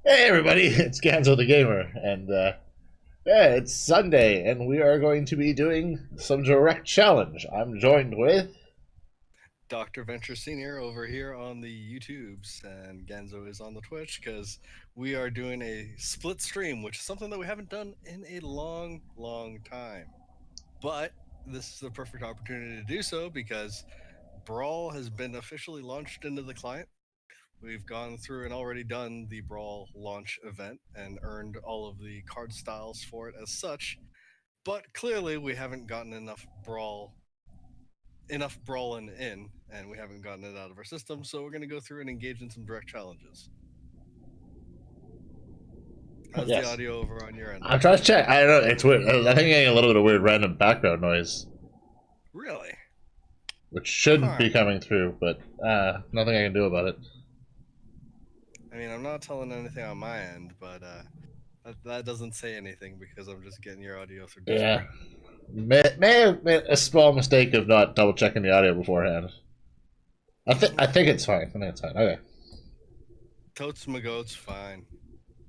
Hey everybody, it's Ganzo the Gamer, and yeah, it's Sunday, and we are going to be doing some direct challenge. I'm joined with. Dr. Venture Senior over here on the YouTubes, and Genzo is on the Twitch because we are doing a split stream, which is something that we haven't done in a long, long time. But this is the perfect opportunity to do so because Brawl has been officially launched into the client. We've gone through and already done the Brawl launch event and earned all of the card styles for it as such. But clearly, we haven't gotten enough brawling in, and we haven't gotten it out of our system. So we're going to go through and engage in some direct challenges. How's the Yes, audio over on your end? I'm trying to check. I don't know. It's weird. I think I'm getting a little bit of weird random background noise, Really? which shouldn't Huh. be coming through, but nothing I can do about it. I mean, I'm not telling anything on my end, but that doesn't say anything because I'm just getting your audio through Yeah, Discord. may have made a small mistake of not double checking the audio beforehand. I think it's fine. I think it's fine. Okay. Totes my goats, fine.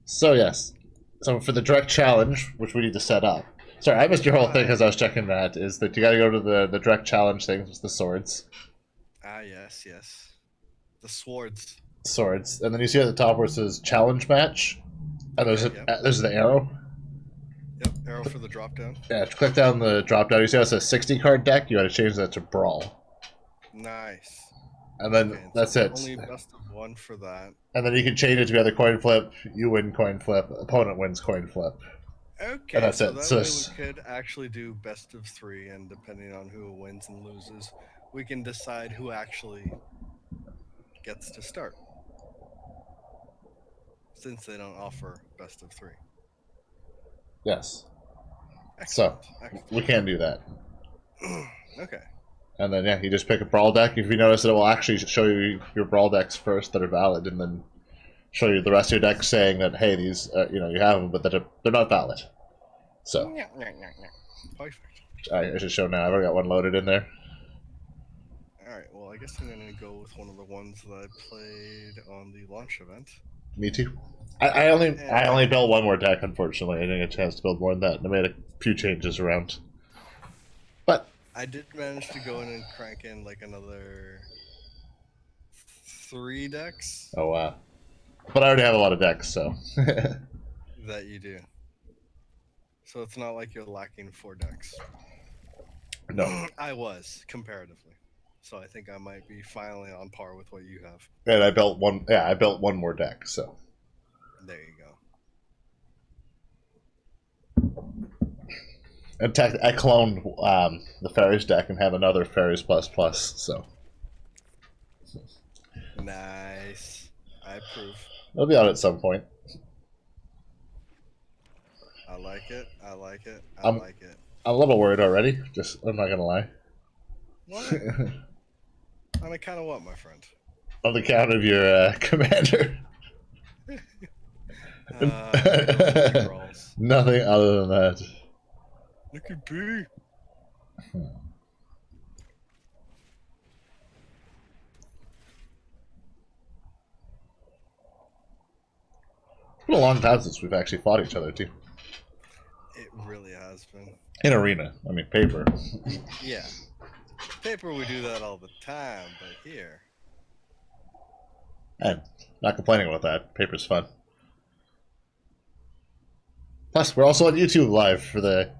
So yes, so for the direct challenge, which we need to set up. Sorry, I missed your whole thing Right. because I was checking that. Is that you got to go to the direct challenge thing, with the swords, Ah, yes, yes. The swords. and then you see at the top where it says challenge match, and Okay, yep. there's the arrow. Yep, arrow for the drop down. Yeah, click down the drop down. You see how it says 60 card deck. You got to change that to brawl, Nice. and Okay, then and so that's it. only best of one for that. And then you can change it to either coin flip. You win coin flip. Opponent wins coin flip, and Okay, that's so it. that way we could actually do best of three, and depending on who wins and loses, we can decide who actually gets to start, since they don't offer best of three. Yes. So Excellent, we excellent. can do that. Okay, And then yeah, you just pick a brawl deck. If you notice, it will actually show you your brawl decks first that are valid, and then show you the rest of your decks saying that hey, these you have them, but that they're not valid. So perfect. I should show now. I've already got one loaded in there. All right, well, I guess I'm gonna go with one of the ones that I played on the launch event, Me too. I only and built one more deck. Unfortunately, I didn't get a chance to build more than that. And I made a few changes around, but I did manage to go in and crank in like another three decks oh wow. But I already have a lot of decks, so that you do. So it's not like you're lacking four decks. no. I was comparatively. So I think I might be finally on par with what you have. And I built one. Yeah, I built one more deck. So There you go. in fact, I cloned the fairies deck and have another fairies plus plus. So Nice. I approve. it'll be out at some point. I like it. I like it. I I'm like it. I'm a little worried already. Just I'm not gonna lie. What? I mean, kind of what, my friend? On the count of your commander. Girls will be girls. Nothing other than that. Look at B. It's been a long time since we've actually fought each other too. It really has been. In arena, I mean paper. Yeah. Paper, we do that all the time, but here. And not complaining about that. Paper's fun. Plus, we're also on YouTube live for the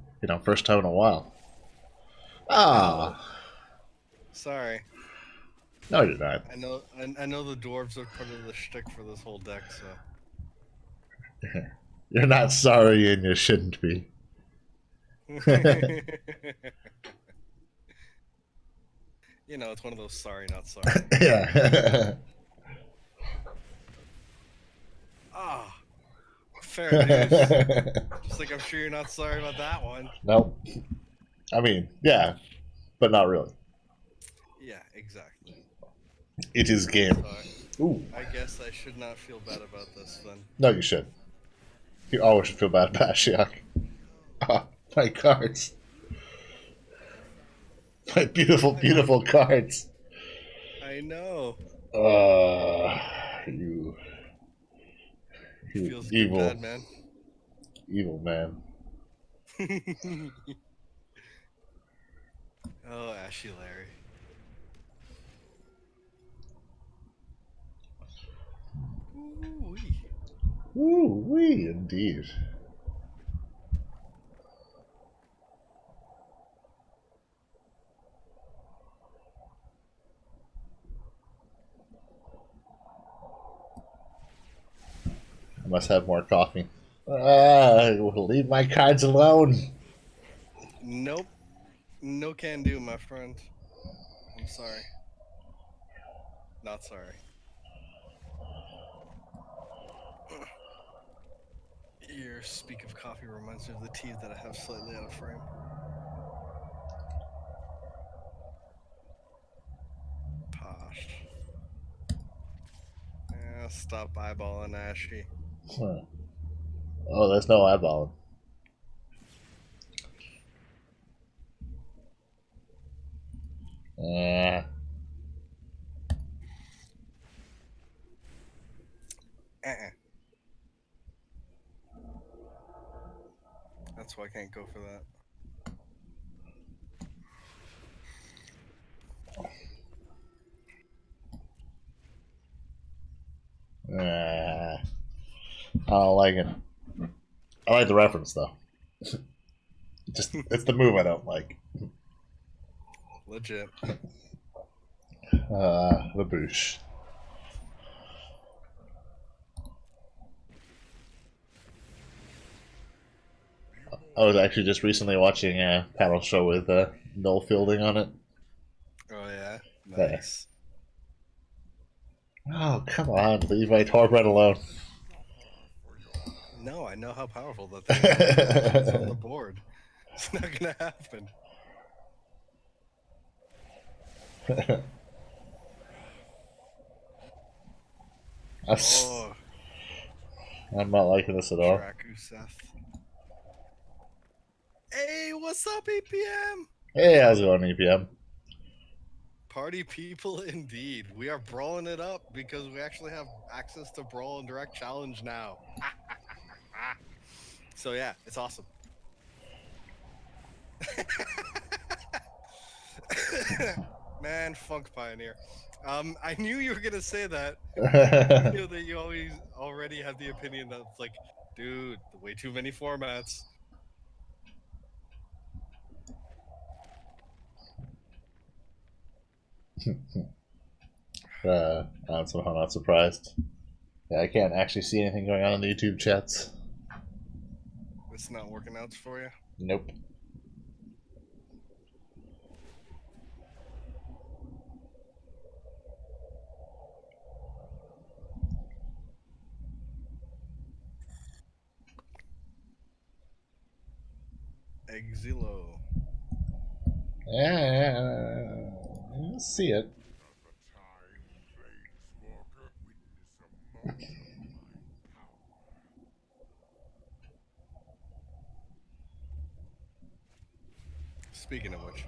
first time in a while. Oh, Ah, sorry. no, you're not. I know the dwarves are part of the shtick for this whole deck, so. You're not sorry, and you shouldn't be. It's one of those sorry, not sorry. Yeah. Ah, fair dues. Just like I'm sure you're not sorry about that one. Nope. I mean, yeah, but not really. Yeah, exactly. It is game. So Ooh. I guess I should not feel bad about this then. No, you should. You always should feel bad about Ashiok. Oh, my cards. My beautiful, beautiful cards. I know. Uh, you Feels good, Evil. bad man. Evil man. Oh, Ashy Larry. Ooh-wee. Woo-wee, indeed. I must have more coffee. Leave my cards alone. Nope. No can do, my friend. I'm sorry. Not sorry. Your speak of coffee reminds me of the tea that I have slightly out of frame. Posh. Yeah, stop eyeballing Ashy. Huh. Oh, there's no eyeballing. That's why I can't go for that. I don't like it. I like the reference though. Just it's the move I don't like. Legit. The boosh. I was actually just recently watching a panel show with Noel Fielding on it. Oh yeah, There. nice. Oh, come on, leave my Torbread alone. No, I know how powerful that thing is. It's on the board. It's not gonna happen. Oh, I'm not liking this at all. Draku Seth. Hey, what's up, EPM? Hey, how's it going, EPM? Party people indeed. We are brawling it up because we actually have access to Brawl Direct Challenge now. So yeah, it's awesome. Man, Funk Pioneer. I knew you were gonna say that. I knew that you already have the opinion that it's like, dude, way too many formats. I'm somehow not surprised. Yeah, I can't actually see anything going on in the YouTube chats. It's not working out for you. Nope. Exilo. Yeah, I see it. Speaking of which,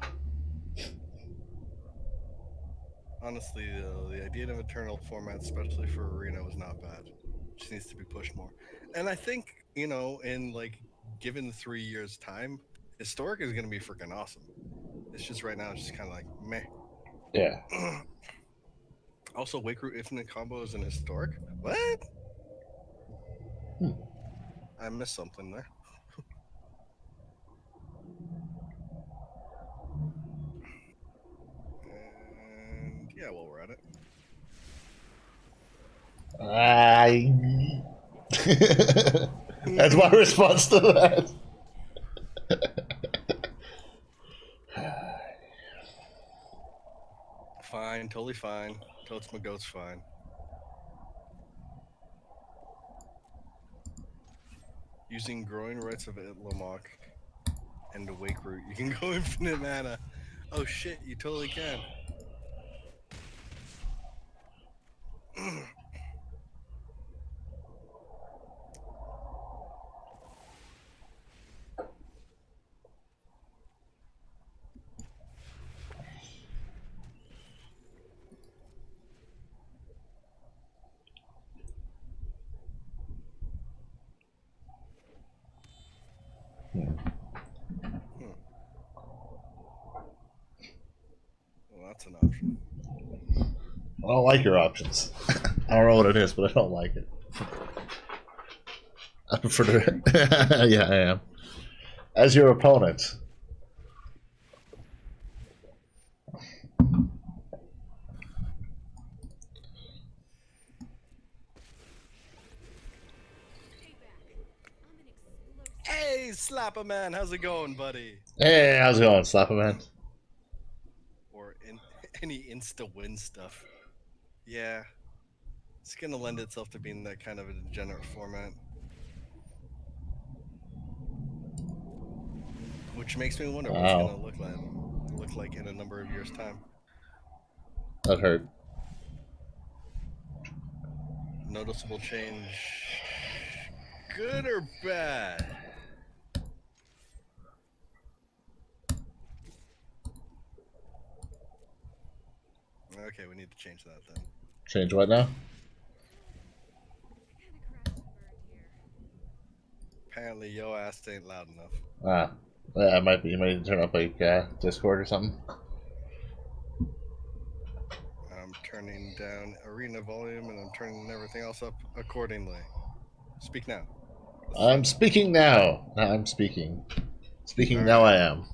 honestly, the idea of eternal format, especially for Arena, was not bad. Just needs to be pushed more. And I think, in like given 3 years time, historic is gonna be freaking awesome. It's just right now, it's just kind of like meh. Yeah. Also, Wake Root Infinite combo is an historic. What? I missed something there. And yeah, while we're at it, That's my response to that. fine, totally fine. Totes my goat's fine. Using growing rights of Itlamok and the Wake Root, you can go infinite mana. Oh shit, you totally can. Hmm. Well, that's an option. I don't like your options. I don't know what it is, but I don't like it. I prefer to. Yeah, I am. As your opponent. Hey, Slapper Man, how's it going, buddy? Hey, how's it going, Slapper Man? Or any insta win stuff. Yeah, it's gonna lend itself to being that kind of a degenerate format, which makes me wonder what's gonna look like in a number of years' time. That hurt. Noticeable change, good or bad? Okay, we need to change that then. Change what now? Apparently, yo ass ain't loud enough. Ah, yeah, it might be. You might need to turn up like Discord or something. I'm turning down arena volume and I'm turning everything else up accordingly. Speak now. I'm speaking now. I'm speaking. Speaking All now. right. I am.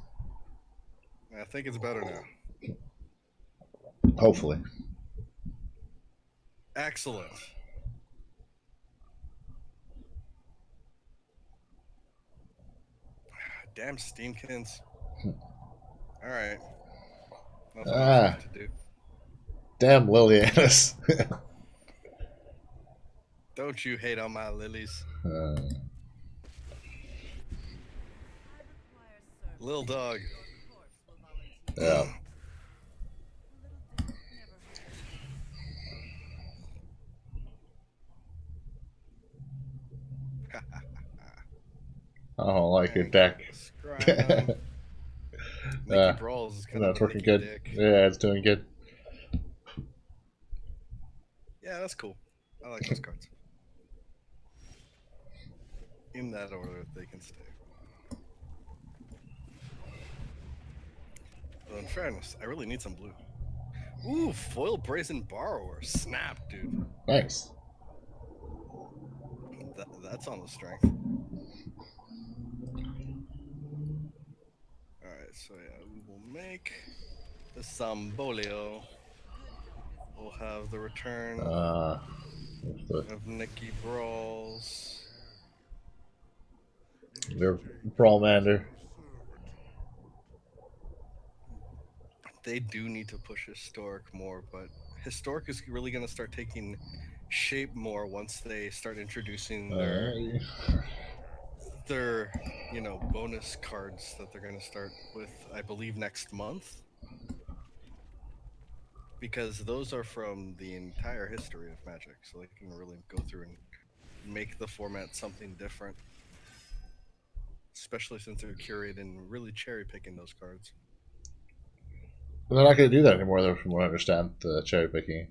I think it's better now. Hopefully. Excellent. Damn Steamkins. All right. Nothing else left to do. Damn Lilianus. Don't you hate on my lilies. Lil dog. Yeah. I don't like your deck. Nikki Brawls is kind of it's working good. Dick. Yeah, it's doing good. Yeah, that's cool. I like those cards. In that order, if they can stay. Well, in fairness, I really need some blue. Ooh, foil brazen borrower. Snap, dude. Nice. That's on the strength. Alright, so yeah, we will make the Sambolio. We'll have the return of Nikki Brawls. Your Brawlmander. They do need to push Historic more, but Historic is really going to start taking shape more once they start introducing their bonus cards that they're going to start with, I believe, next month. Because those are from the entire history of Magic, so they can really go through and make the format something different. Especially since they're curating and really cherry picking those cards. They're not going to do that anymore, though, from what I understand, the cherry picking.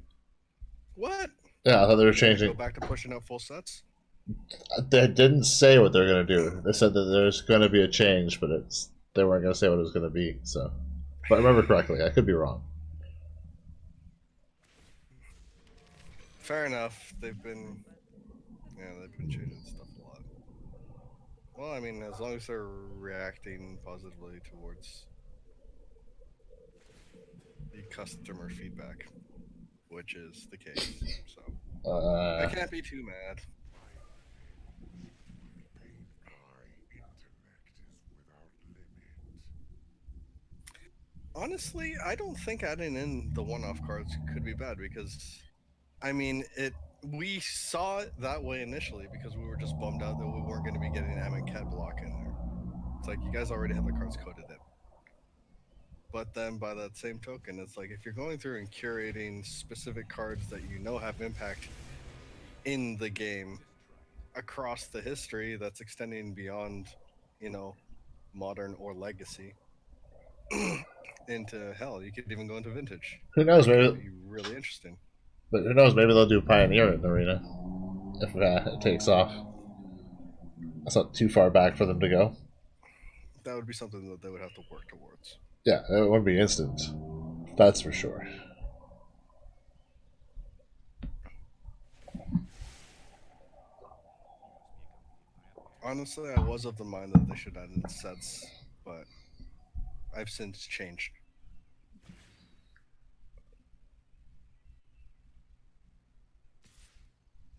What? Yeah, I thought they were changing. Go back to pushing out full sets? They didn't say what they're going to do. They said that there's going to be a change, but they weren't going to say what it was going to be. So, but I remember correctly. I could be wrong. Fair enough. They've been changing stuff a lot. Well, I mean, as long as they're reacting positively towards the customer feedback, which is the case, so I can't be too mad. Honestly, I don't think adding in the one-off cards could be bad because, I mean, we saw it that way initially because we were just bummed out that we weren't going to be getting Am and Cat block in there. It's like you guys already have the cards coded in. But then by that same token, it's like if you're going through and curating specific cards that you know have impact in the game across the history that's extending beyond, modern or legacy into hell, you could even go into vintage. Who knows? It Maybe could be really interesting. But who knows? Maybe they'll do Pioneer in the arena if it takes off. That's not too far back for them to go. that would be something that they would have to work towards. Yeah, it wouldn't be instant. That's for sure. Honestly, I was of the mind that they should add in sets, but I've since changed.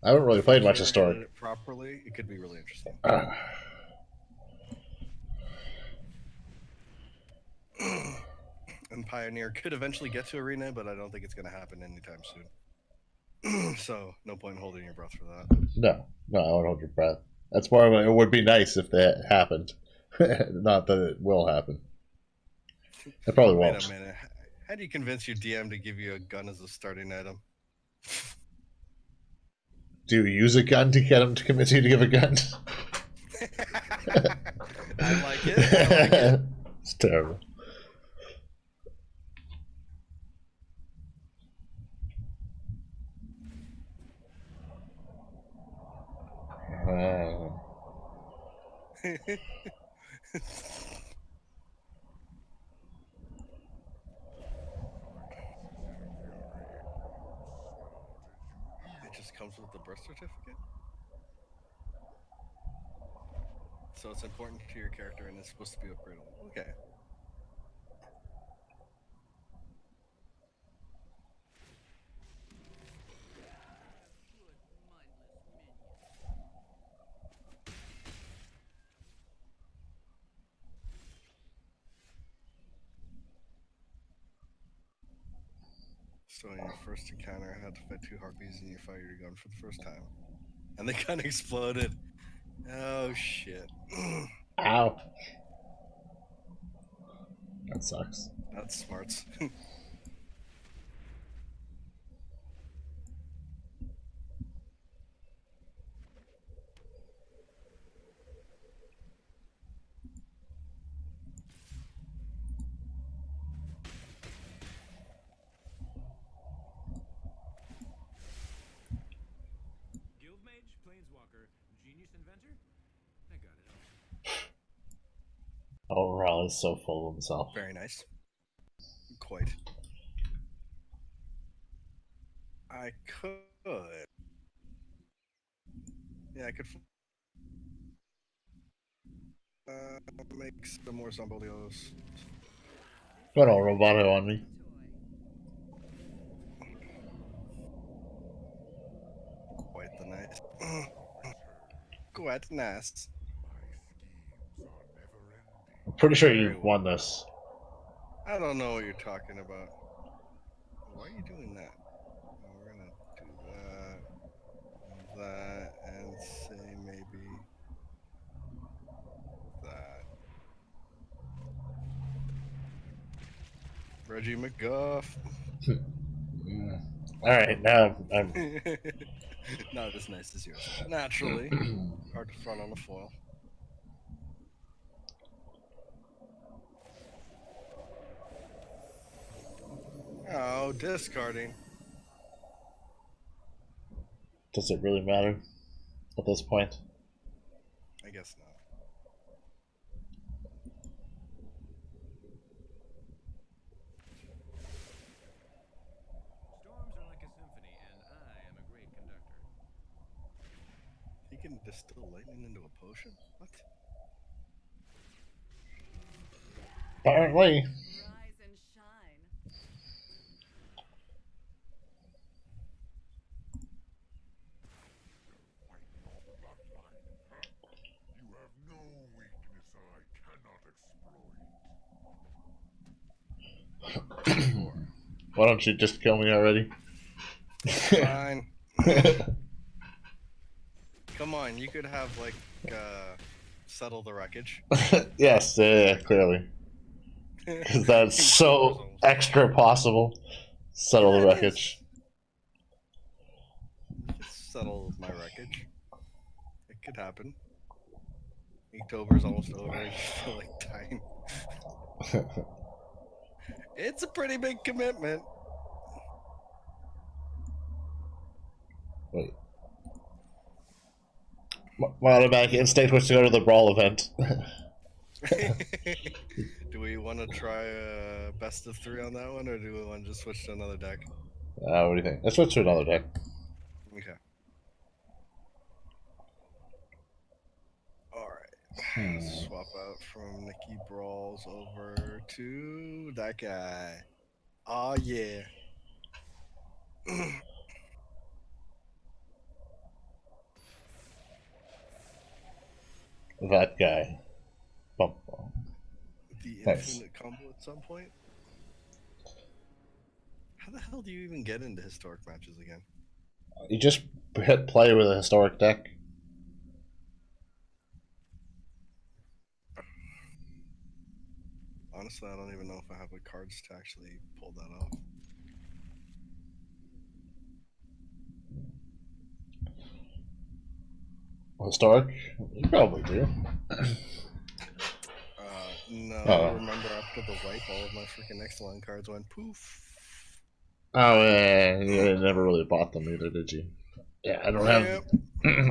I haven't really played much of If they Story. did it properly, it could be really interesting. And Pioneer could eventually get to Arena, but I don't think it's going to happen anytime soon. So, no point in holding your breath for that. No, I won't hold your breath. That's more of a, it would be nice if that happened. Not that it will happen. It probably won't. Wait a minute. How do you convince your DM to give you a gun as a starting item? Do you use a gun to get him to convince you to give a gun? I like it. I like it. It's terrible. It just comes with the birth certificate? So it's important to your character and it's supposed to be upgradable. Okay. So in your first encounter, I had to fight 2 harpies and you fired your gun for the first time. And the gun exploded. Oh shit. Ow. That sucks. That's smarts. Guildmage, Planeswalker, Genius Inventor? I got it. Oh, Ral is so full of himself. Very nice. Quite. I could. Yeah, I could. Make some more Zombolios. Got all Roboto on me. Quite the nice. Quite nice. I'm pretty sure you won this. I don't know what you're talking about. Why are you doing that? We're gonna do that, and say maybe that. Reggie McGuff. Alright, now I'm. Not as nice as yours. Naturally. Hard to front on the foil. Oh, discarding. Does it really matter at this point? I guess not. Storms are like a symphony, and I am a great conductor. He can distill lightning into a potion? What? Apparently. Rise and shine. You have no weakness I cannot exploit. Why don't you just kill me already? Fine. Come on, you could have like settle the wreckage. Yes, clearly. Because that's so extra possible. Settle the wreckage. Just settle my wreckage. It could happen. Inktober's almost over. I just feel like dying. It's a pretty big commitment. Wait. My automatic instinct was to go to the Brawl event. Do we want to try a best of 3 on that one, or do we want to just switch to another deck? What do you think? Let's switch to another deck. Okay. All right. Swap out from Nikki Brawls over to that guy. Oh yeah. That guy. Bum, bum. The Nice. infinite combo at some point. How the hell do you even get into historic matches again? You just hit play with a historic deck. Honestly, I don't even know if I have the cards to actually pull that off. Historic? You probably do. No, Oh. I remember after the wipe, all of my freaking next line cards went poof. Oh yeah, you never really bought them either, did you? Yeah, I don't have. Yep.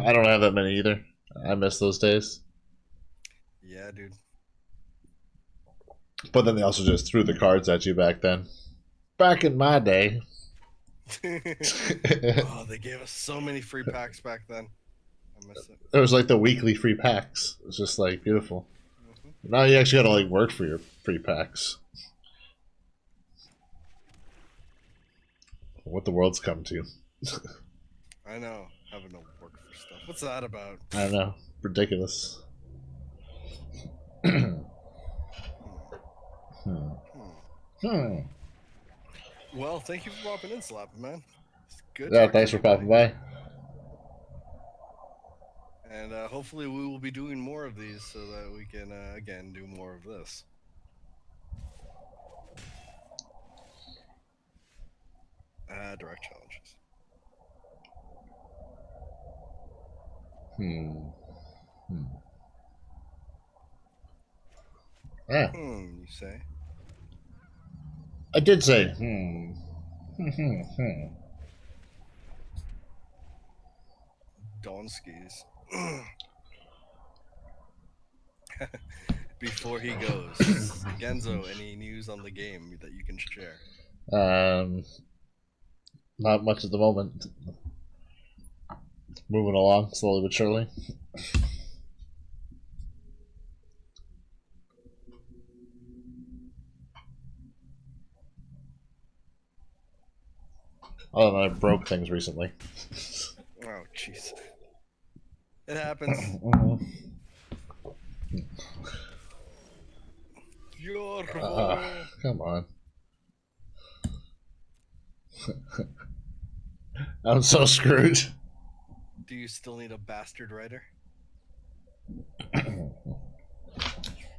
I don't have that many either. I miss those days. Yeah, dude. But then they also just threw the cards at you back then. Back in my day. Oh, they gave us so many free packs back then. I miss it. It was like the weekly free packs. It was just like beautiful. Mhm. Now you actually gotta like work for your free packs. What the world's come to. I know, having to work for stuff. What's that about? I don't know. Ridiculous. Well, thank you for popping in, Slap, man. It's good. Yeah, talking thanks to for you, popping buddy. by. And hopefully we will be doing more of these so that we can, again, do more of this. Direct challenges. Yeah, You say? I did say. Donskis. Before he goes, Genzo, any news on the game that you can share? Not much at the moment. Moving along slowly but surely. Oh, and I broke things recently. Oh, jeez. It happens. Come on. I'm so screwed. Do you still need a bastard writer?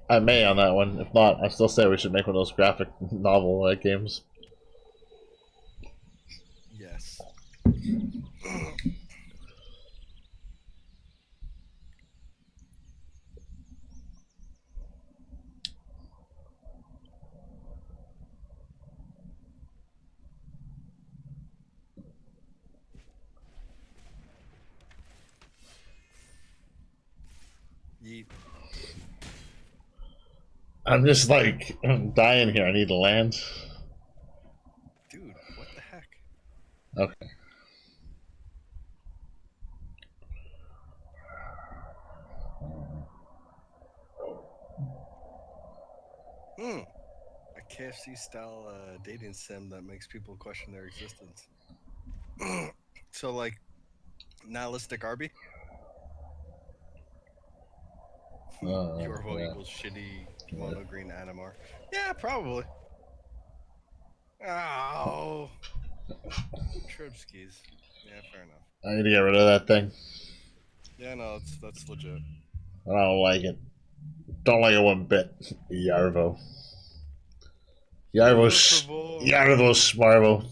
I may on that one. If not, I still say we should make one of those graphic novel games. Yes. Yeet. I'm just like dying here. I need to land. Dude, what the heck? Okay. A KFC style dating sim that makes people question their existence. So, like, nihilistic Arby? Your vote Yeah. equals shitty mono green Animar. Yeah, probably. Oh. Trubskis. Yeah, fair enough. I need to get rid of that thing. Yeah, no, that's legit. I don't like it. Don't like it one bit. Yarvo. Yarvo Smarvo.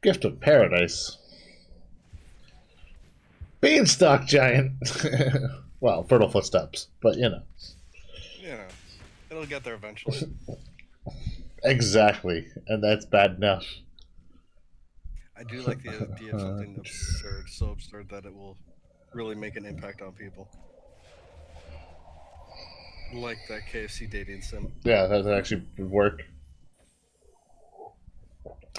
Gift of Paradise. Beanstalk Giant. Well, Fertile Footsteps, but you know. You know, it'll get there eventually. Exactly, and that's bad enough. I do like the idea of something absurd, so absurd that it will really make an impact on people. Like that KFC dating sim. Yeah, that actually would work.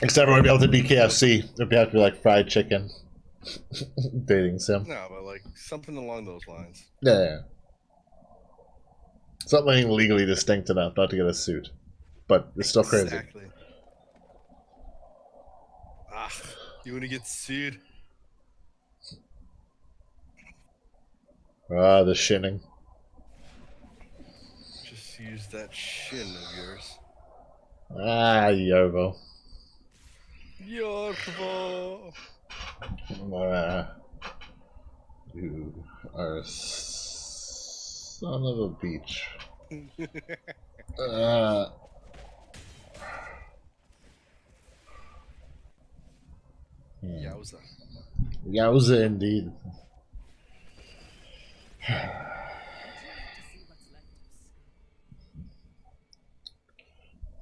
Except it would be able to be KFC. It would have to be like fried chicken dating sim. No, but like something along those lines. Yeah. Something legally distinct enough not to get a suit. But it's still crazy. Exactly. Ah, you want to get sued? Ah, the shinning. Just use that shin of yours. Ah, Yovo. Yorvo. You are a son of a beach. Yowza. Yowza indeed.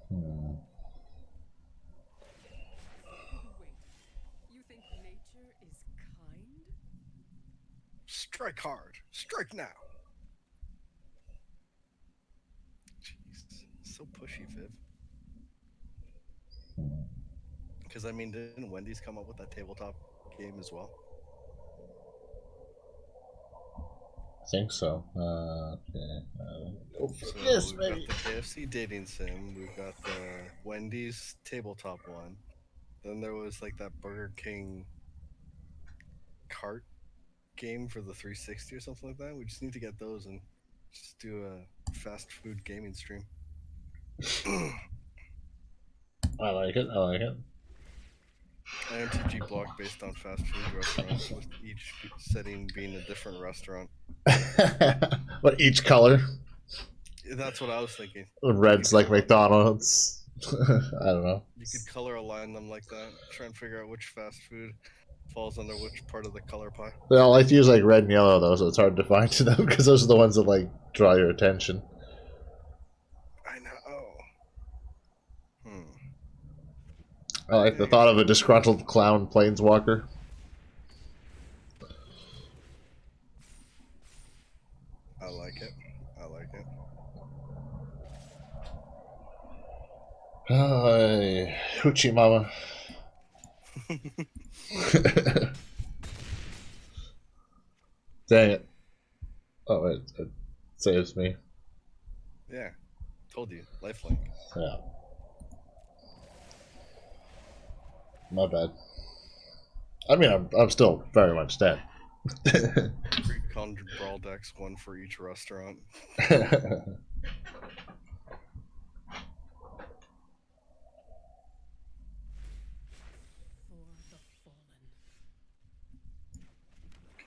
Wait, you think nature is kind? Strike hard. Strike now. Jeez. So pushy, Viv. Because, I mean, didn't Wendy's come up with that tabletop game as well? I think so. Okay. So Yes, we've baby. got the KFC dating sim. We've got the Wendy's tabletop one. Then there was like that Burger King cart game for the 360 or something like that. We just need to get those and just do a fast food gaming stream. I like it. I like it. An MTG block based on fast food restaurants, with each setting being a different restaurant. What, each color? That's what I was thinking. Red's like McDonald's. I don't know. You could color align them like that. Try and figure out which fast food falls under which part of the color pie. They all like to use like red and yellow though, so it's hard to find to them because those are the ones that like draw your attention. I know. I like the thought of a disgruntled clown planeswalker. I like it. I like it. Ay, hoochie mama. Dang it. Oh, it saves me. Yeah. Told you. Lifelink. Yeah. My bad. I mean, I'm still very much dead. Pre-con brawl decks, one for each restaurant. For the fallen.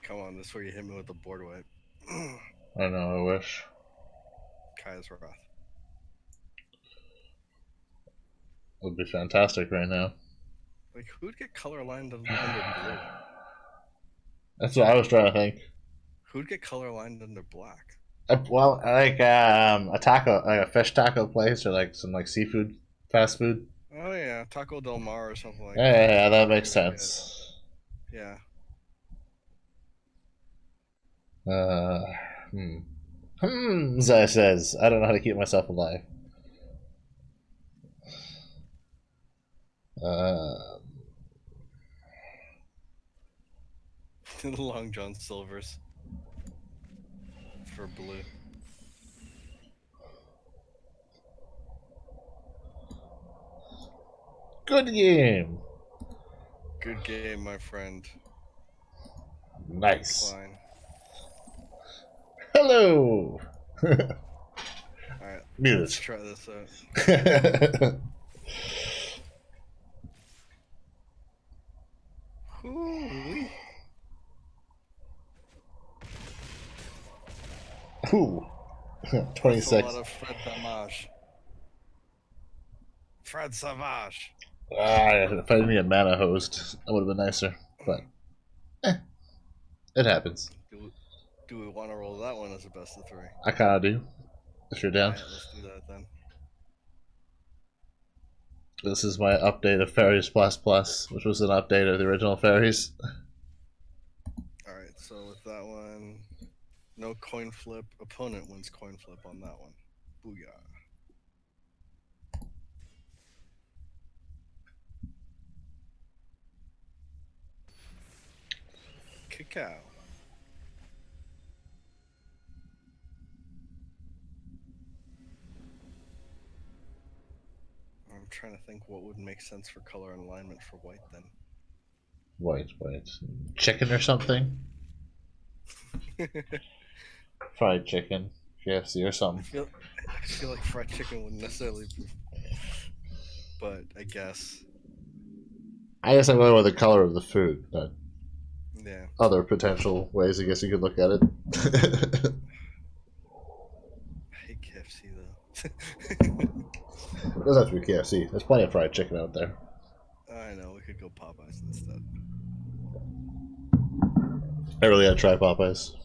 Come on, this is where you hit me with the board wipe. I know, I wish. Kaya's Wrath. Would be fantastic right now. Like, who'd get color aligned under blue? That's what I was trying to think. Who'd get color aligned under black? Well, like a taco, like a fish taco place, or like some like seafood, fast food. Oh yeah, Taco Del Mar or something like Yeah, that. yeah, that makes sense. Yeah. Zai says, I don't know how to keep myself alive. Long John Silver's for blue. Good game. Good game, my friend. Nice. Fine. Hello. Alright, let's Muted. try this out. Ooh-wee. Ooh. That's a 26. lot of Fred Damage. Fred Savage. If I didn't get mana host, that would have been nicer. But, it happens. Do we want to roll that one as a best of three? I kind of do. If you're down. Alright, let's do that then. This is my update of Fairies Plus Plus, which was an update of the original Fairies. Alright, so with that one, no coin flip. Opponent wins coin flip on that one. Booyah. Cacao. I'm trying to think what would make sense for color and alignment for white then. White. Chicken or something? Fried chicken. KFC or I something. feel like fried chicken wouldn't necessarily be, but I guess. I guess I'm going with the color of the food, but Yeah. other potential ways I guess you could look at it. I hate KFC though. It doesn't have to be KFC. There's plenty of fried chicken out there. I know, we could go Popeyes instead. I really gotta try Popeyes.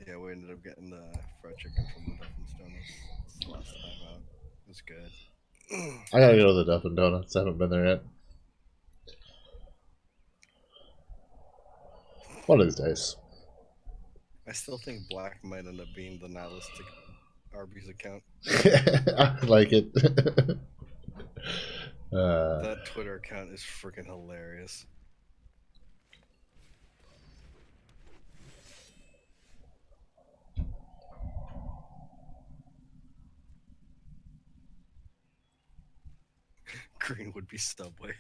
Yeah, we ended up getting the fried chicken from the Dunkin' Donuts last time out. It was good. I gotta go to the Dunkin' Donuts. I haven't been there yet. One of these days. I still think Black might end up being the nihilistic Arby's account. I like it. That Twitter account is freaking hilarious. Green would be Subway.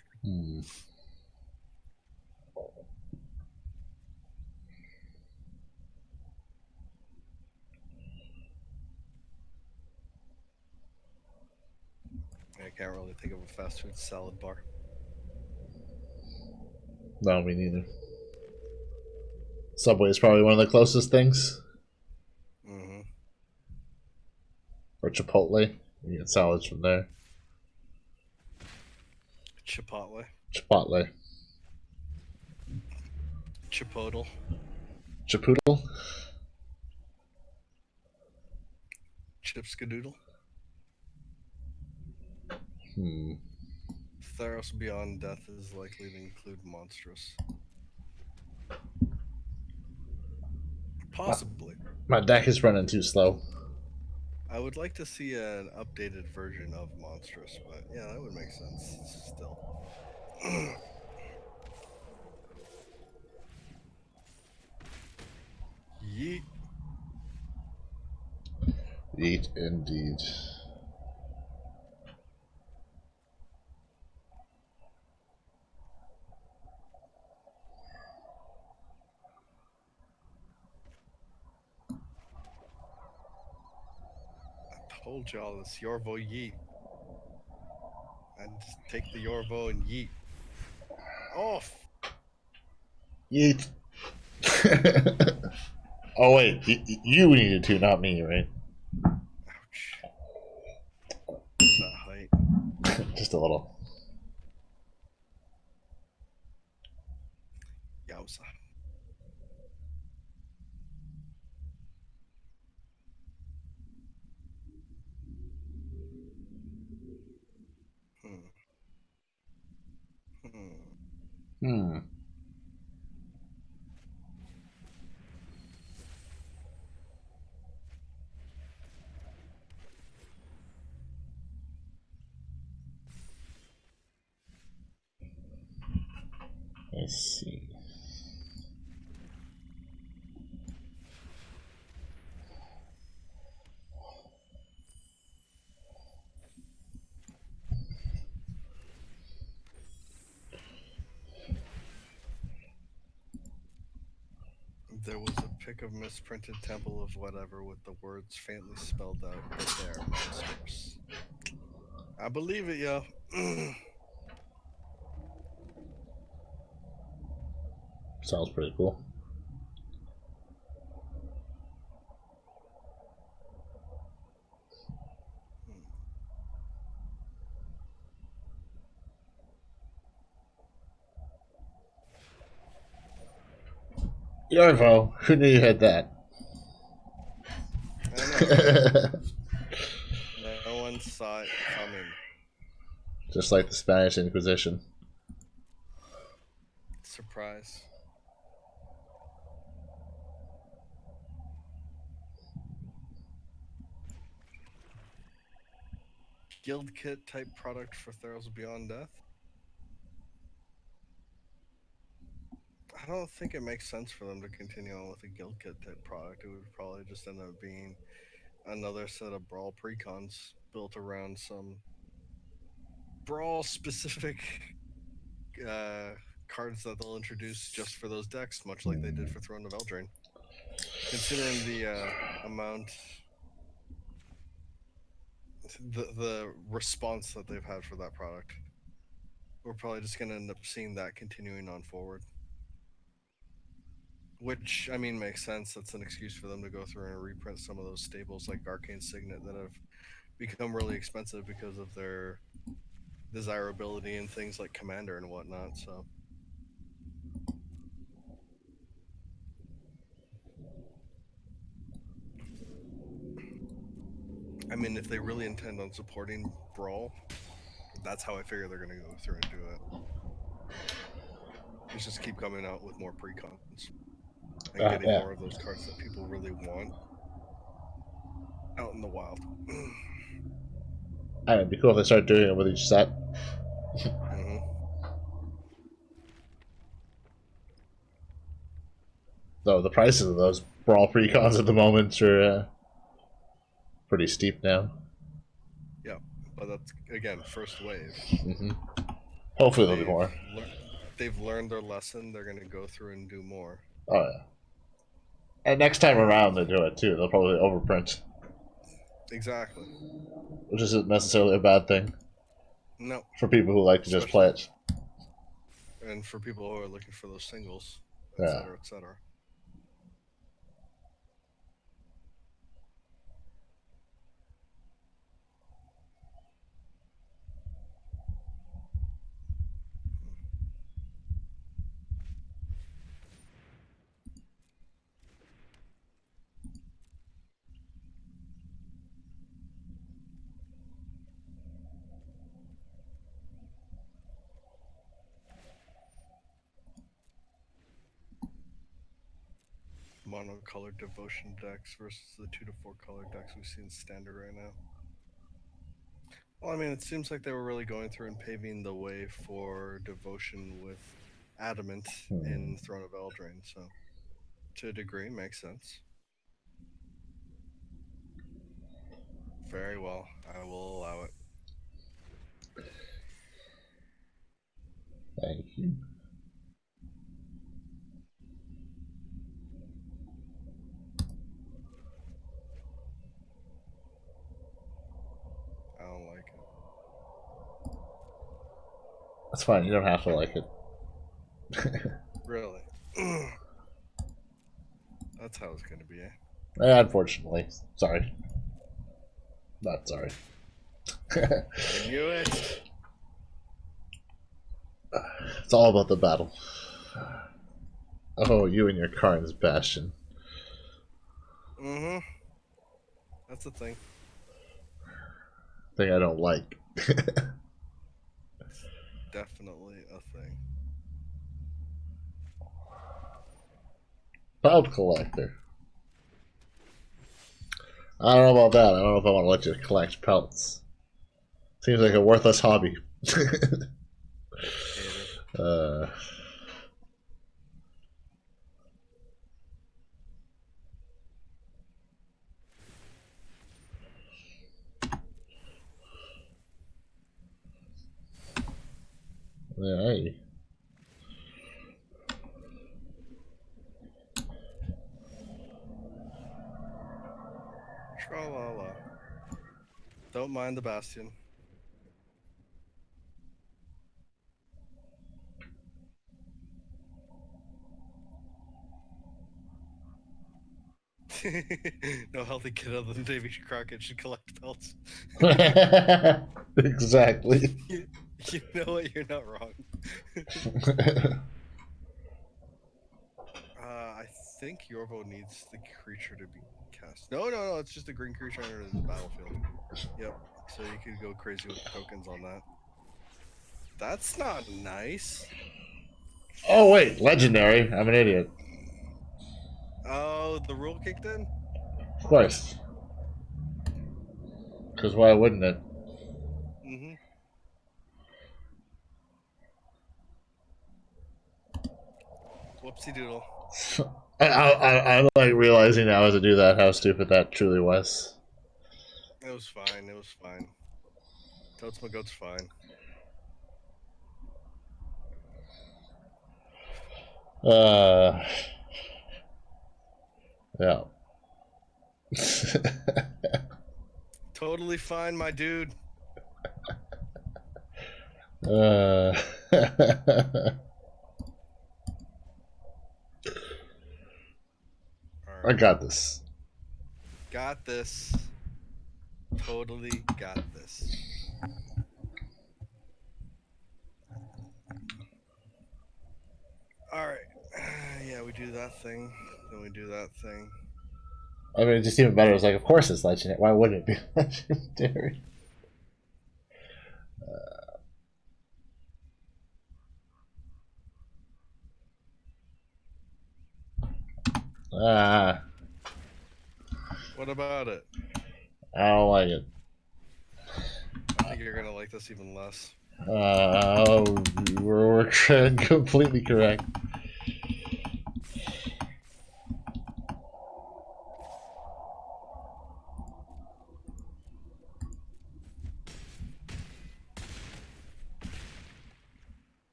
I can't really think of a fast food salad bar. No, me neither. Subway is probably one of the closest things. Mm-hmm. Or Chipotle. You get salads from there. Chipotle. Chipotle. Chipotle. Chipotle? Chipskadoodle. Hmm. Theros Beyond Death is likely to include Monstrous. Possibly. My deck is running too slow. I would like to see an updated version of Monstrous, but yeah, that would make sense still. Yeet. Eat indeed. Told y'all it's Yorvo Yeet. And just take the Yorvo and Yeet. Off! Yeet. Oh wait, you needed to, not me, right? Ouch. What's that height? Just a little. Yowza. Hmm. Let's see. There was a pic of misprinted Temple of whatever with the words faintly spelled out right there, monsters. I believe it, yo. Sounds pretty cool. Yorvo, who knew you had that? No one saw it coming. Just like the Spanish Inquisition. Surprise. Guild kit type product for Theros Beyond Death? I don't think it makes sense for them to continue on with a guild kit type product. It would probably just end up being another set of Brawl precons built around some Brawl specific cards that they'll introduce just for those decks, much like they did for Throne of Eldraine. Considering the amount, the response that they've had for that product, we're probably just going to end up seeing that continuing on forward. Which, I mean, makes sense. That's an excuse for them to go through and reprint some of those staples like Arcane Signet that have become really expensive because of their desirability and things like Commander and whatnot. So, I mean, if they really intend on supporting Brawl, that's how I figure they're going to go through and do it. Is just keep coming out with more precons and getting Yeah. more of those cards that people really want out in the wild. It'd be cool if they start doing it with each set. Mm-hmm. Though the prices of those Brawl precons at the moment are pretty steep now. Yeah, but that's again first wave. Mm-hmm. Hopefully there'll be more. They've learned their lesson. They're going to go through and do more. Oh yeah. And next time around they do it too. They'll probably overprint. Exactly. Which isn't necessarily a bad thing. No. For people who like to just play it. And for people who are looking for those singles, Yeah. etc., etc. Monocolored devotion decks versus the 2 to 4 color decks we see in standard right now. Well, I mean, it seems like they were really going through and paving the way for devotion with adamant in Throne of Eldraine, so to a degree makes sense. Very well, I will allow it. Thank you. I don't like it. That's fine, you don't have to like it. Really? That's how it's gonna be, eh? Yeah, unfortunately. Sorry. Not sorry. I knew it! It's all about the battle. Oh, you and your Karn's Bastion. Mm-hmm. That's the thing. Thing I don't like. Definitely a thing. Pelt collector. I don't know about that. I don't know if I want to let you collect pelts. Seems like a worthless hobby. Hey. Tra-la-la. Don't mind the Bastion. No healthy kid other than Davy Crockett should collect pelts. Exactly. You know what? You're not wrong. I think Yorvo needs the creature to be cast. No. It's just a green creature under the battlefield. Yep. So you could go crazy with the tokens on that. That's not nice. Oh wait, legendary. I'm an idiot. Oh, the rule kicked in? Of course. Because why wouldn't it? Mm-hmm. Whoopsie doodle. I'm like realizing now as I do that how stupid that truly was. It was fine. It was fine. Totes my goat's fine. Yeah. Totally fine, my dude. uh, All I right. got this. Got this. Totally got this. All right. Yeah, we do that thing. Then we do that thing. I mean, just even better. It's like, of course it's legendary. Why wouldn't it be legendary? Ah, What about it? I don't like it. I think you're gonna like this even less. We're completely correct.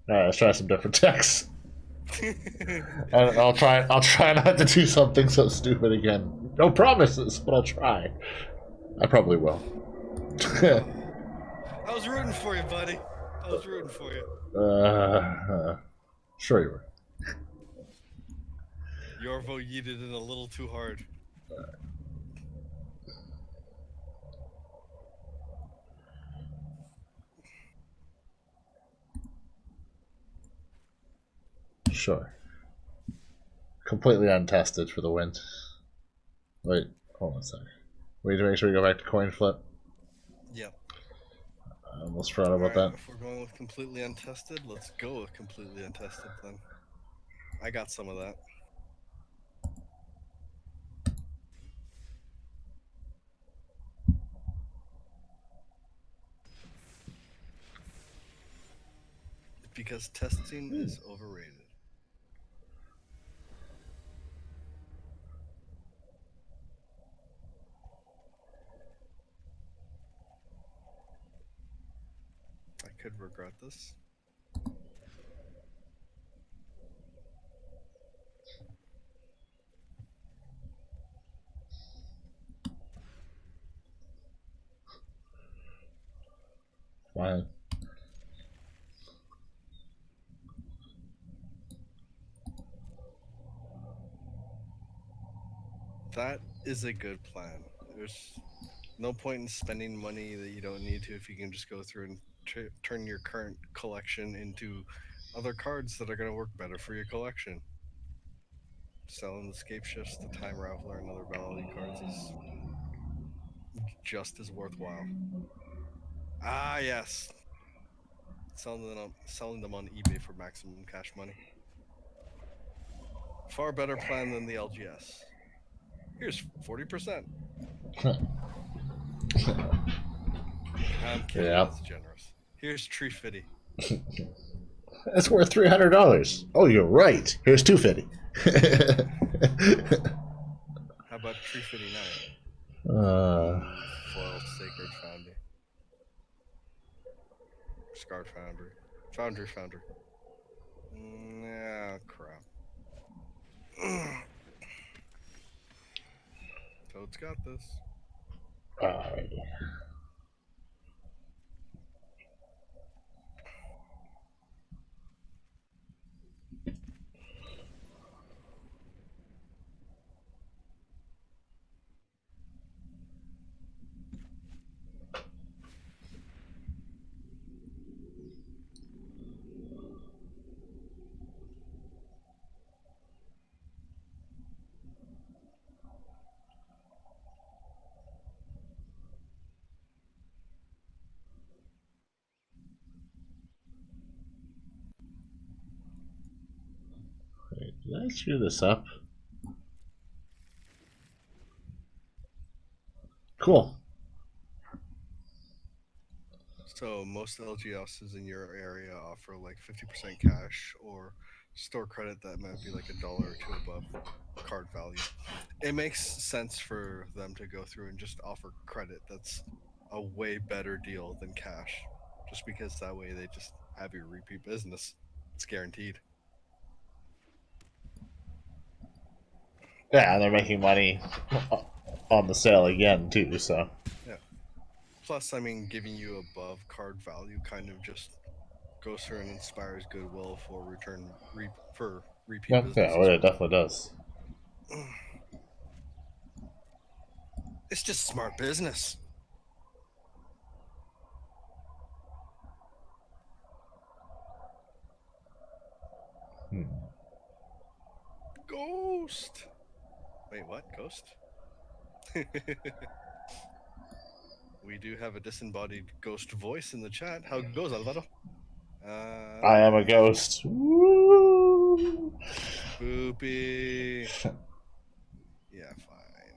All right, let's try some different texts. I'll try not to do something so stupid again. No promises, but I'll try. I probably will. I was rooting for you, buddy. I was rooting for you. Sure you were. Yorvo yeeted it a little too hard. Sure. Completely untested for the win. Wait, hold on a second. We need to make sure we go back to coin flip. Yep. I almost forgot about Alright, that. if we're going with completely untested, let's go with completely untested then. I got some of that. Because testing is overrated. I could regret this. Fine. That is a good plan. There's no point in spending money that you don't need to if you can just go through and turn your current collection into other cards that are going to work better for your collection. Selling the Scape Shifts, the Time Raveler, and other value cards is just as worthwhile. Ah, yes. Selling them on eBay for maximum cash money. Far better plan than the LGS. Here's 40%. I'm kidding. Yeah. That's generous. Here's Tree Fitty. That's worth $300. Oh, you're right. Here's $250. How about Tree Fitty 9? Foil Sacred Foundry. Scarred Foundry. Foundry. Nah, crap. Toad's got this. Alrighty. Did I screw this up? Cool. So most LGSs in your area offer like 50% cash or store credit that might be like $1 or $2 above card value. It makes sense for them to go through and just offer credit. That's a way better deal than cash, just because that way they just have your repeat business. It's guaranteed. Yeah, and they're making money on the sale again too. So Yeah. Plus, I mean, giving you above card value kind of just goes through and inspires goodwill for for repeat yeah, business well, as it definitely does. well. It's just smart business. Hmm. Ghost. Wait, what? Ghost? We do have a disembodied ghost voice in the chat. How goes, Alvaro? I am a ghost. Woo! Spoopy. Yeah, fine.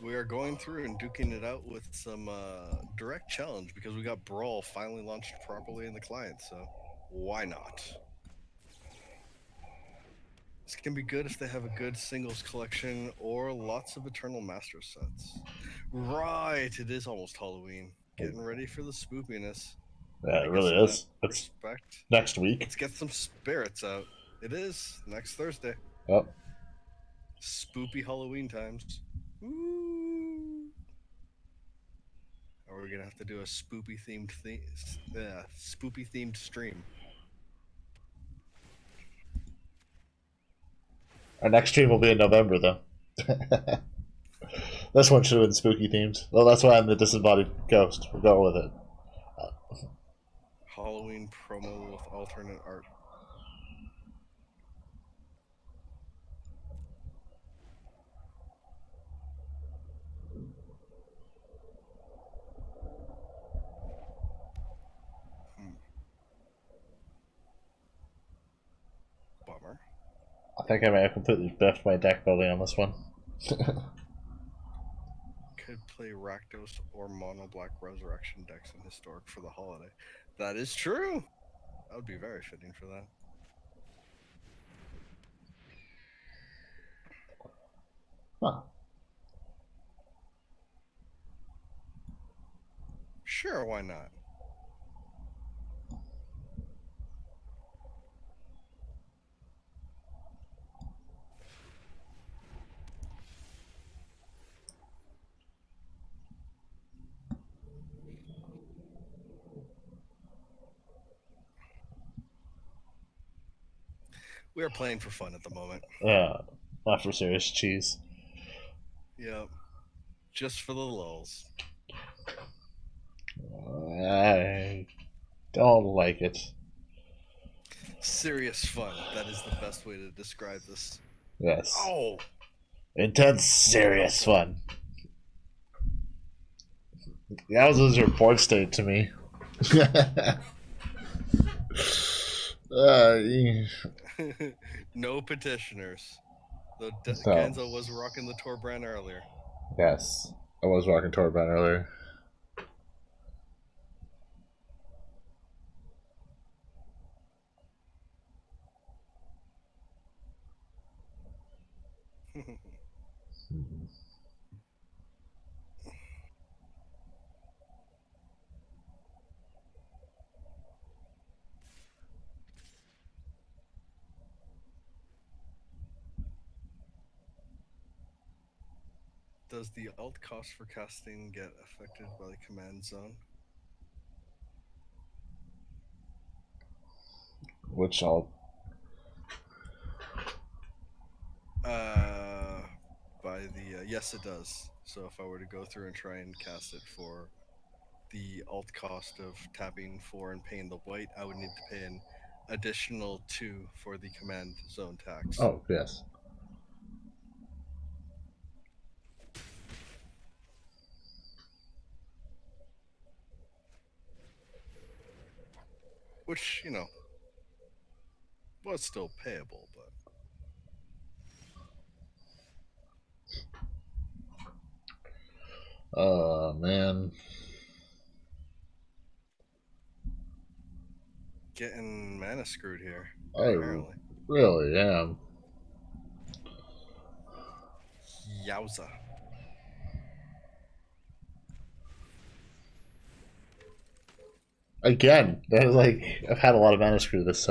We are going through and duking it out with some direct challenge because we got Brawl finally launched properly in the client, so why not? This can be good if they have a good singles collection or lots of Eternal Master sets. Right, it is almost Halloween. Getting ready for the spoopiness. Yeah, I it guess really in that is. It's respect, next week. let's get some spirits out. It is next Thursday. Oh, Spoopy Halloween times. Ooh. Or we're gonna have to do a spoopy themed stream. our next stream will be in November, though. This one should have been spooky themed. Well, that's why I'm the disembodied ghost. We'll go with it. Halloween promo with alternate art. Bummer. I think I may have completely biffed my deck building on this one. Could play Rakdos or Mono Black Resurrection decks in Historic for the holiday. That is true. That would be very fitting for that. Huh. Sure, why not? We are playing for fun at the moment. Yeah, not for serious cheese. Yep. Just for the lulls. I don't like it. Serious fun. That is the best way to describe this. Yes. Oh! Intense, serious fun. That was your board state to me. No petitioners. Though So. Genzo was rocking the Torbrand earlier. Yes, I was rocking Torbrand earlier. Does the alt cost for casting get affected by the command zone? Which I'll. By the yes, it does. So if I were to go through and try and cast it for the alt cost of tapping 4 and paying the white, I would need to pay an additional 2 for the command zone tax. Oh, yes. which was still payable, but Oh man. getting mana screwed here. I Apparently, really am. yowza. Again, there's like I've had a lot of mana screw this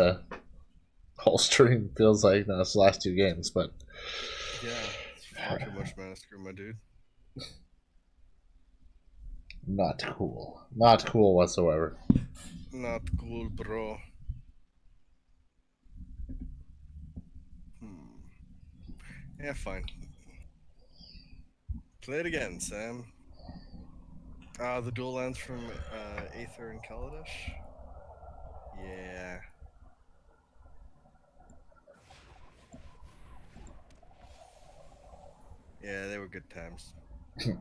whole stream. Feels like it's the last two games, but Yeah, it's far too much mana screw, my dude. not cool. Not cool whatsoever. Not cool, bro. Yeah, fine. Play it again, Sam. The dual lands from Aether and Kaladesh. Yeah. Yeah, they were good times. I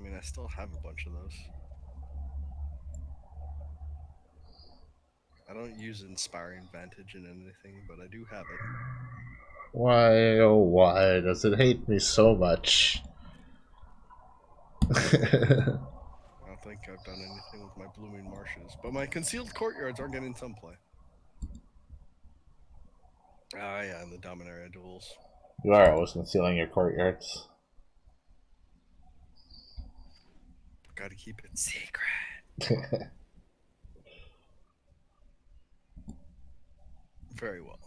mean, I still have a bunch of those. I don't use Inspiring Vantage in anything, but I do have it. Why, oh why does it hate me so much? I don't think I've done anything with my Blooming Marshes, but my Concealed Courtyards are getting some play. Ah, yeah, and the Dominaria duels. You are always concealing your courtyards. Gotta keep it secret. Very well.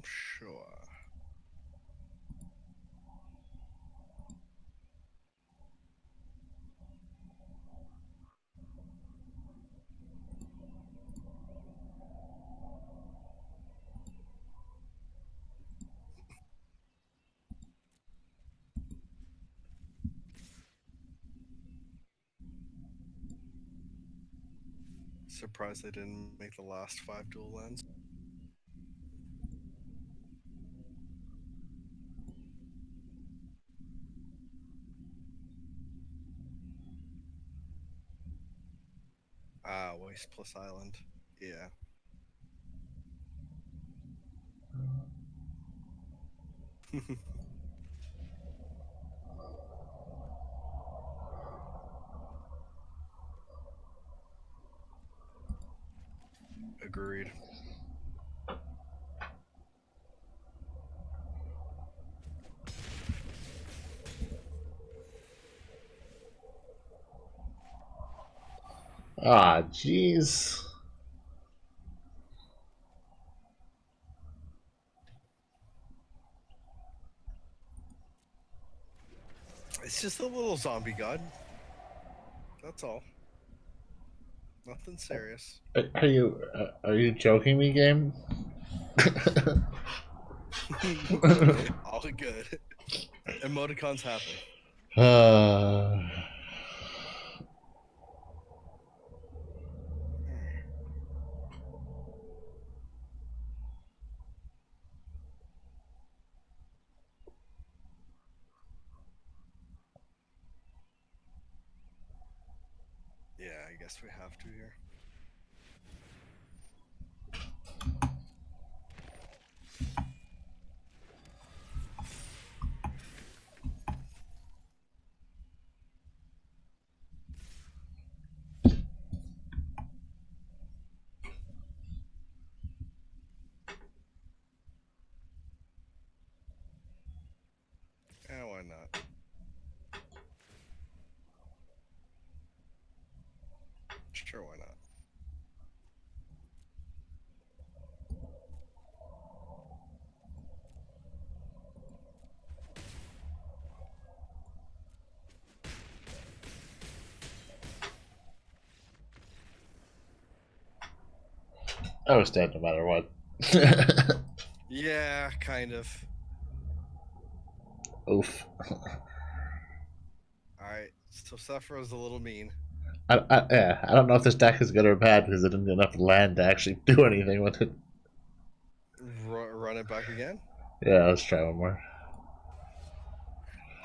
Sure. Surprised they didn't make the last 5 dual lands. Ah, Waste plus Island. Yeah. Agreed. Ah, jeez. It's just a little zombie god. That's all. Nothing serious. Are you joking me, game? All good. Emoticons happen. Yeah, I guess we have to here. Yeah, why not? Sure, why not? I was dead no matter what. Yeah, kind of. Oof. Alright, so Sephiroth's a little mean. Yeah, I don't know if this deck is good or bad because it didn't get enough land to actually do anything with it. Run it back again? Yeah, let's try one more.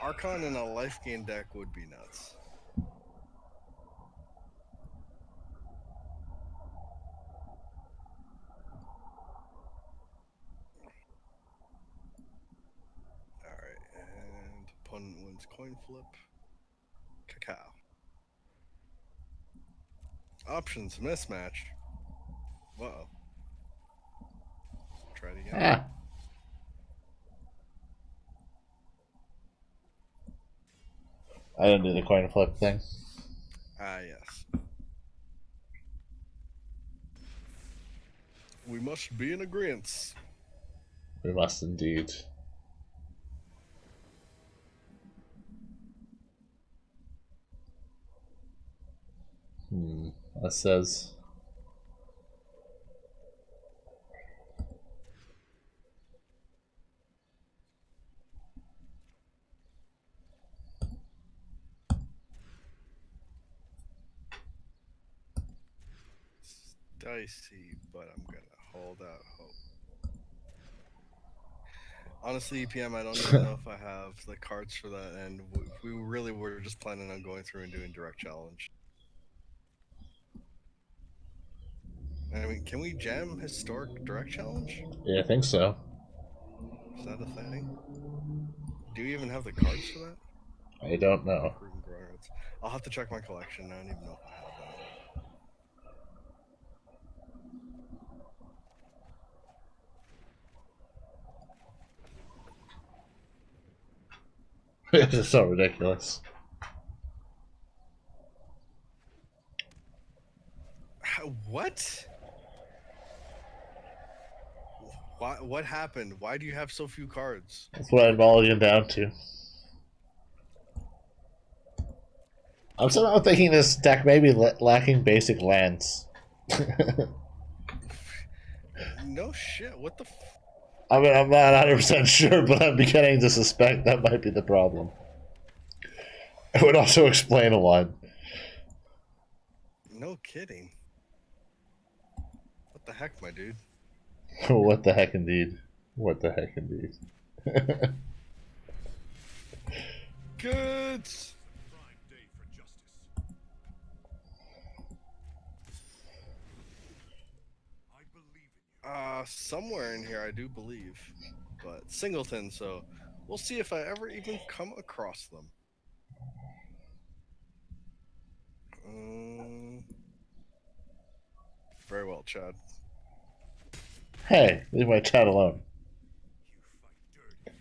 Archon in a life gain deck would be nuts. Options, coin flip, cacao. Options, mismatch. Whoa. Try it again. Ah. I didn't do the coin flip thing. Ah, yes. We must be in agreement. We must indeed. That says. It's dicey, but I'm gonna hold out hope. Honestly, EPM, I don't even know if I have the cards for that, and we really were just planning on going through and doing direct challenge. I mean, can we jam historic direct challenge? Yeah, I think so. Is that a thing? Do you even have the cards for that? I don't know. Proven growing roots. I'll have to check my collection. I don't even know if I have them. This is so ridiculous. What? What happened? Why do you have so few cards? That's what I'm mulligan down to. I'm somehow thinking this deck may be lacking basic lands. No shit. What the? I mean, I'm not 100% sure, but I'm beginning to suspect that might be the problem. It would also explain a lot. No kidding. What the heck, my dude? What the heck, indeed. What the heck, indeed. Good. Prime day for justice. I believe in you. Somewhere in here, I do believe, but singleton. So we'll see if I ever even come across them. Very well, Chad. Hey, leave my chat alone. You fight dirty.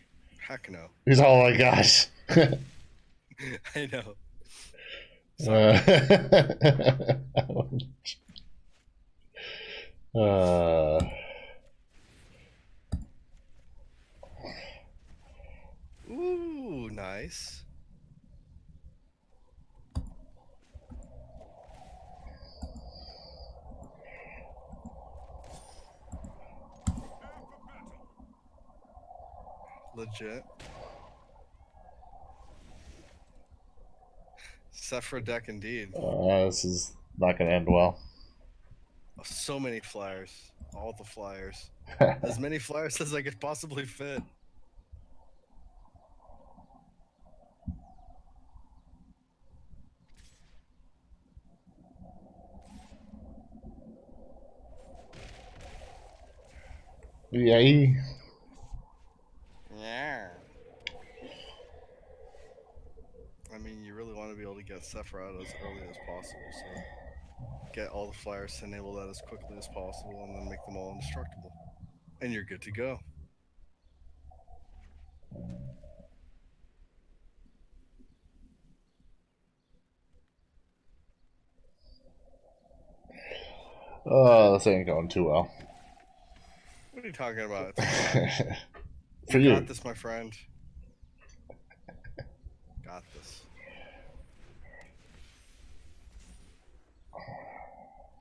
Heck no. He's all, oh my gosh. I know. Ooh, nice. Legit. Sephra deck indeed. This is not going to end well. So many flyers. All the flyers. As many flyers as I could possibly fit. Yay. Yeah. I mean, you really want to be able to get Sephra out as early as possible, so get all the flyers to enable that as quickly as possible and then make them all indestructible. And you're good to go. This ain't going too well. What are you talking about? For You you. got this, my friend. Got this.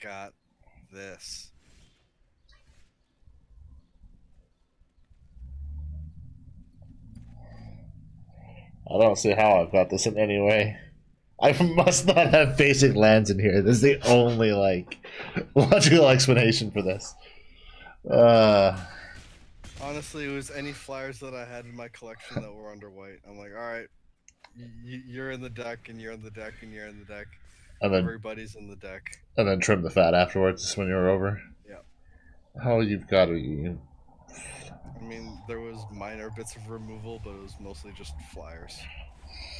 Got this. I don't see how I've got this in any way. I must not have basic lands in here. This is the only, like, logical explanation for this. Honestly, it was any flyers that I had in my collection that were under white. I'm like, all right, you're in the deck, and you're in the deck, and you're in the deck. And then, Everybody's in the deck. and then trim the fat afterwards when you're over. Yeah. Oh, you've got to. I mean, there was minor bits of removal, but it was mostly just flyers.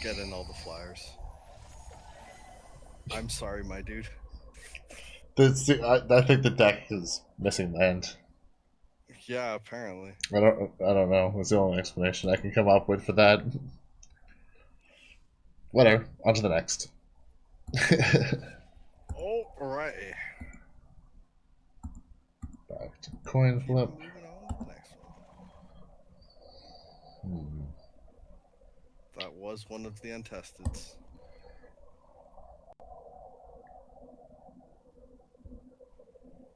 Get in all the flyers. I'm sorry, my dude. I think the deck is missing land. Yeah, apparently. I don't know. That's the only explanation I can come up with for that. Whatever. On to the next. Alrighty. Back to coin Keep flip. moving on to the next one. That was one of the untesteds.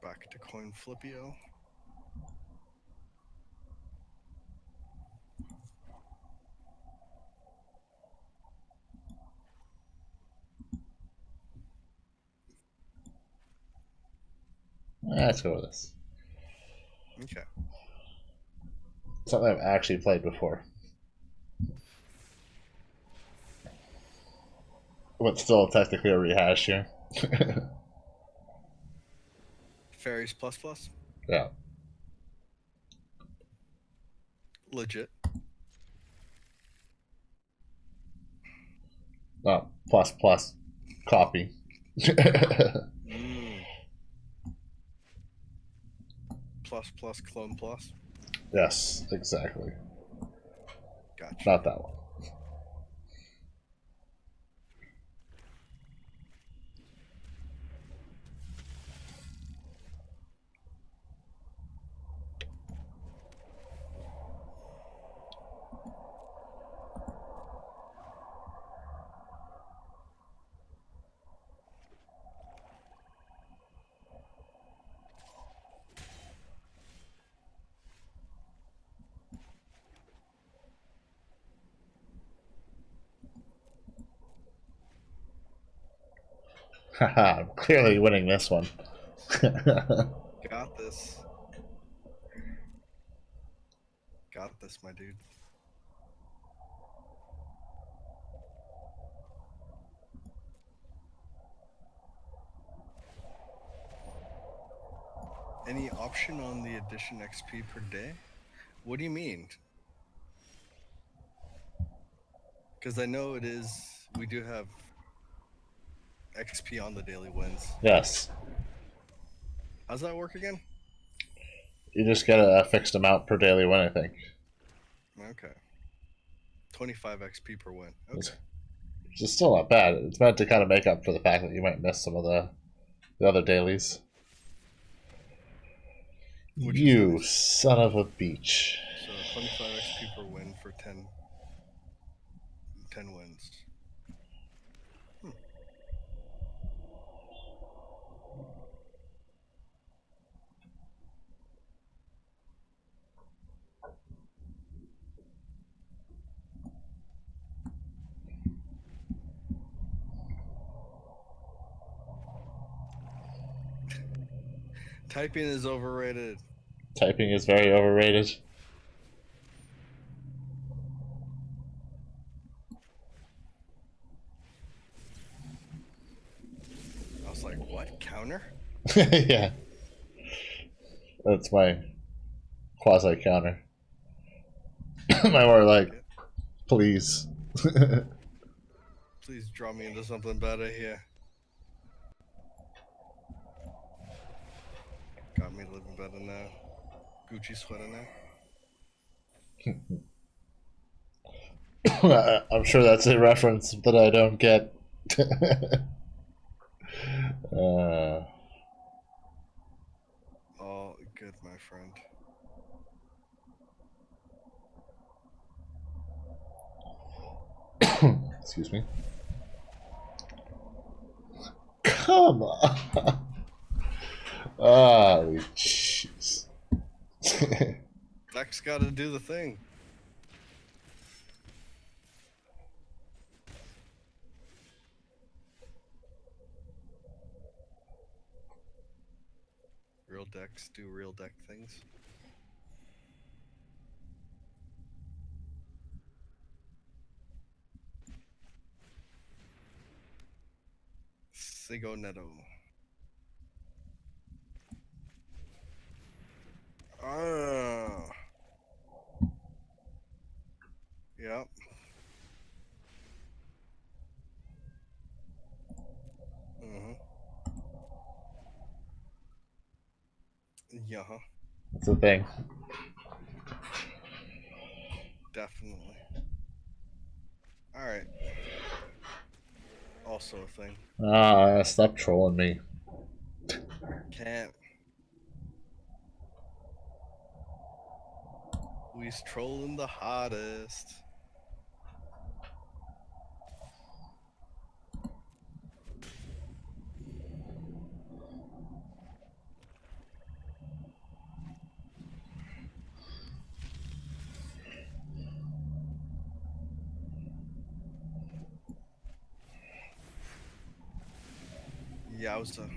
Back to coin flippio. Let's go with this. Okay. Something I've actually played before. But still technically a rehash here. Fairies plus plus. Yeah. Legit. Plus plus copy. Plus plus clone plus. Yes, exactly. Gotcha. Not that one. Haha, I'm clearly winning this one. Got this. Got this, my dude. Any option on the addition XP per day? What do you mean? Because I know it is, we do have XP on the daily wins. Yes. How's that work again? You just get a fixed amount per daily win, I think. Okay. 25 XP per win. Okay. Which is still not bad. It's meant to kind of make up for the fact that you might miss some of the other dailies. Which is You nice. son of a beach. So 25 XP per win for 10 wins. Typing is overrated. Typing is very overrated. I was like, what? Counter? Yeah. That's my quasi counter. My more like, please. Please draw me into something better here. Got me living better now. Gucci sweater now. I'm sure that's a reference that I don't get. All good, my friend. Excuse me. Come on. Oh, jeez. Deck's got to do the thing. Real decks do real deck things. Sigo Neto. Ah. Yep. Yeah, huh? That's the thing. Definitely. All right. Also a thing. Ah, stop trolling me. Can't. Who's trolling the hottest? Yowza.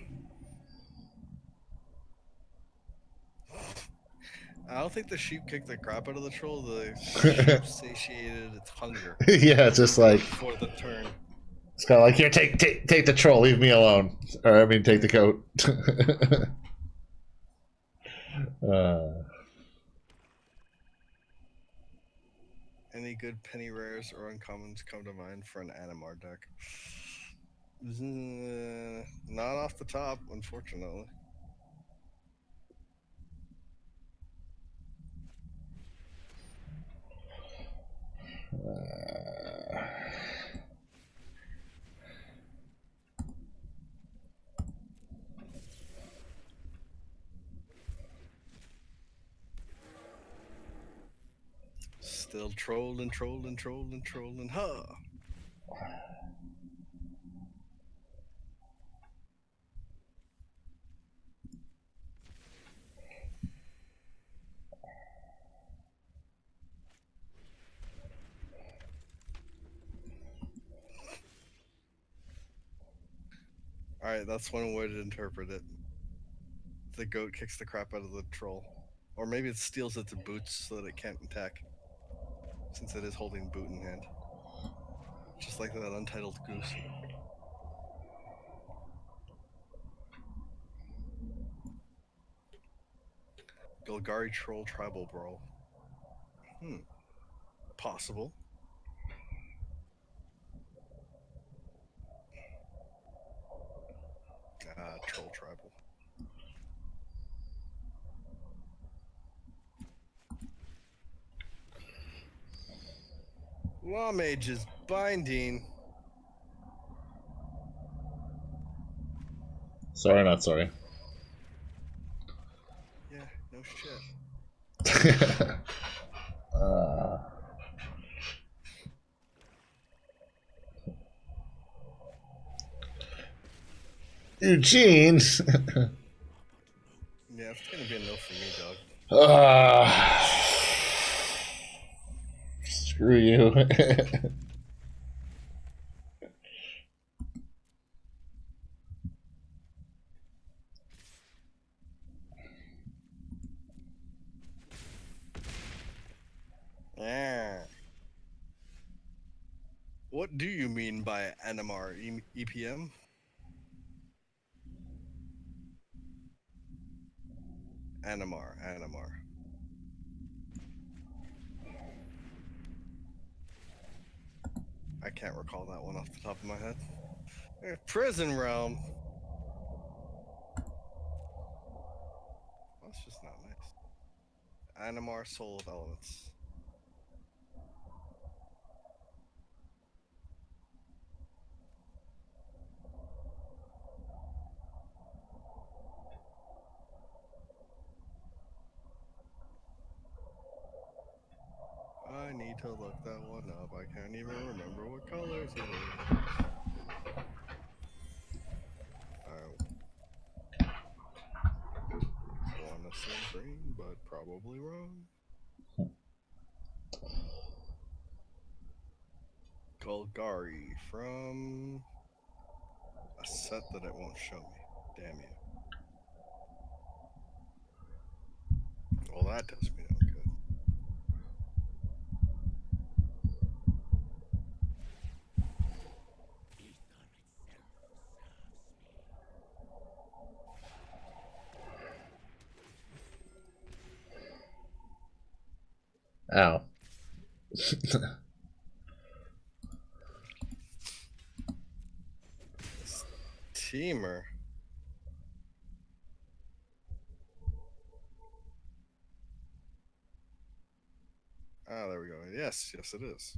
I don't think the sheep kicked the crap out of the troll. The sheep satiated its hunger Yeah, it's just like for the turn. it's kind of like here, take the troll, leave me alone. Or I mean, take the goat. Any good penny rares or uncommons come to mind for an Animar deck? Not off the top, unfortunately. Still trolling, huh? Alright, that's one way to interpret it. The goat kicks the crap out of the troll. Or maybe it steals its boots so that it can't attack. Since it is holding boot in hand. Just like that untitled goose. Golgari Troll Tribal Brawl. Possible. Troll Tribal. Law Mage's Binding. Sorry, not sorry. Yeah, no shit. Eugene. Yeah, it's gonna be a no for me, dog. Screw you. Yeah. What do you mean by Animar EPM? Animar. I can't recall that one off the top of my head. Prison Realm. That's just not nice. Animar Soul of Elements. I need to look that one up. I can't even remember what colors it is. I want to say green, but probably wrong. Golgari from a set that it won't show me. Damn you. Well, that does me no good. Ow. Teamer. Oh, there we go. Yes, yes, it is.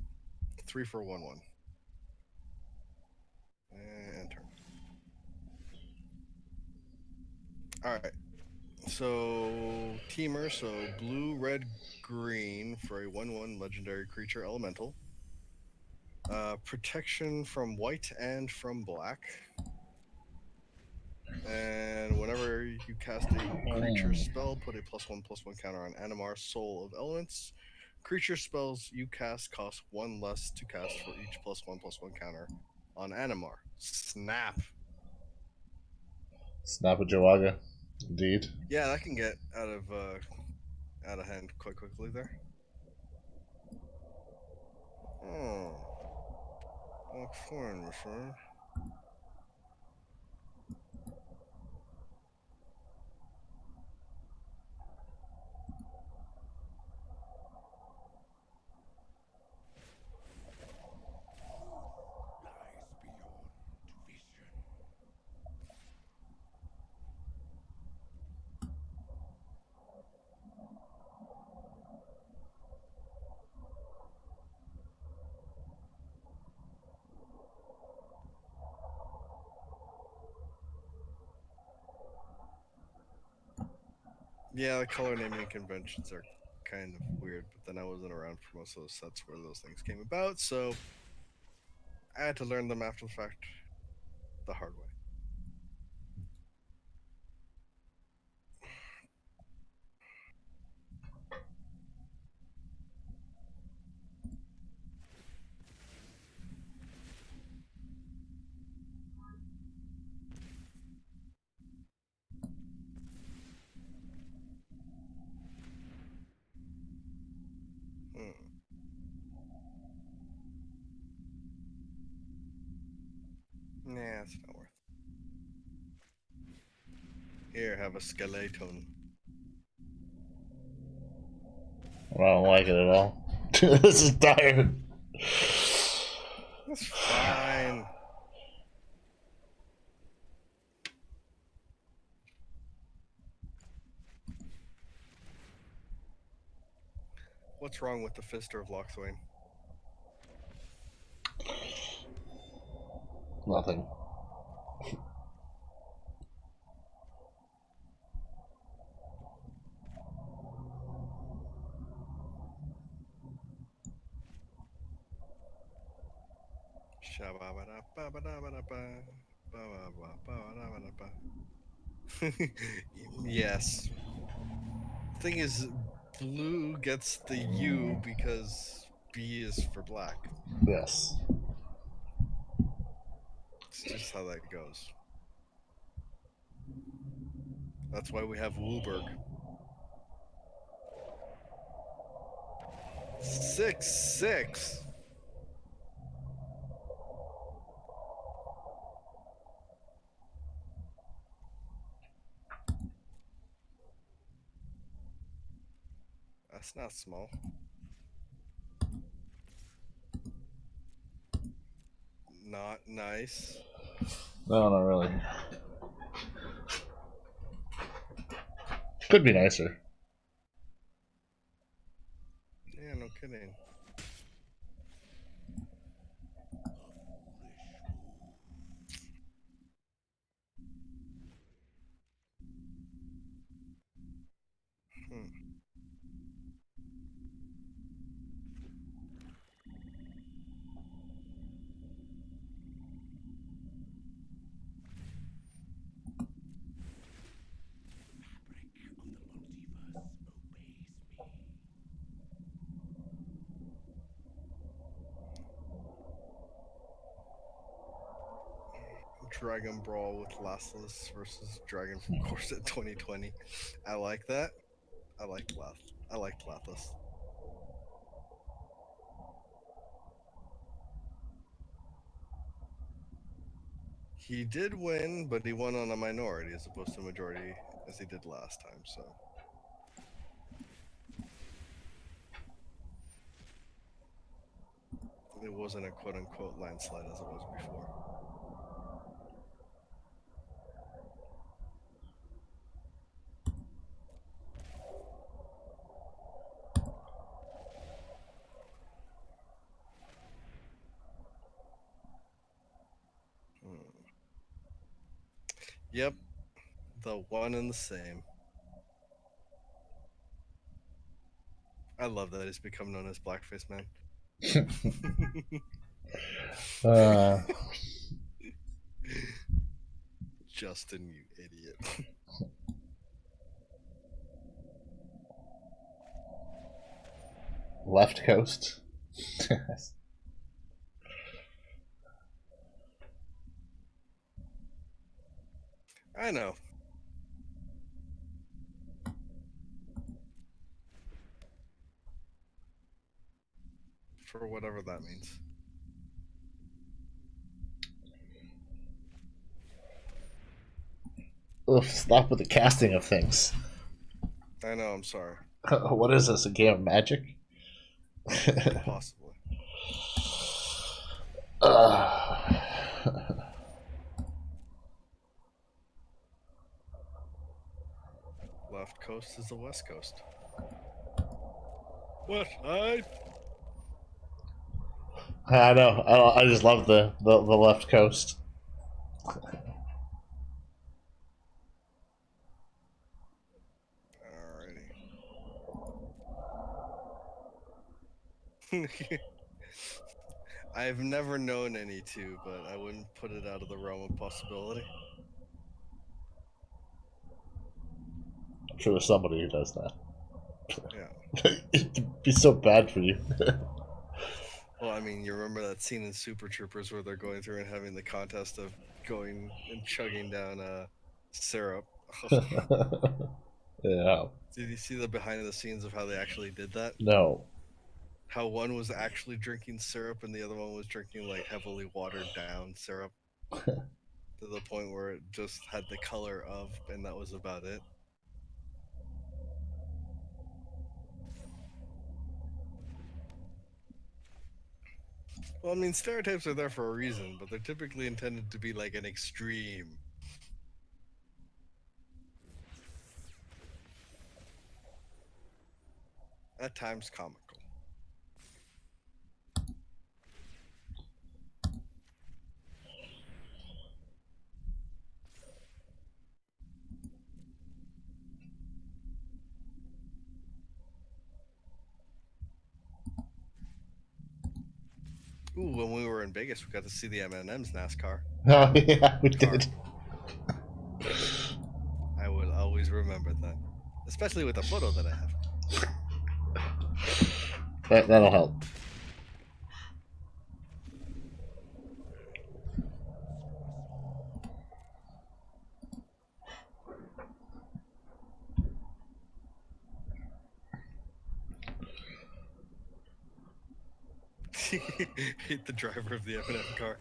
3 for 1/1. And turn. All right. So teamer, so blue, red, green for a 1/1 legendary creature elemental. Protection from white and from black. And whenever you cast a creature spell, put a +1/+1 counter on Animar, Soul of Elements. Creature spells you cast cost 1 less to cast for each +1/+1 counter on Animar. Snap. Snap a Jawaga. Indeed. Yeah, that can get out of hand quite quickly there. Oh, fine, sir. Lies beyond vision. Yeah, the color naming conventions are kind of weird, but then I wasn't around for most of those sets where those things came about, so I had to learn them after the fact the hard way. Nah, it's not worth it. Here, have a skeleton. I don't like it at all. This is tired. That's fine. What's wrong with the Fister of Lochthwain? Nothing. Yes. Thing is, blue gets the U because B is for black. Yes. It's just how that goes. That's why we have Wooburg. 6/6. That's not small. Not nice. No, not really. Could be nicer. Yeah, no kidding. Dragon Brawl with Lastless versus Dragon from Corset 2020. I like that. I liked Lathless. He did win, but he won on a minority as opposed to a majority as he did last time, so. It wasn't a quote unquote landslide as it was before. Yep, the one and the same. I love that he's become known as Blackface Man. Uh, Justin, you idiot. left coast. I know. For whatever that means. Ugh, stop with the casting of things. I know, I'm sorry. What is this? A game of Magic? Possibly. Left coast is the west coast. What? I know. I just love the left coast. Alrighty. I've never known any two, but I wouldn't put it out of the realm of possibility. I'm sure there's somebody who does that. Yeah. It'd be so bad for you. Well, I mean, you remember that scene in Super Troopers where they're going through and having the contest of going and chugging down syrup. Yeah. Did you see the behind the scenes of how they actually did that? No. How one was actually drinking syrup and the other one was drinking like heavily watered down syrup to the point where it just had the color of, and that was about it. Well, I mean, stereotypes are there for a reason, but they're typically intended to be like an extreme. At times comical. Ooh, when we were in Vegas, we got to see the M&M's NASCAR. Oh yeah, we did. I will always remember that, especially with the photo that I have. That'll help. Hate the driver of the M&M car.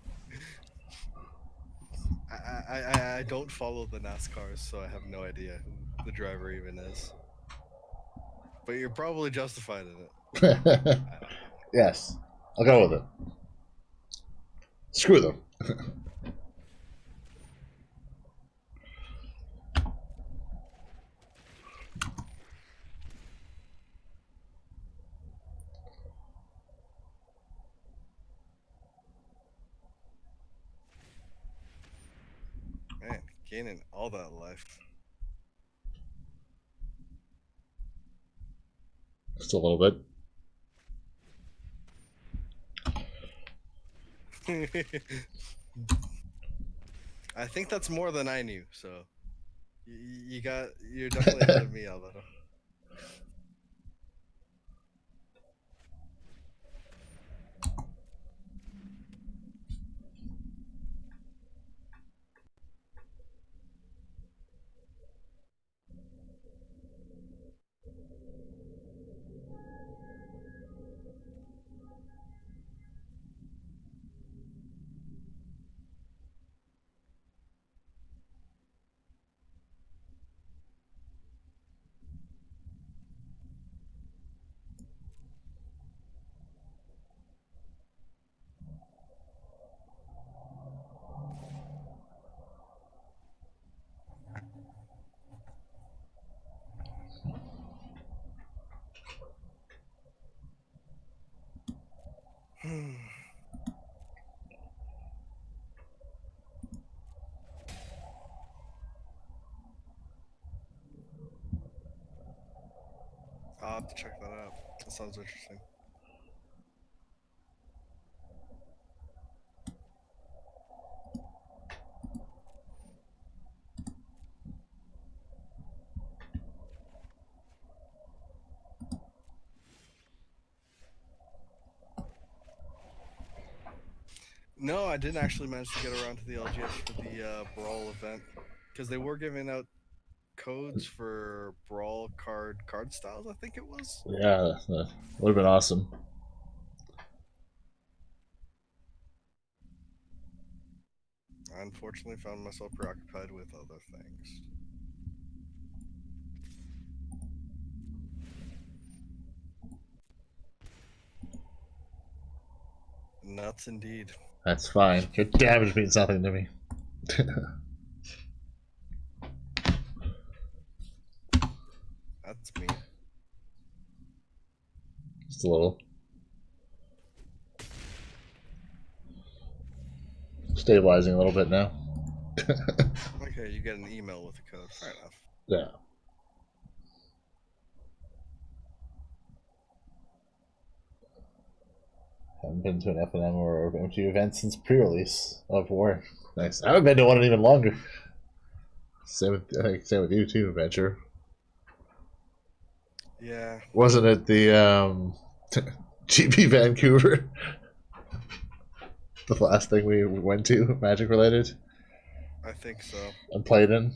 I don't follow the NASCARs, so I have no idea who the driver even is. But you're probably justified in it. Yes, I'll go with it. Screw them. Man, gaining all that life. Just a little bit. I think that's more than I knew, so you're definitely ahead of me, Alvaro. check that out. That sounds interesting. No, I didn't actually manage to get around to the LGS for the Brawl event because they were giving out codes for Brawl card styles. I think it was. Yeah, that would have been awesome. I unfortunately found myself preoccupied with other things. Nuts indeed. That's fine. Your damage means nothing to me. That's me. Just a little. Stabilizing a little bit now. Okay, you get an email with a code. Fair enough. Yeah. Haven't been to an FNM or MTG event since pre-release of War. Nice. I haven't been to one in even longer. Same with, I think same with you too, Venture. Yeah. Wasn't it the GP Vancouver? The last thing we went to, Magic related, I think so. and played in.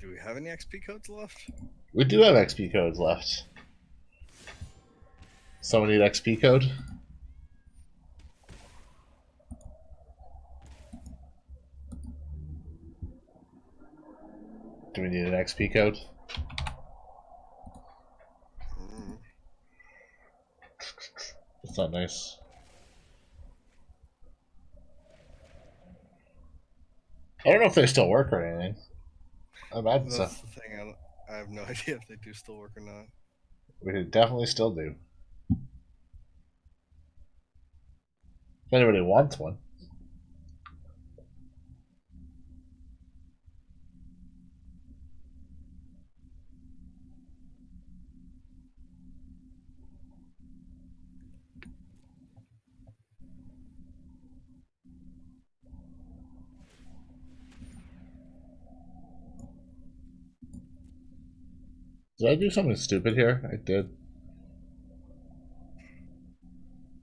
Do we have any XP codes left? We do have XP codes left. Someone need XP code? Do we need an XP code? Mm. That's not nice. I don't know if they still work or anything. I imagine so. That's the thing. I have no idea if they do still work or not. We definitely still do. If anybody wants one. Did I do something stupid here? I did.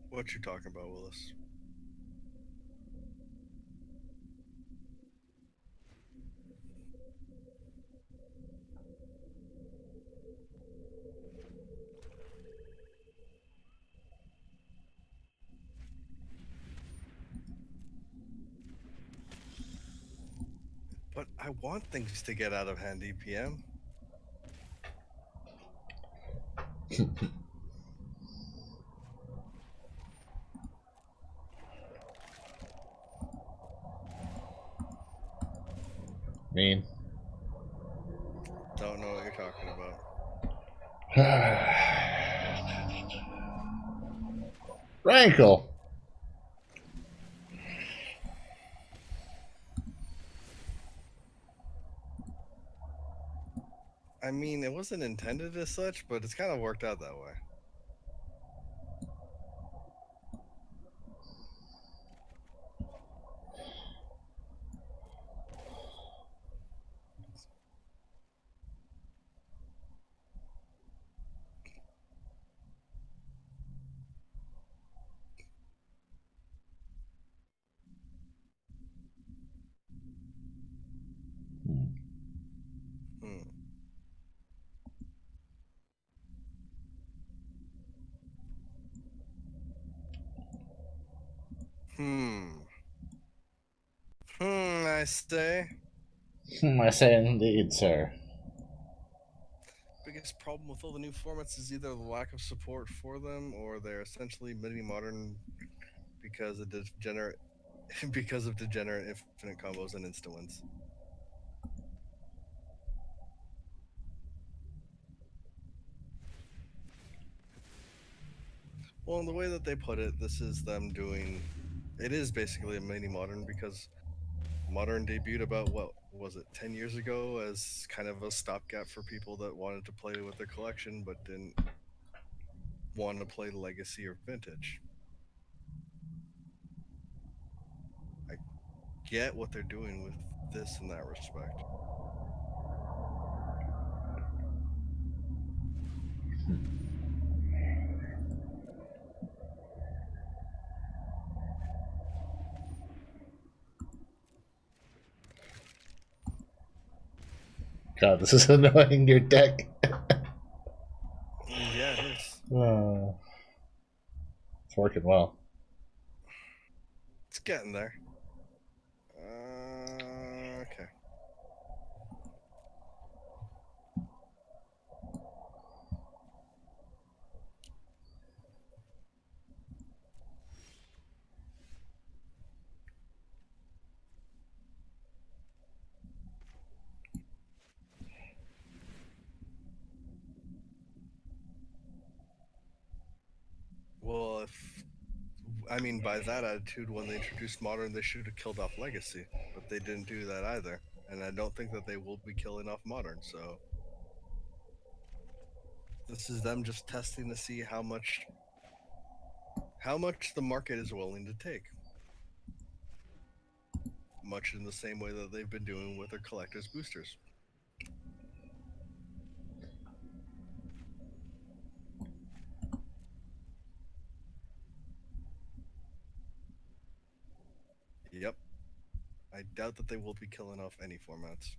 What you talking about, Willis? But I want things to get out of hand, EPM. Mean. Don't know what you're talking about. Rankle. I mean, it wasn't intended as such, but it's kind of worked out that way. Hmm. Hmm. I say. I say indeed, sir. Biggest problem with all the new formats is either the lack of support for them, or they're essentially mini modern because of degenerate infinite combos and insta wins. Well, in the way that they put it, this is them doing. It is basically a mini modern because Modern debuted about what was it 10 years ago as kind of a stopgap for people that wanted to play with their collection but didn't want to play legacy or vintage. I get what they're doing with this in that respect. God, this is annoying your deck. Yeah, it is. It's working well. It's getting there. Okay. Well, if I mean by that attitude, when they introduced modern, they should have killed off legacy, but they didn't do that either, and I don't think that they will be killing off modern. So this is them just testing to see how much the market is willing to take. Much in the same way that they've been doing with their collectors boosters. Yep. I doubt that they will be killing off any formats.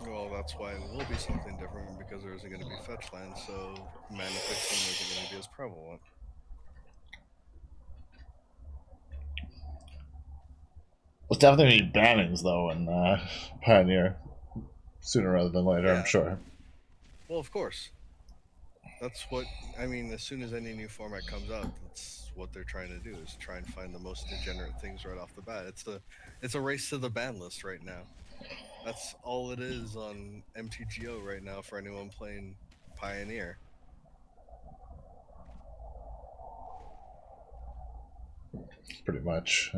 Well, that's why it will be something different, because there isn't going to be fetch land, so mana fixing isn't going to be as prevalent. There's definitely bannings though in Pioneer, sooner rather than later. Yeah. I'm sure. Well, of course. That's what I mean. As soon as any new format comes out, that's what they're trying to do, is try and find the most degenerate things right off the bat. It's a race to the ban list right now. That's all it is on MTGO right now for anyone playing Pioneer. Pretty much.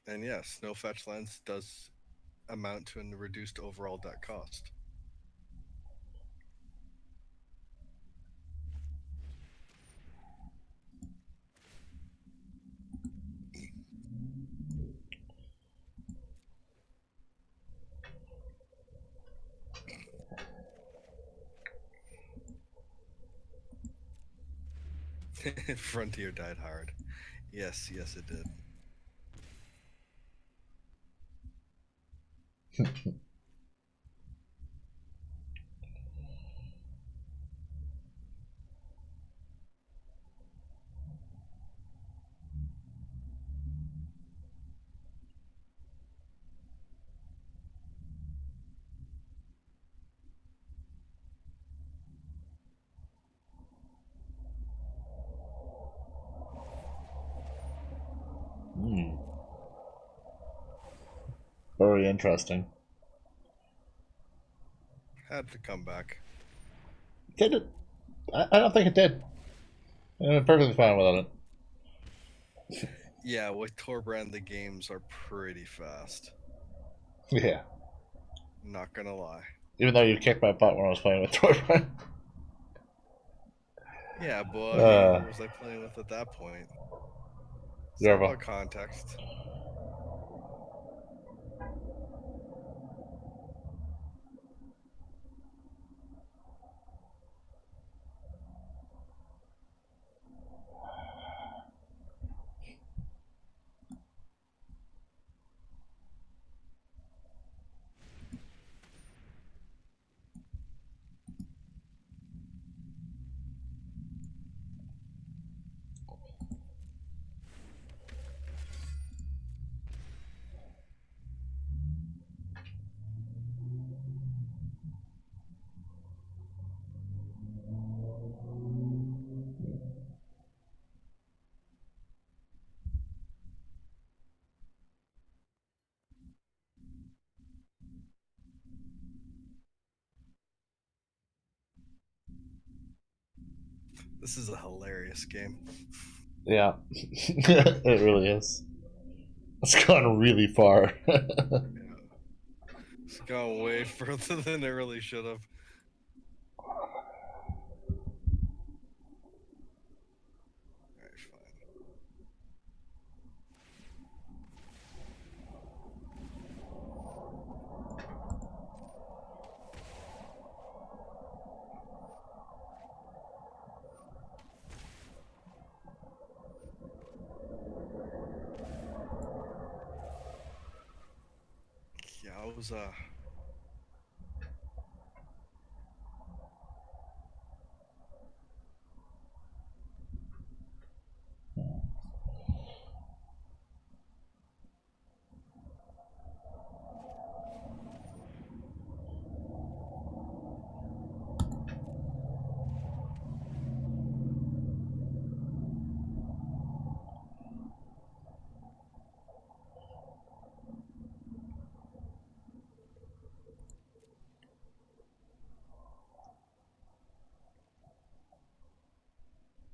And yes, no fetch lands does amount to a reduced overall deck cost. Frontier died hard. Yes, it did. Very interesting. Had to come back. Did it? I don't think it did. I'm perfectly fine without it. Yeah, with Torbrand, the games are pretty fast. Yeah. Not gonna lie. Even though you kicked my butt when I was playing with Torbrand. Yeah, but I mean, who was I playing with at that point? It's all about context. This is a hilarious game. Yeah, it really is. It's gone really far. It's gone way further than it really should have. Alright, fine. Yowza.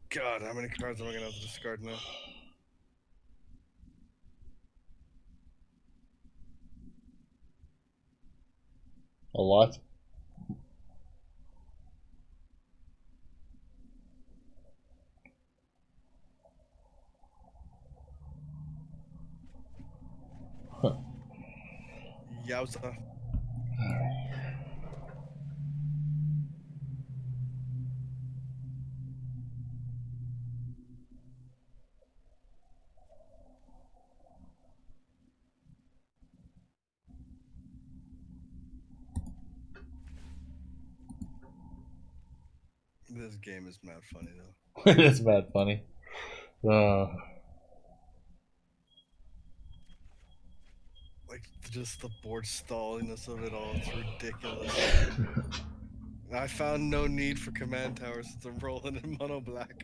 God, how many cards am I gonna have to discard now? A lot. Yowza. This game is mad funny though. It's mad funny. Like just the board stalliness of it all. It's ridiculous. I found no need for command towers since I'm rolling in mono black.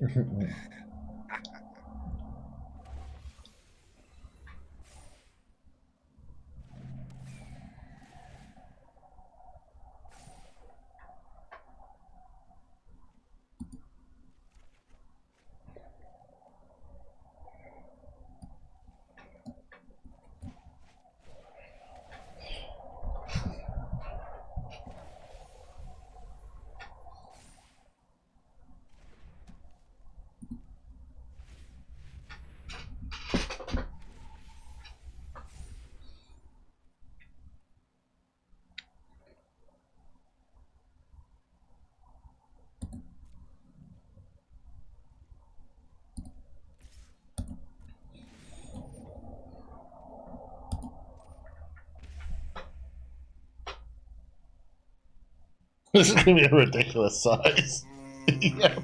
This is gonna be a ridiculous size. Yeah.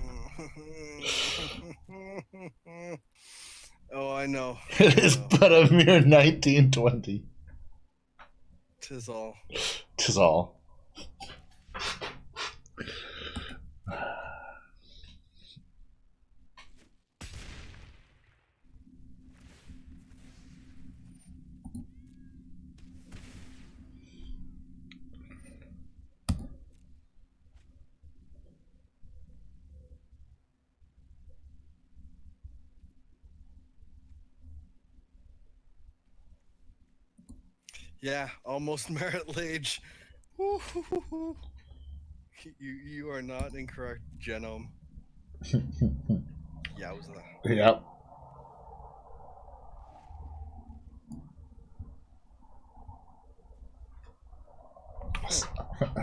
Oh, I know. It is but a mere 1920. Tis all. Tis all. Yeah, almost merit lage. You are not incorrect, Genome. Yowza. Yep.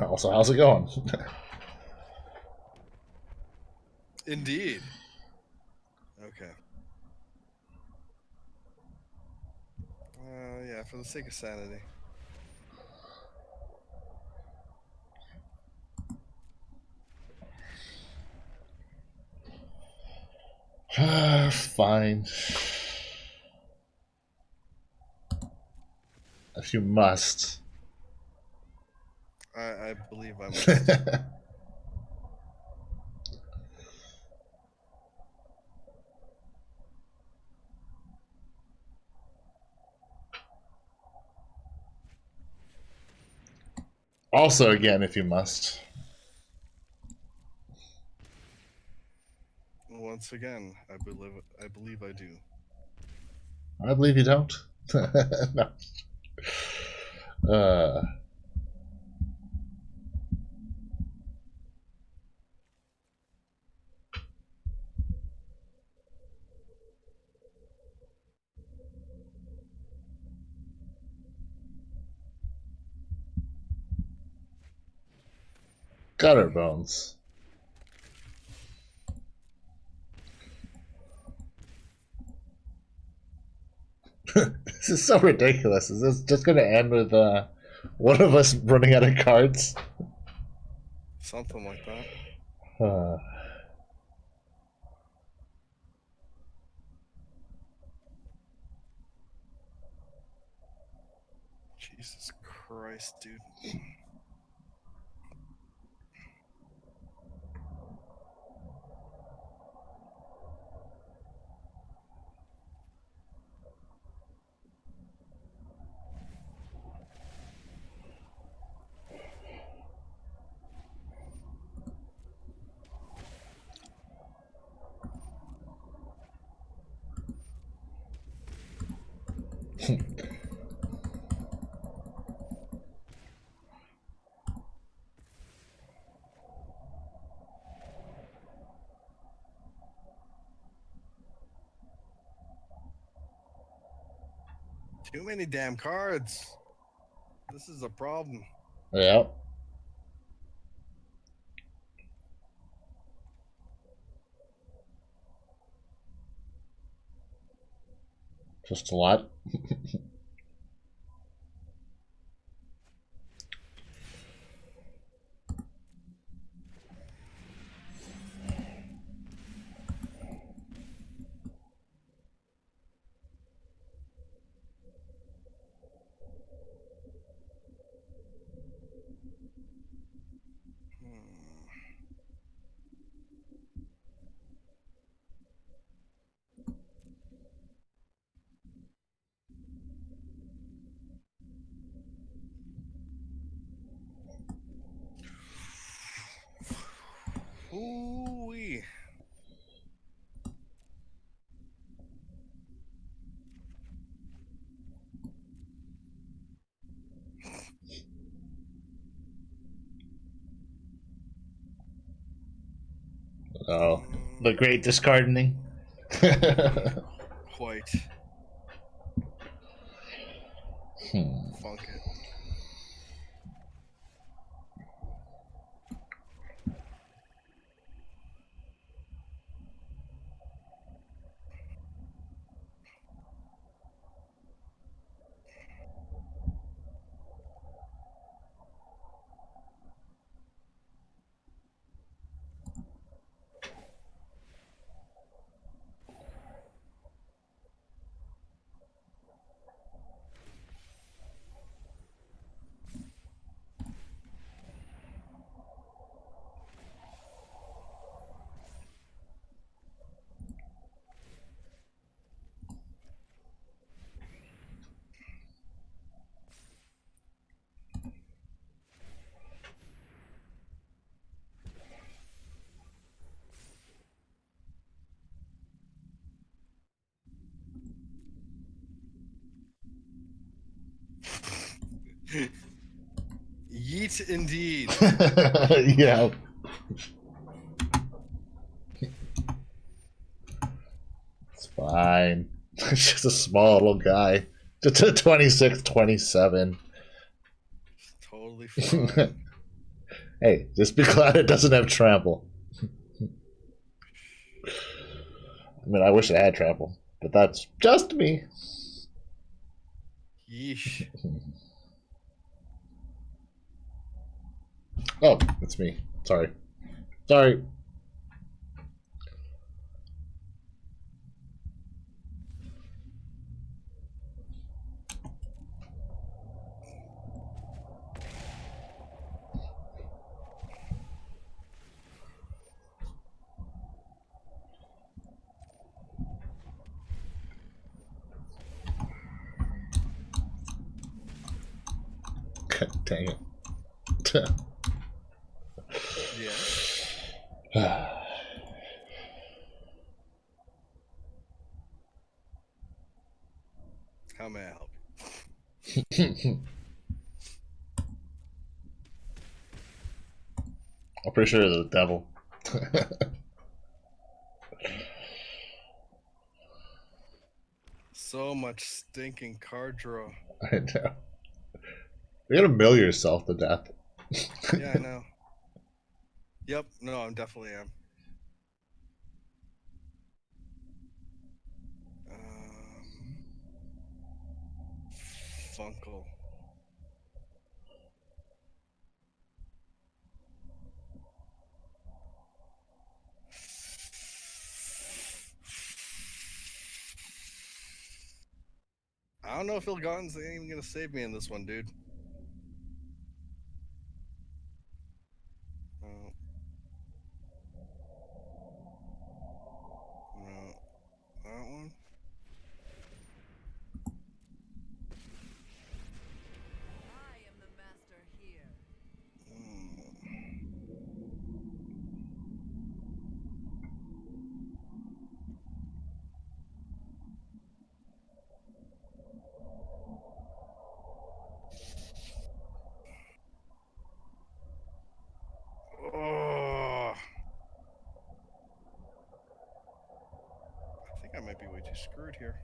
Also, how's it going? Indeed. Okay. Yeah, for the sake of sanity. Fine. If you must. I believe I must. Also, again, if you must. once again, I believe I do. I believe you don't. No. Gutter bones. This is so ridiculous. Is this just going to end with one of us running out of cards? Something like that. Jesus Christ, dude. Too many damn cards. This is a problem. Yeah. Just a lot. Ooh-wee. Oh, the great discarding. Quite. Funk it. Yeet indeed. Yeah. It's fine. It's just a small little guy. Just a 26, 27. Totally fine. Hey, just be glad it doesn't have trample. I mean, I wish it had trample, but that's just me. Yeesh. Oh, it's me. Sorry. Sorry. God dang it. Yes. How may I help? I'm pretty sure the devil. So much stinking card draw. I know. You're gonna mill yourself to death. Yeah, I know. Yep. No, I'm definitely am. Funkle. I don't know if Ilgan's ain't even gonna save me in this one, dude. No. No. That one? I am the master here. Oh. I think I might be way too screwed here.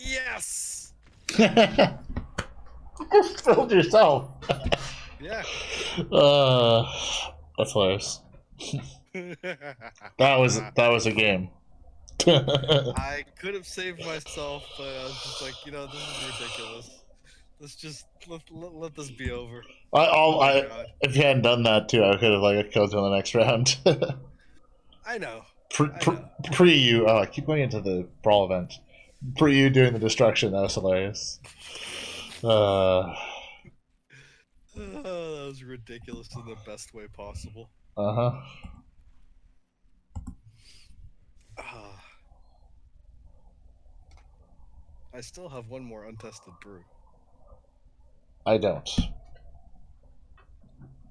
Yes. You spilled yourself. Yeah. That's hilarious. That was a game. I could have saved myself, but I was just like, this is ridiculous. Let's just let this be over. Oh my God. If you hadn't done that too, I could have killed you in the next round. I know. Pre you, I keep going into the brawl event. Pre you doing the destruction, that was hilarious. Oh, that was ridiculous in the best way possible. Uh-huh. I still have one more untested brew. I don't.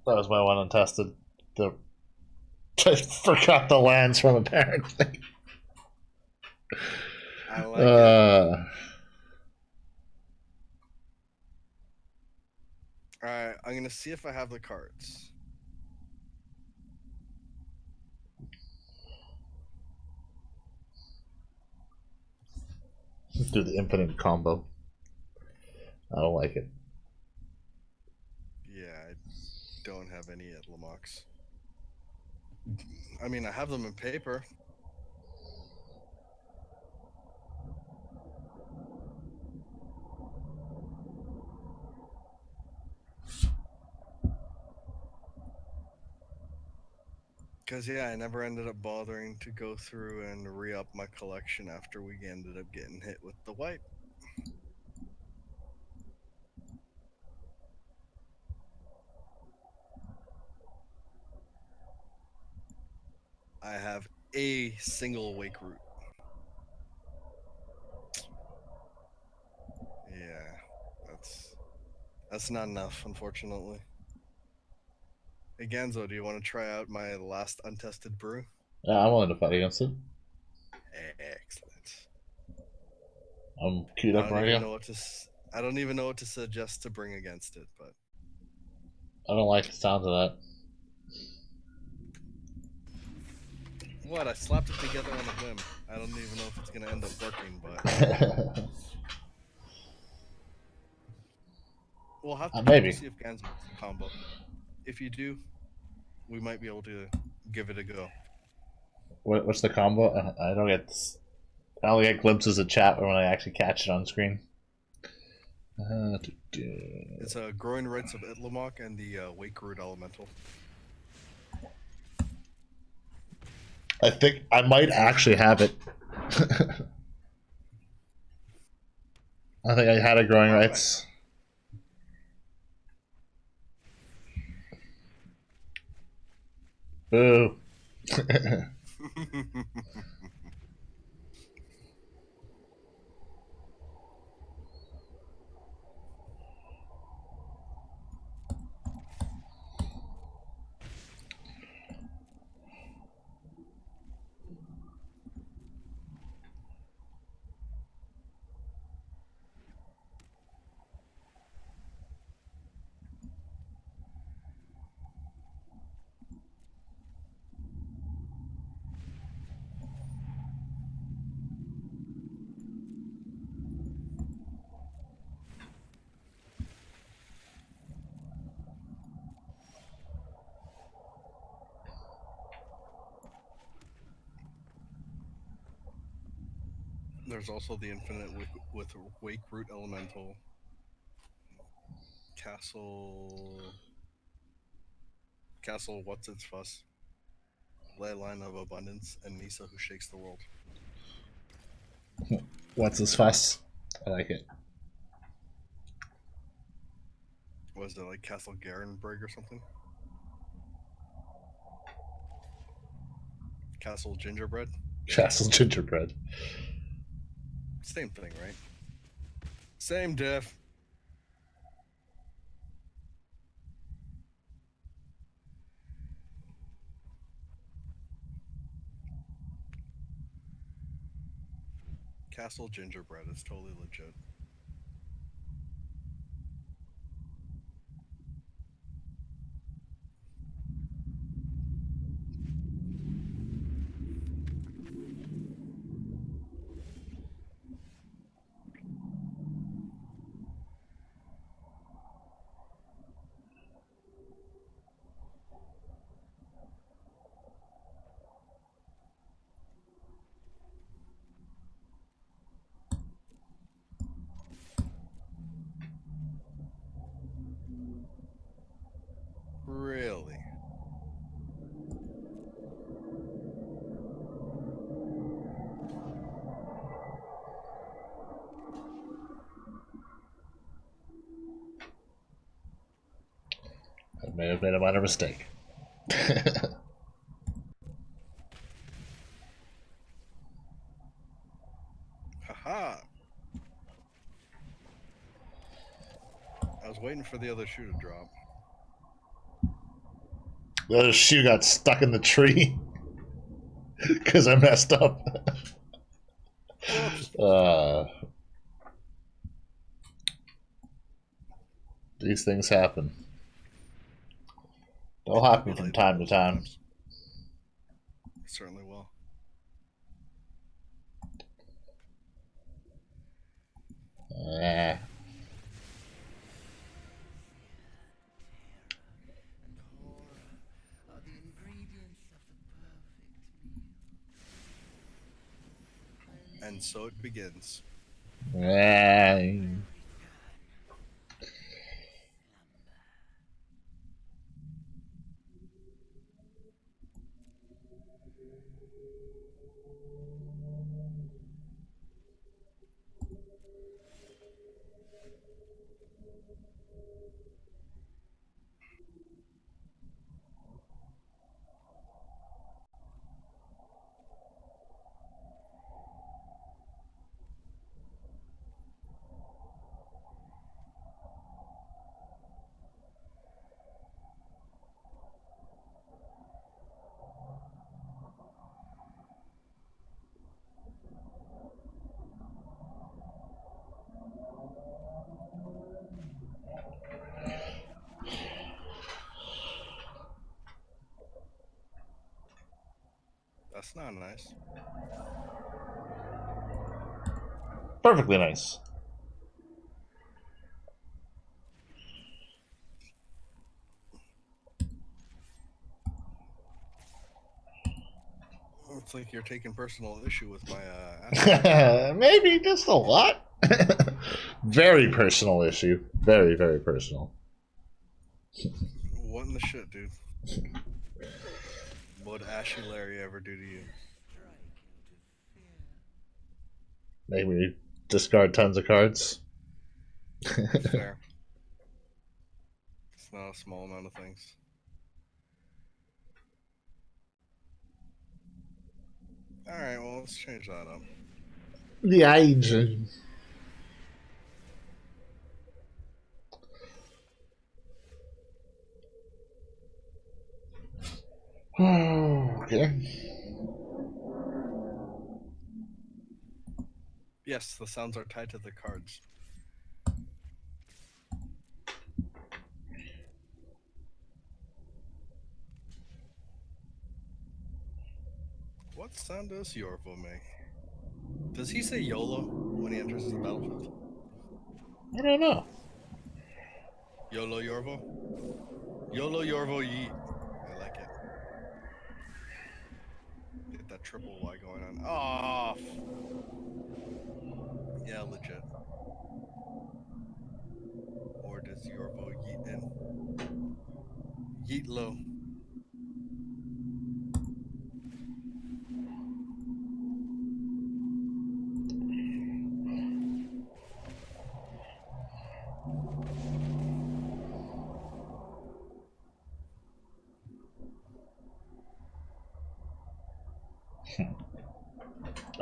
That was my one untested. I forgot the lands from apparently. I like it. Alright, I'm gonna see if I have the cards. Do the infinite combo. I don't like it. Yeah, I don't have any at Lamox. I mean, I have them in paper. Because, yeah, I never ended up bothering to go through and re-up my collection after we ended up getting hit with the wipe. I have a single wake root. Yeah, that's not enough, unfortunately. Hey Ganzo, do you want to try out my last untested brew? Yeah, I'm willing to fight against it. Excellent. I'm queued I up don't right even now. know what to. I don't even know what to suggest to bring against it, but I don't like the sound of that. what? I slapped it together on a whim. I don't even know if it's gonna end up working, but we'll have to check to Maybe. see if Ganzo has a combo. If you do, we might be able to give it a go. What's the combo? I don't get. I only get glimpses of chat when I actually catch it on screen. It's a growing rights of Itlamok and the Wake Root Elemental. I think I might actually have it. I think I had a growing rights. Boo. There's also the Infinite with Wake Root Elemental, Castle, What's its fuss, Leyline of Abundance, and Misa who shakes the world. What's this fuss? I like it. Was it like Castle Garenberg or something? Castle Gingerbread? Castle gingerbread. Same thing, right? Same diff. Castle Gingerbread is totally legit. Really? I may have made a minor mistake. Haha! I was waiting for the other shoe to drop. The other shoe got stuck in the tree because I messed up. Whoops! These things happen. They'll It do happen be from like time that to time. sometimes. Certainly will. Eh. Are the ingredients of the perfect And so it begins. That's not nice. Perfectly nice. It's like you're taking personal issue with my aspect. Maybe just a lot. Very personal issue. Very, very personal. What in the shit, dude? What would Ashy Larry ever do to you? Make me discard tons of cards. Fair. It's not a small amount of things. Alright, well, let's change that up. The age. Okay. Yes, the sounds are tied to the cards. What sound does Yorvo make? Does he say YOLO when he enters the battlefield? I don't know. YOLO Yorvo? YOLO Yorvo Yeet. I like it. Get that triple Y going on. Oh! Yeah, legit. Or does Yorvo Yeet in? Yeet low.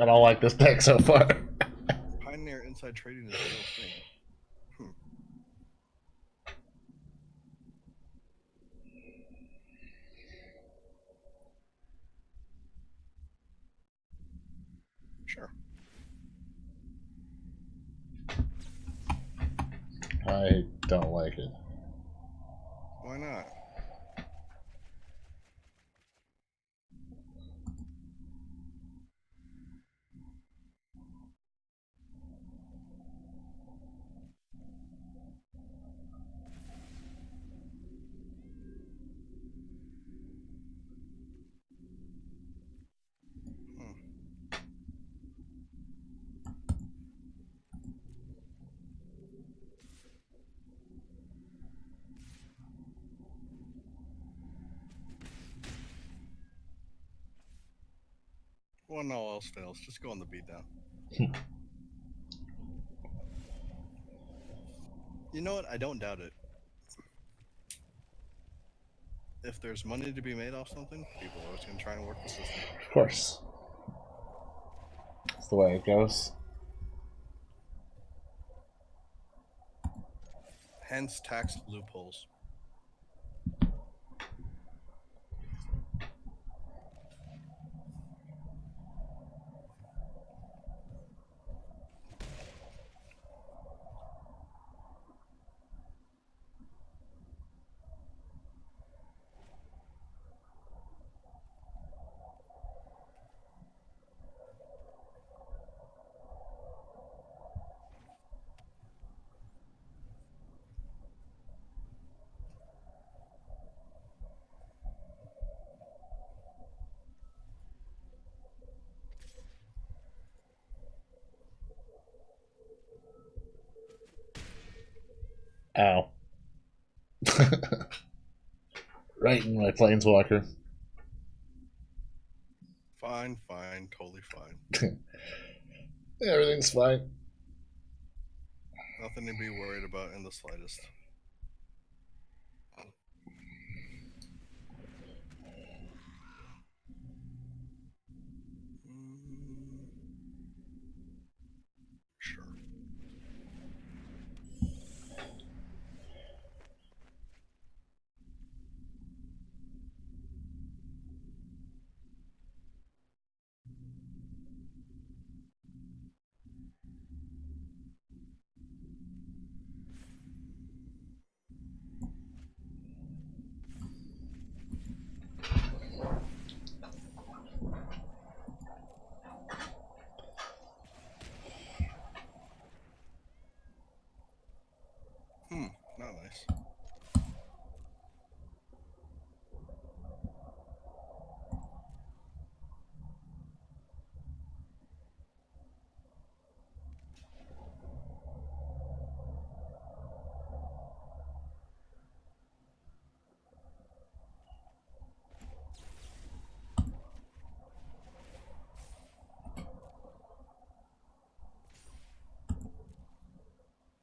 I don't like this deck so far. Pioneer inside trading is a real thing. Sure. I don't like it. Why not? When all else fails, just go on the beatdown. You know what? I don't doubt it. If there's money to be made off something, people are always going to try and work the system. Of course. That's the way it goes. Hence tax loopholes. Ow. Right in my planeswalker. Fine, fine, totally fine. Everything's fine. Nothing to be worried about in the slightest. Sure. Not nice.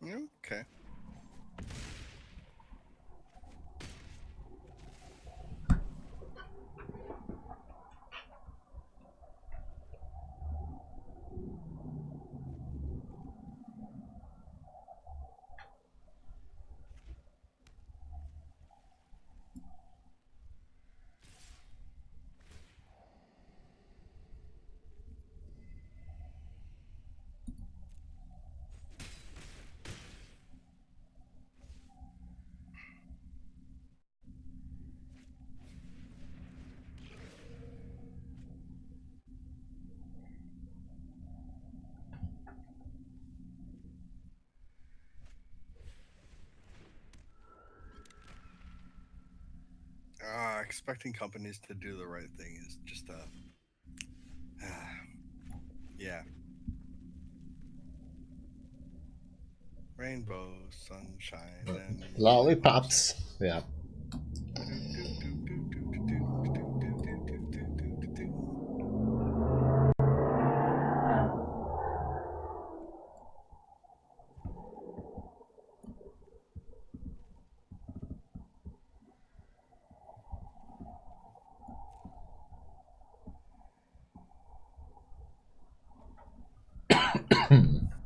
Yeah, okay. Expecting companies to do the right thing is just yeah. Rainbow, sunshine, and Lollipops. Yeah.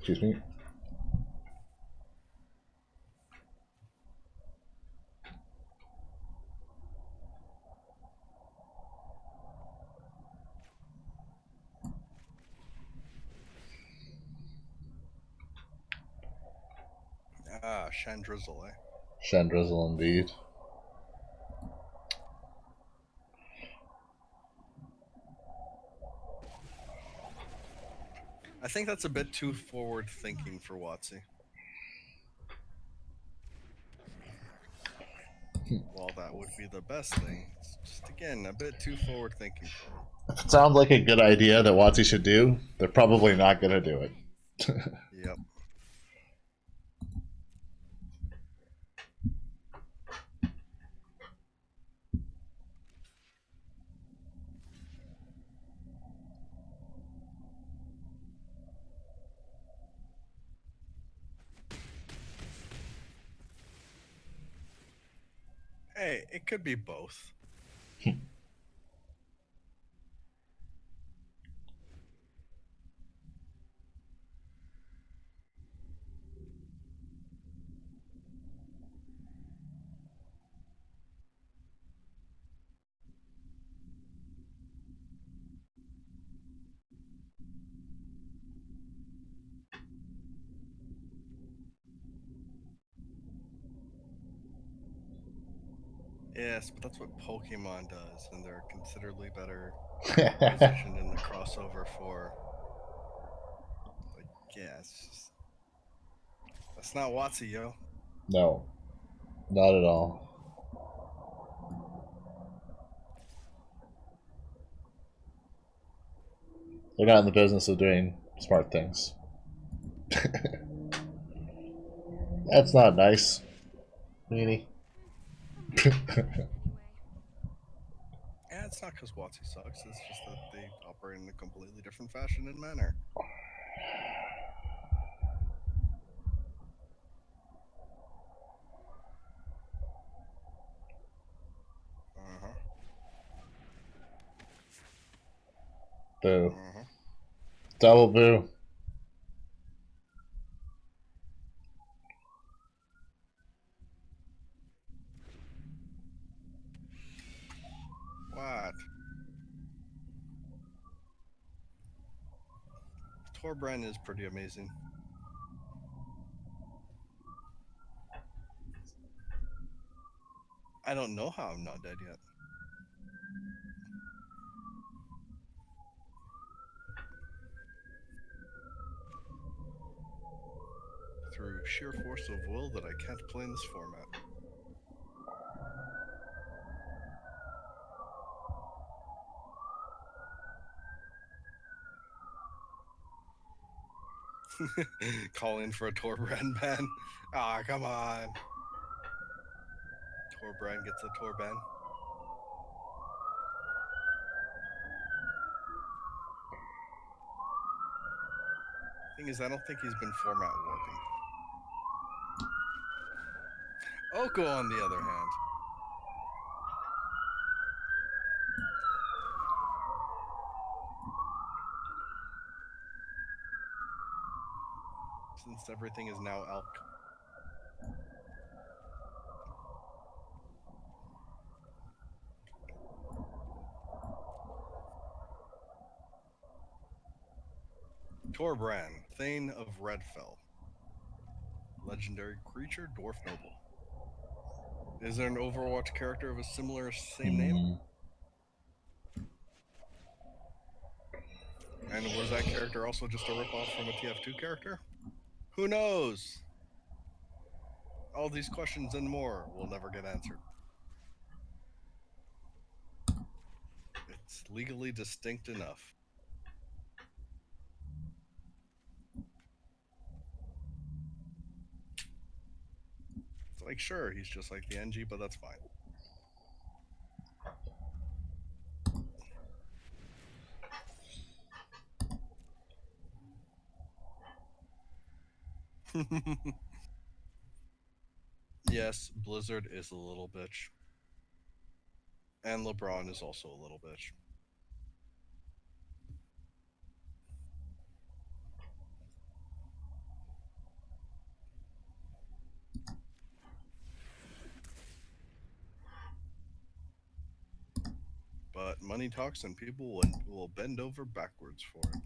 Excuse me. Chandrizzle, eh? Chandrizzle indeed. I think that's a bit too forward thinking for WotC. While that would be the best thing, it's just again a bit too forward thinking for him. If it sounds like a good idea that WotC should do, they're probably not going to do it. Yep. Hey, it could be both. Yes, but that's what Pokemon does, and they're considerably better positioned in the crossover for. Like, yeah, it's just that's not WotC, yo. No, not at all. They're not in the business of doing smart things. That's not nice. Meanie. Yeah, it's not because WotC sucks. It's just that they operate in a completely different fashion and manner. Uh-huh. Boo. Uh-huh. Double boo. What? Torbrand is pretty amazing. I don't know how I'm not dead yet. Through sheer force of will that I can't play in this format. Call in for a Torbrand ban. Ah, come on. Torbrand gets a Torban. Thing is, I don't think he's been format warping. Oko, on the other hand. Since everything is now elk. Torbrand, Thane of Redfell. Legendary creature, dwarf noble. Is there an Overwatch character of a similar same name? And was that character also just a ripoff from a TF2 character? Who knows? All these questions and more will never get answered. It's legally distinct enough. It's like, sure, he's just like the NG, but that's fine. Yes, Blizzard is a little bitch. And LeBron is also a little bitch. But money talks and people will bend over backwards for it.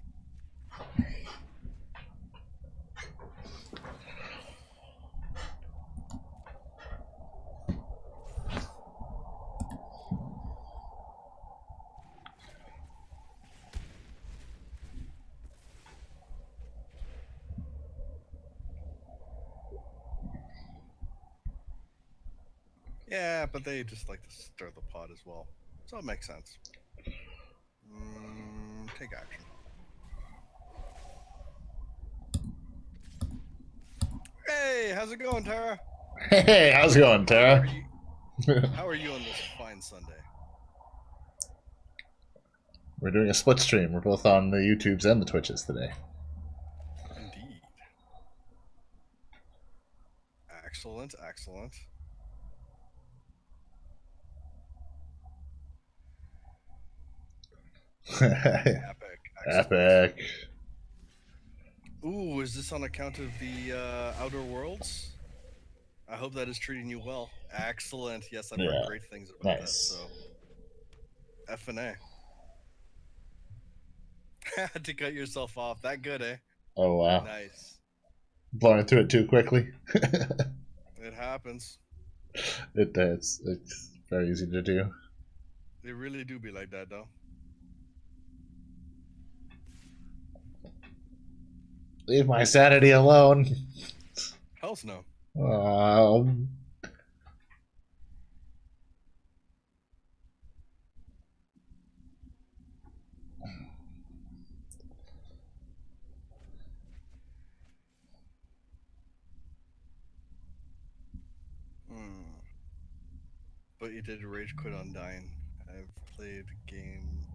Yeah, but they just like to stir the pot as well. So it makes sense. Take action. Hey, how's it going, Tara? Hey, how's it going, Tara? How are you on this fine Sunday? We're doing a split stream. We're both on the YouTubes and the Twitches today. Indeed. Excellent, excellent. Epic. Excellent. Epic. Ooh, is this on account of the Outer Worlds? I hope that is treating you well. Excellent. Yes, I've heard great things about that. So, F and A. Had to cut yourself off. That good, eh? Oh wow. Nice. Blowing into it too quickly. It happens. It's very easy to do. They really do be like that, though. Leave my sanity alone. Hells no. you did rage quit on dying. I've played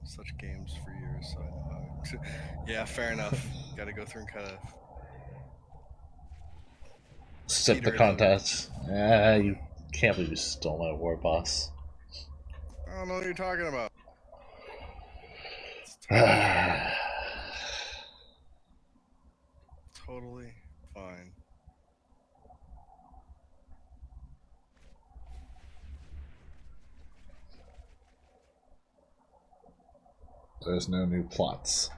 such games for years, so I know how. Yeah, fair enough. Got to go through and kind of Sip the peter it out. contest. You can't believe you stole my war boss. I don't know what you're talking about. It's totally fine. There's no new plots.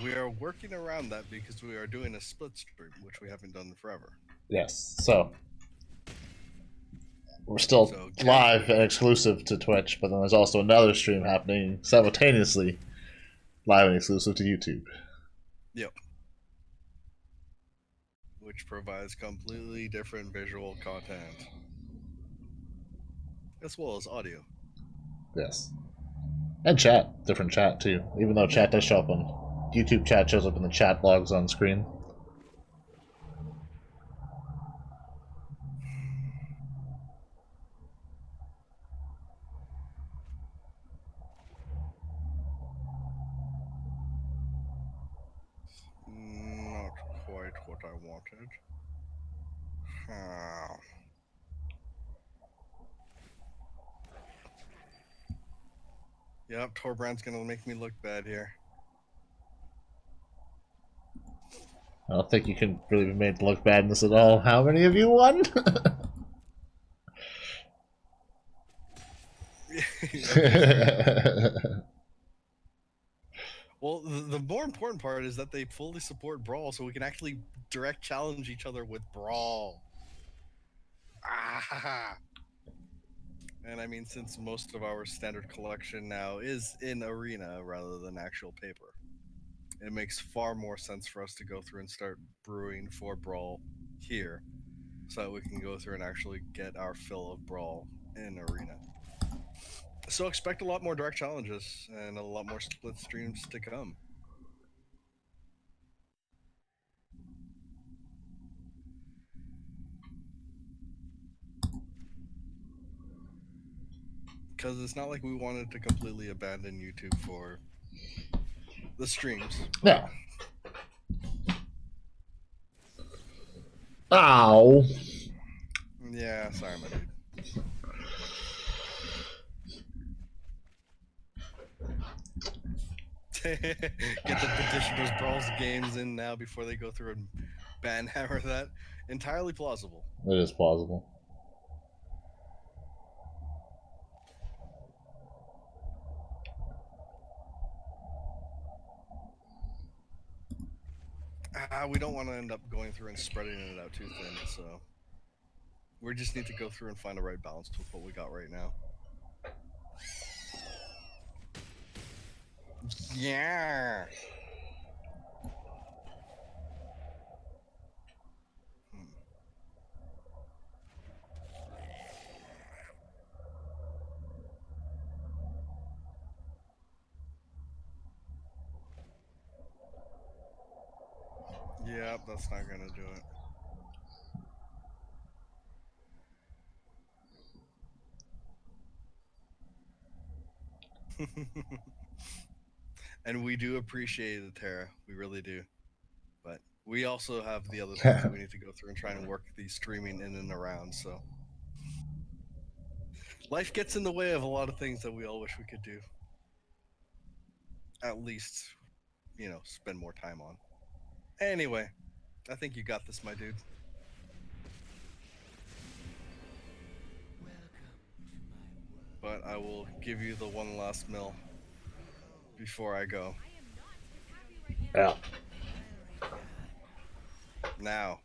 We are working around that because we are doing a split stream, which we haven't done forever. Yes, so we're still So, live and exclusive to Twitch, but then there's also another stream happening simultaneously, live and exclusive to YouTube. Yep. Which provides completely different visual content, as well as audio. Yes. And chat. Different chat, too. Even though chat does show up on YouTube, chat shows up in the chat logs on screen. Not quite what I wanted. Yep, Torbrand's gonna make me look bad here. I don't think you can really be made to look bad in this at all. How many of you won? Well, the more important part is that they fully support Brawl, so we can actually direct challenge each other with Brawl. Ah! And I mean, since most of our standard collection now is in Arena rather than actual paper, it makes far more sense for us to go through and start brewing for Brawl here, so that we can go through and actually get our fill of Brawl in Arena. So expect a lot more direct challenges and a lot more split streams to come. Because it's not like we wanted to completely abandon YouTube for the streams. No. Ow. Yeah, sorry, my dude. Get the petitioners Brawls games in now before they go through and ban hammer that. Entirely plausible. It is plausible. We don't want to end up going through and spreading it out too thin, so we just need to go through and find the right balance with what we got right now. Yeah. Yep, that's not gonna do it. And we do appreciate it, Tara. We really do. But we also have the other things that we need to go through and try and work the streaming in and around, so life gets in the way of a lot of things that we all wish we could do. At least, spend more time on. Anyway, I think you got this, my dude. Welcome but I will give you the one last mill before I go. Yeah. Now,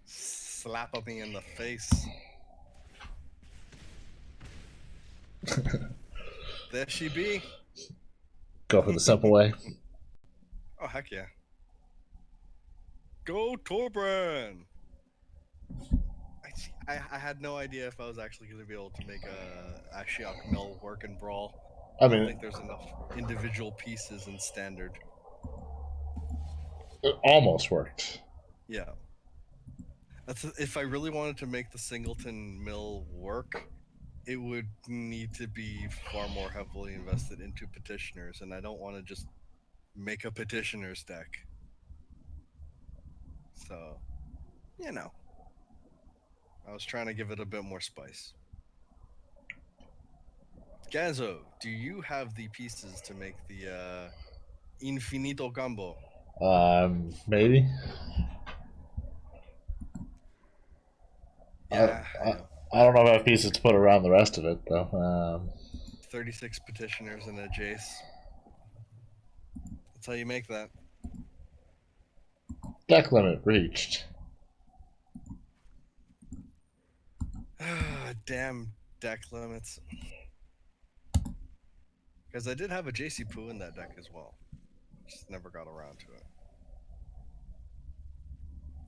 slap me in the face. There she be. Go for the simple way. Oh, heck yeah. Go Torbrand! I had no idea if I was actually going to be able to make a Ashiok mill work in Brawl. I I don't mean, think there's enough individual pieces in Standard. it almost worked. Yeah. If I really wanted to make the Singleton mill work, it would need to be far more heavily invested into petitioners, and I don't want to just make a petitioners deck. So, you know, I was trying to give it a bit more spice. Gazo, do you have the pieces to make the Infinito combo? Maybe. Yeah, I I, know. I don't know if I have pieces to put around the rest of it though. 36 petitioners and a Jace. That's how you make that. Deck limit reached. Damn deck limits. Because I did have a JC Poo in that deck as well. Just never got around to it.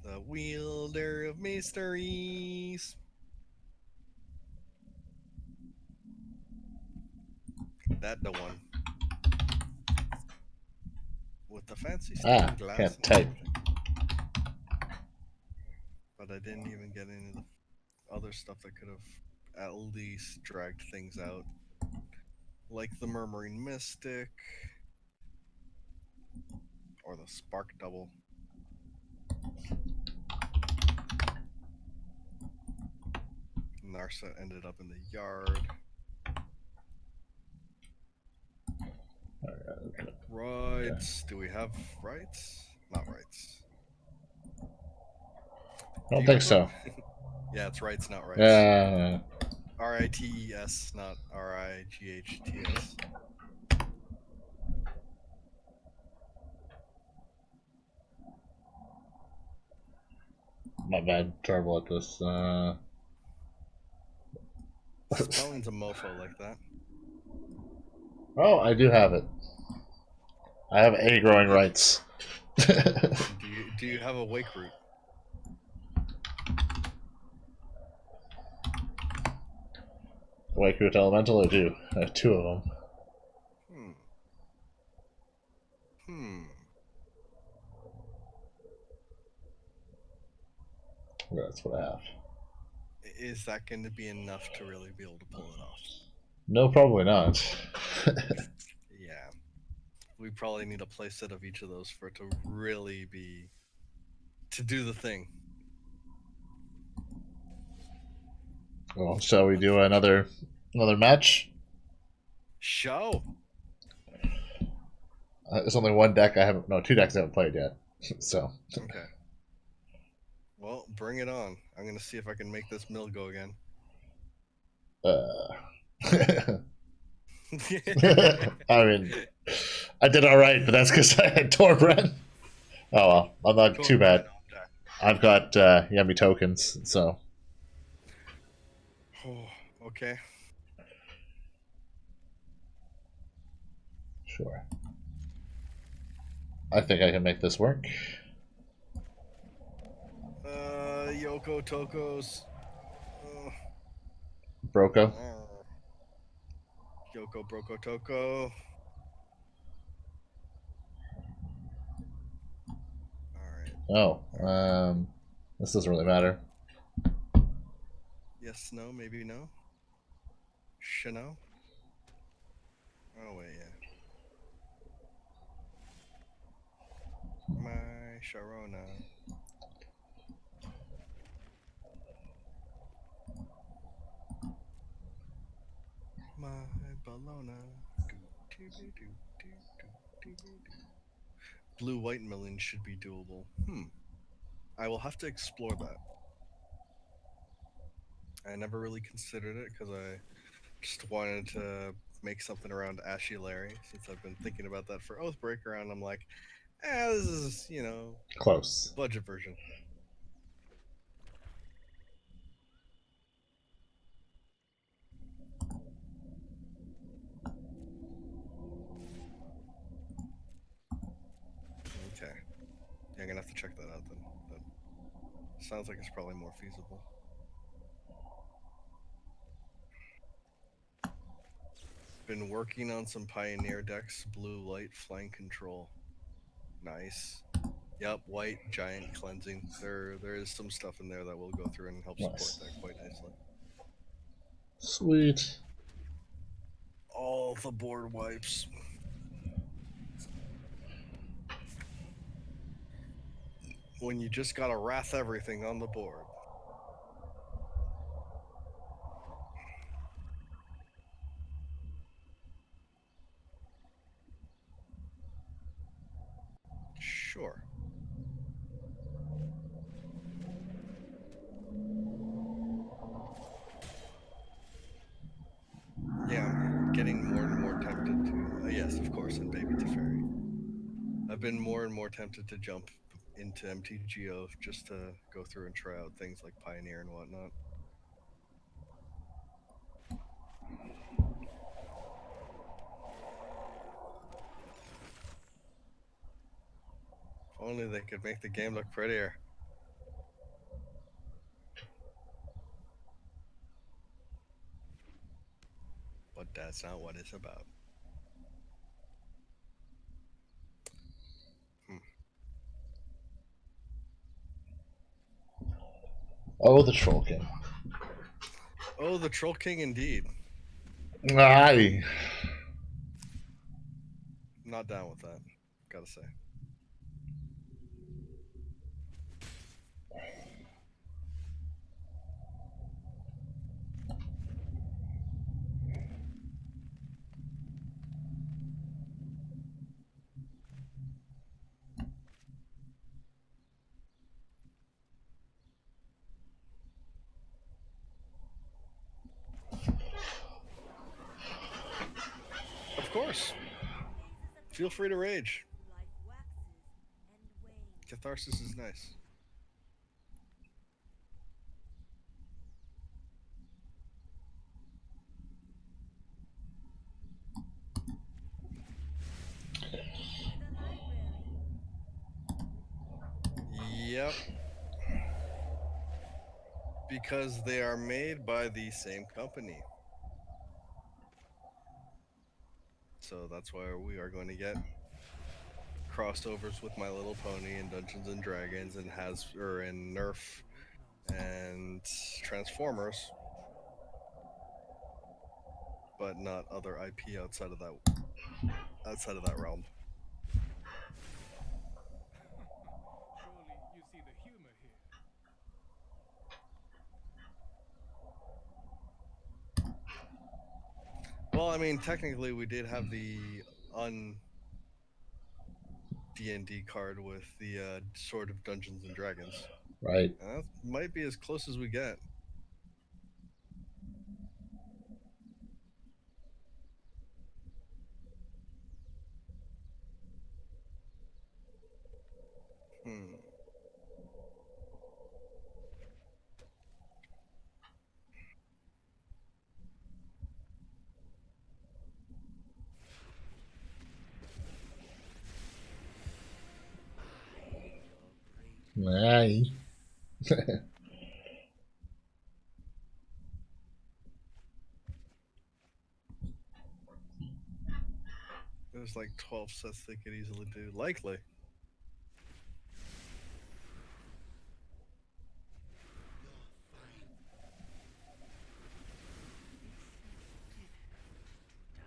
The Wielder of Mysteries. That the one. With the fancy stained glass. Can't and type. everything. But I didn't even get into the other stuff that could have at least dragged things out. Like the Murmuring Mystic. Or the Spark Double. Narsa ended up in the yard. Rights. Do we have rights? Not rights. I don't think so. Yeah, it's rights, not rights. Yeah. RITES, not RIGHTS. My bad. Terrible at this. Spelling's a mofo like that. Oh, I do have it. I have A growing rights. Do you have a wake root? Wake root elemental, I do. I have 2 of them. That's what I have. Is that going to be enough to really be able to pull it off? No, probably not. Yeah. We probably need a playset of each of those for it to really be... to do the thing. Well, shall we do another match? Show! There's only one deck I haven't... No, 2 decks I haven't played yet. So... Okay. Well, bring it on. I'm going to see if I can make this mill go again. I mean, I did alright, but that's because I had Torbrand. Oh well, I'm not too bad. I've got yummy tokens, so. Oh, okay. Sure. I think I can make this work. Yoko Tokos. Broco. Yoko Broco Toko. Alright. Oh, this doesn't really matter. Yes, no, maybe no. Shano. Oh, wait, yeah. My Sharona. My Bologna. Blue-white milling should be doable. I will have to explore that. I never really considered it because I Just wanted to make something around Ashy Larry since I've been thinking about that for Oathbreaker, and I'm like, this is Close. budget version. Okay, yeah, I'm gonna have to check that out then. That sounds like it's probably more feasible. Been working on some Pioneer decks, blue light flank control. Nice. Yep, white giant cleansing. There is some stuff in there that will go through and help support Nice. that quite nicely. Sweet. All the board wipes. When you just gotta wrath everything on the board. Sure. Yeah, I'm getting more and more tempted to. Yes, of course, and Baby Teferi. I've been more and more tempted to jump into MTGO just to go through and try out things like Pioneer and whatnot. If only they could make the game look prettier. But that's not what it's about. Oh, the Troll King. Oh, the Troll King indeed. Aye. Not down with that, gotta say. Of course. Feel free to rage. Life waxes and wanes. Catharsis is nice. The library. Yep. Because they are made by the same company. So that's why we are going to get crossovers with My Little Pony and Dungeons and Dragons and and Nerf and Transformers, but not other IP outside of that realm. Surely you see the humor here. Well, I mean, technically, we did have the D&D card with the Sword of Dungeons and Dragons. Right. And that might be as close as we get. Hmm. Aye. There's like 12 sets they could easily do. Likely.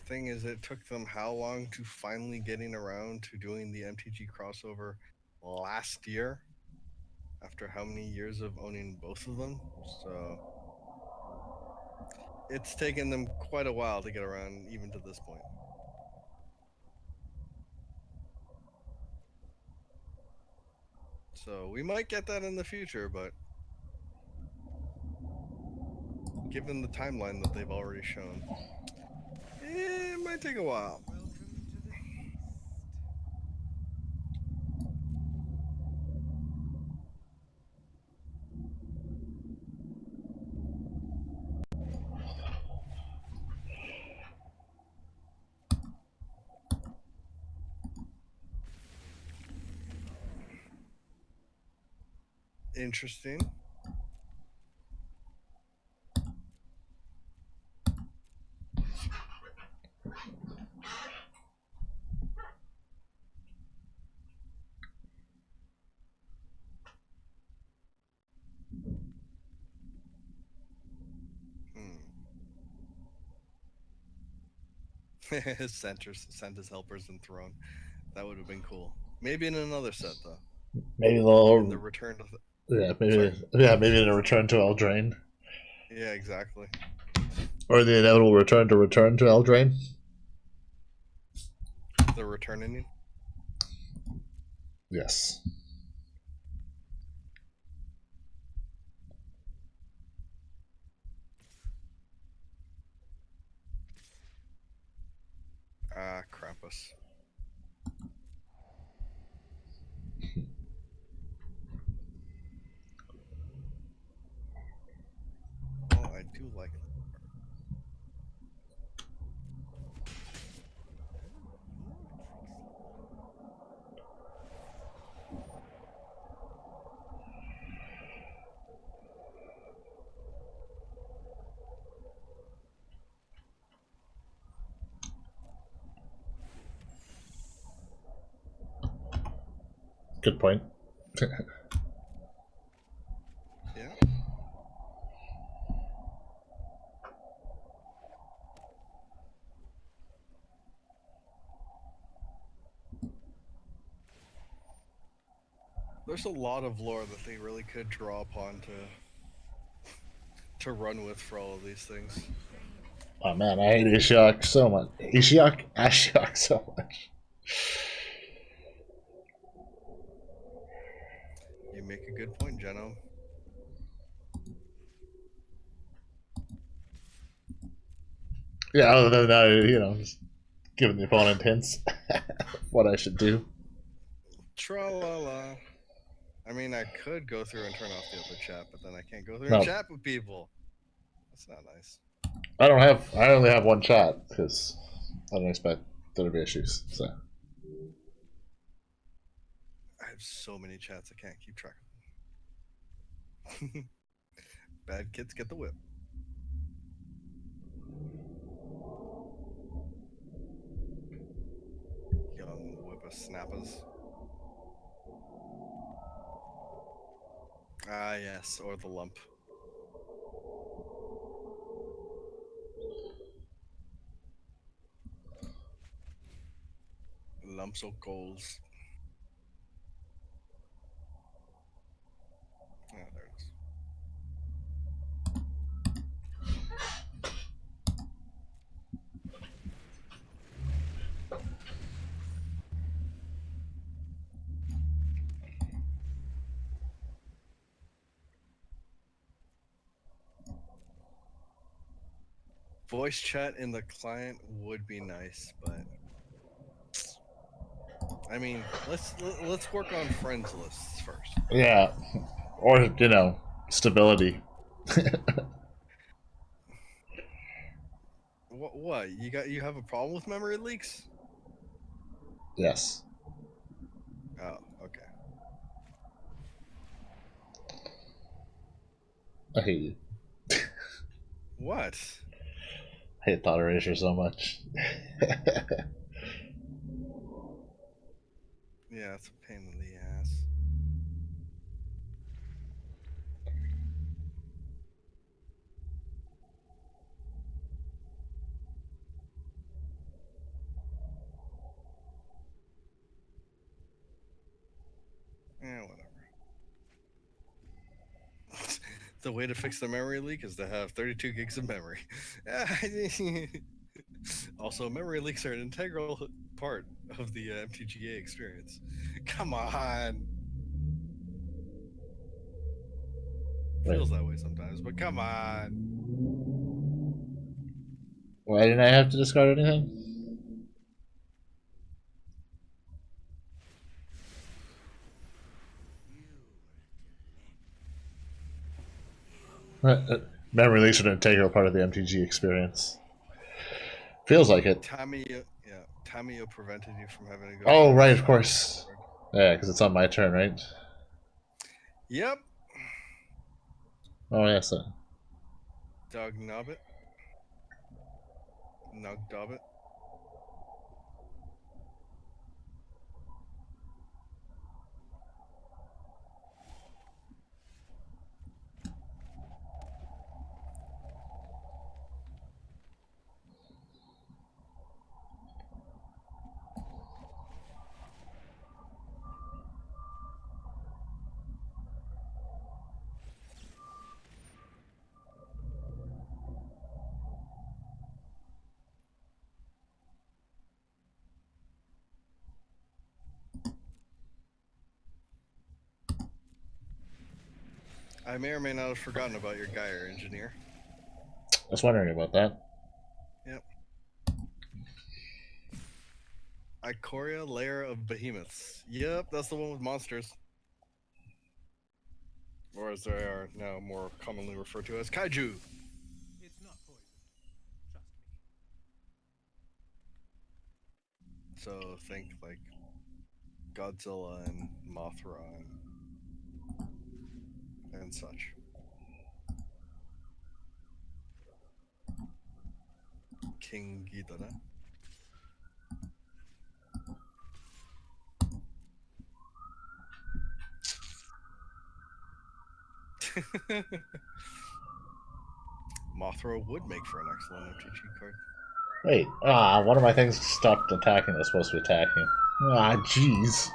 Thing is, it took them how long to finally getting around to doing the MTG crossover last year? After how many years of owning both of them? So it's taken them quite a while to get around even to this point. So we might get that in the future, but given the timeline that they've already shown, it might take a while. Welcome to the feast. Interesting. Sent his helpers and throne. That would have been cool. Maybe in another set though. Maybe In they'll. the return to Yeah, maybe. Sorry? Yeah, maybe in a return to Eldraine, yeah, exactly. or the inevitable return to Eldraine. The return ending. Yes. Ah, Krampus. Well, I do like that. Good point. Yeah. There's a lot of lore that they really could draw upon to run with for all of these things. Oh man, I hate Ashiok so much. Ashiok so much. You make a good point, Geno. Yeah, other than that, just giving the opponent hints what I should do. Tra la la. I mean, I could go through and turn off the other chat, but then I can't go through No. and chat with people. That's not nice. I only have one chat because I don't expect there to be issues. So I have so many chats I can't keep track of them. Bad kids get the whip. Young whippersnappers. Ah, yes, or the lump. Lumps of coals. Ah, there it is. Voice chat in the client would be nice, but I mean, let's work on friends lists first. yeah, or stability. What? You have a problem with memory leaks? Yes. Oh, okay. I hate you. What? I hate Thought Erasure so much. Yeah, it's a pain in the ass. Yeah, whatever. The way to fix the memory leak is to have 32 gigs of memory. Also, memory leaks are an integral part of the MTGA experience. Come on. Right. Feels that way sometimes, but come on. Why didn't I have to discard anything? Memory leaks are an integral part of the MTG experience. Feels like it. Tamio prevented you from having to go. Oh, right, of course. Yeah, because it's on my turn, right? Yep. Oh, yes. Doug Nobbit. Nug Dobbit. I may or may not have forgotten about your Gaia engineer. I was wondering about that. Yep. Ikoria, Lair of Behemoths. Yep, that's the one with monsters. Or as they are now more commonly referred to as kaiju. It's not poisoned. Trust me. So think like Godzilla and Mothra and such. King Ghidorah. Mothra would make for an excellent MTG card. Wait, one of my things stopped attacking that's supposed to be attacking. Ah, jeez.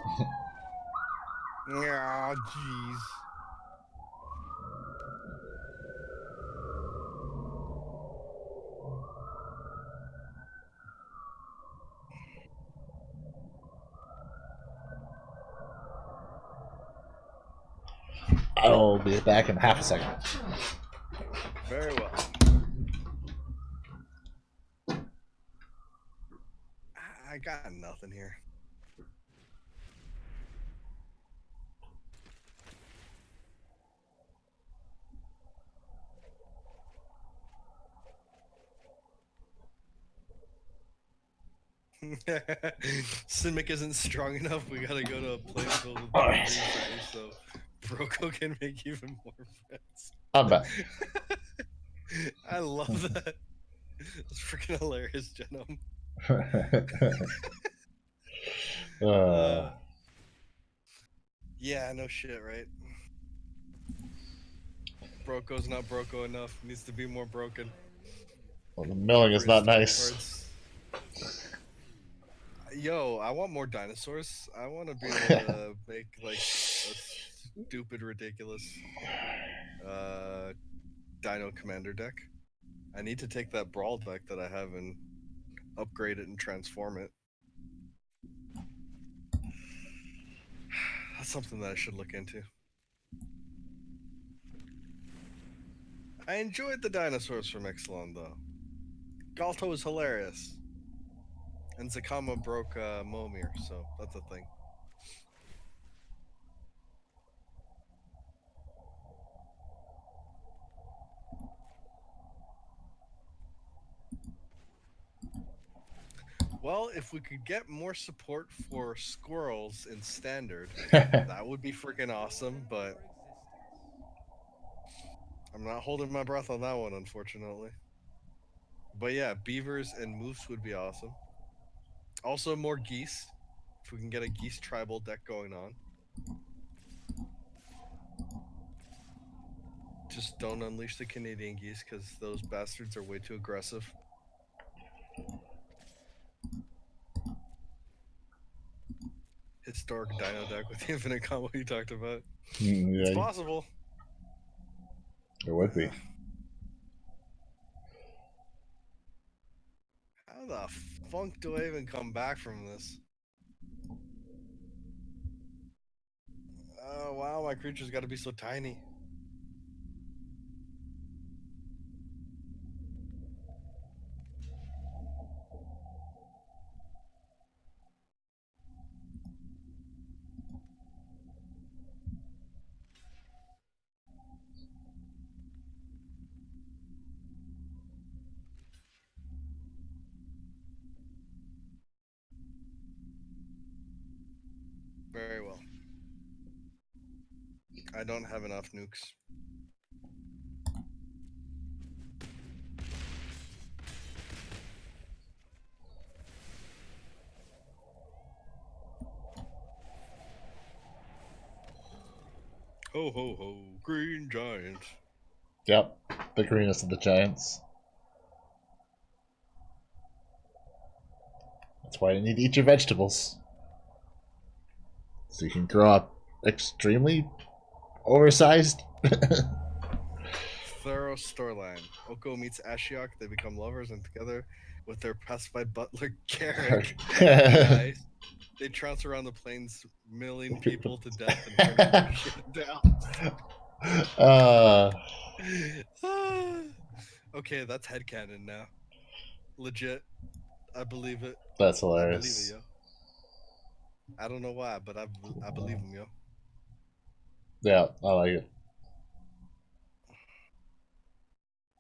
Yeah, jeez. I'll be back in half a second. Very well. I got nothing here. Simic isn't strong enough. We gotta go to a place filled with Alright. friends so Broco can make even more friends. I'm back. I love that. It's freaking hilarious, Genome. Yeah, no shit, right? Broco's not Broco enough. Needs to be more broken. Well, the milling is not nice. Cards. Yo, I want more dinosaurs. I want to be able to make like a stupid, ridiculous Dino Commander deck. I need to take that Brawl deck that I have and upgrade it and transform it. That's something that I should look into. I enjoyed the dinosaurs from Ixalan though. Galto is hilarious. And Zakama broke Momir, so that's a thing. Well, if we could get more support for squirrels in standard, that would be freaking awesome, but I'm not holding my breath on that one, unfortunately. But yeah, beavers and moose would be awesome. Also, more geese. If we can get a geese tribal deck going on. Just don't unleash the Canadian geese because those bastards are way too aggressive. Historic dino deck with the infinite combo you talked about. It's Yeah, possible. it would be. How the funk do I even come back from this? Oh wow, my creature's got to be so tiny. Very well. I don't have enough nukes. Ho ho ho, green giant. Yep, the greenest of the giants. That's why you need to eat your vegetables. So you can grow up extremely oversized. Thorough storyline. Oko meets Ashiok, they become lovers, and together with their pacified butler Carrick, nice, they trounce around the plains, milling people to death and burning shit down. Okay, that's headcanon now. Legit. I believe it. That's I believe hilarious. it, yo. I don't know why, but I believe him, yo. Yeah, I like it.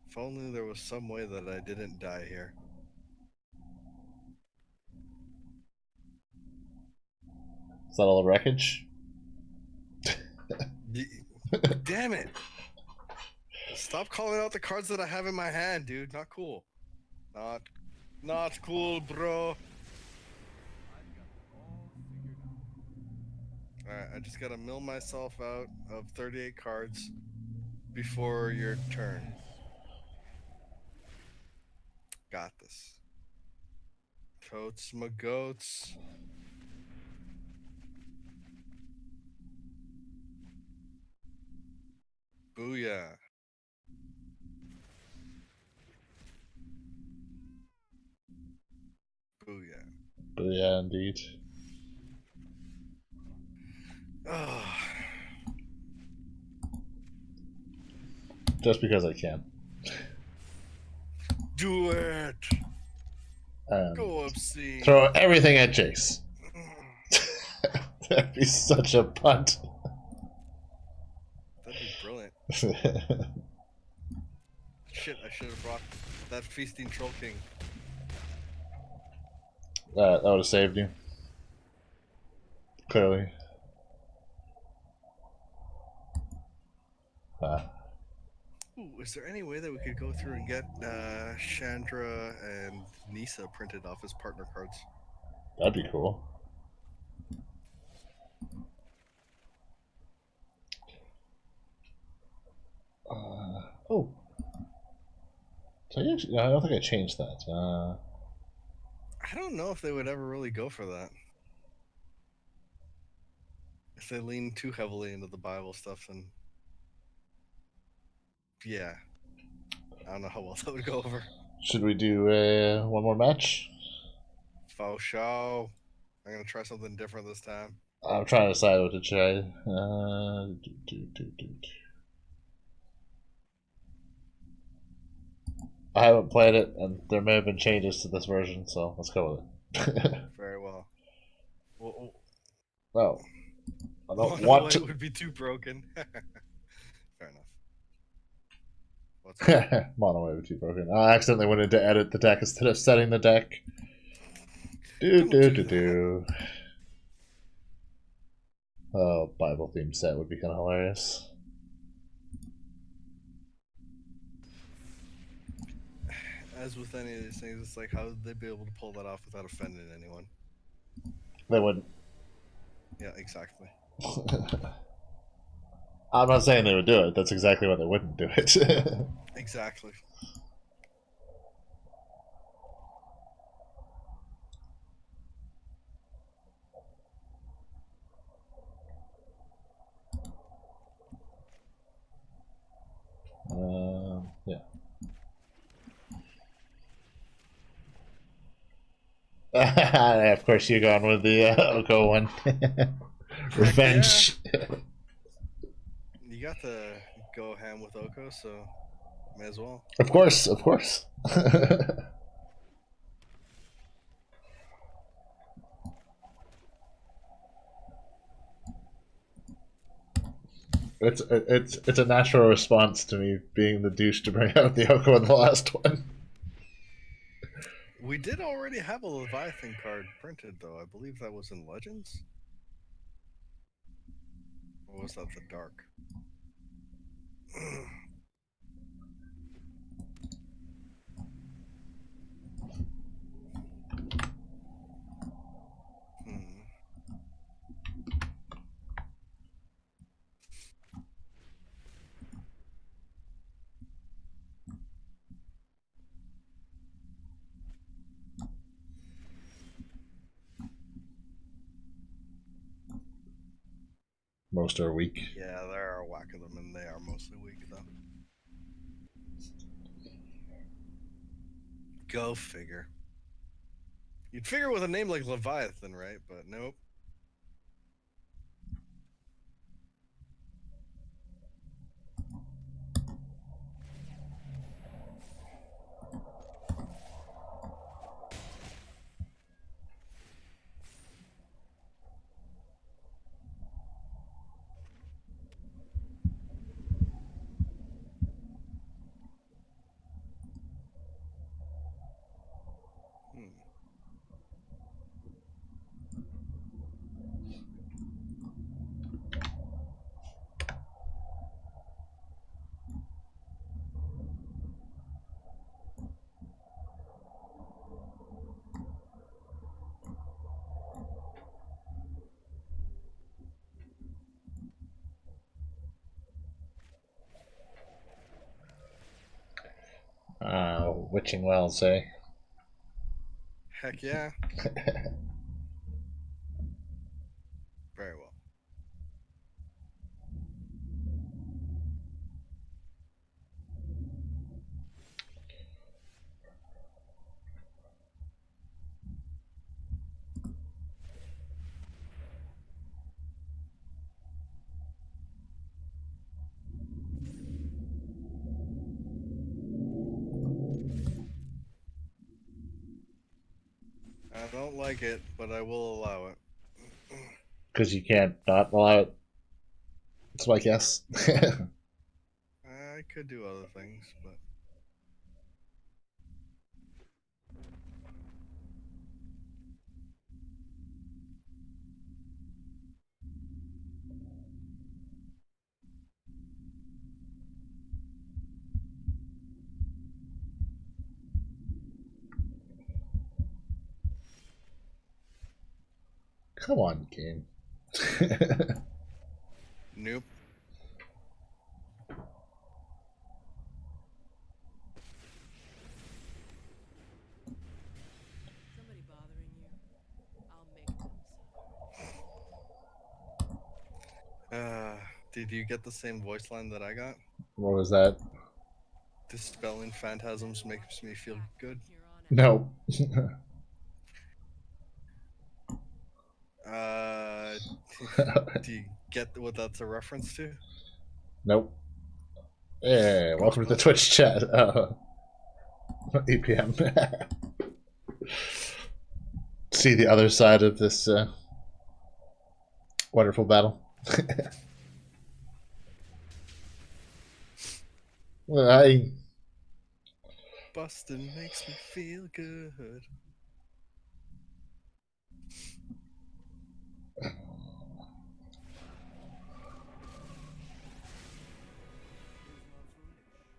If only there was some way that I didn't die here. Is that all the wreckage? Damn it! Stop calling out the cards that I have in my hand, dude. Not cool. Not cool, bro. Alright, I just gotta mill myself out of 38 cards before your turn. Got this. Totes my goats. Booyah. Booyah. Booyah, indeed. Just because I can. Do it. Go obscene. Throw everything at Jace. That'd be such a punt. That'd be brilliant. Shit, I should have brought that feasting troll king. That would have saved you. Clearly. Ooh, is there any way that we could go through and get Chandra and Nisa printed off as partner cards? That'd be cool. Oh. So you actually, I don't think I changed that. I don't know if they would ever really go for that. If they lean too heavily into the Bible stuff, then yeah, I don't know how well that would go over. Should we do one more match? Faux show. I'm gonna try something different this time. I'm trying to decide what to try. I haven't played it, and there may have been changes to this version, so let's go with it. Very well. Well, No, I don't Mono want White to. would be too broken. Fair enough. What's Mono Wave too broken. I accidentally went in to edit the deck instead of setting the deck. Do. Oh, Bible themed set would be kind of hilarious. As with any of these things, it's like, how would they be able to pull that off without offending anyone? They wouldn't. Yeah, exactly. I'm not saying they would do it. That's exactly why they wouldn't do it. Exactly. Yeah. Of course, you're going with the Oko one. Revenge. You got to go ham with Oko, so may as well. Of course. It's a natural response to me being the douche to bring out the Oko in the last one. We did already have a Leviathan card printed, though. I believe that was in Legends. Or was that the dark? Hmm. Most are weak. Yeah, there are a whack of them, and they are mostly weak, though. Go figure. You'd figure with a name like Leviathan, right? But nope. Hmm. Witching Wells, eh? Heck yeah. Very well. I don't like it, but I will allow it. Because you can't not allow it. That's my guess. I could do other things, but Come on, game. nope. Somebody bothering you? I'll make them so. Did you get the same voice line that I got? What was that? Dispelling phantasms makes me feel good. Here on out. No. Uh, do you get what that's a reference to? Nope. Yeah, welcome to the Twitch chat. EPM. See the other side of this wonderful battle. Well, Bustin' makes me feel good.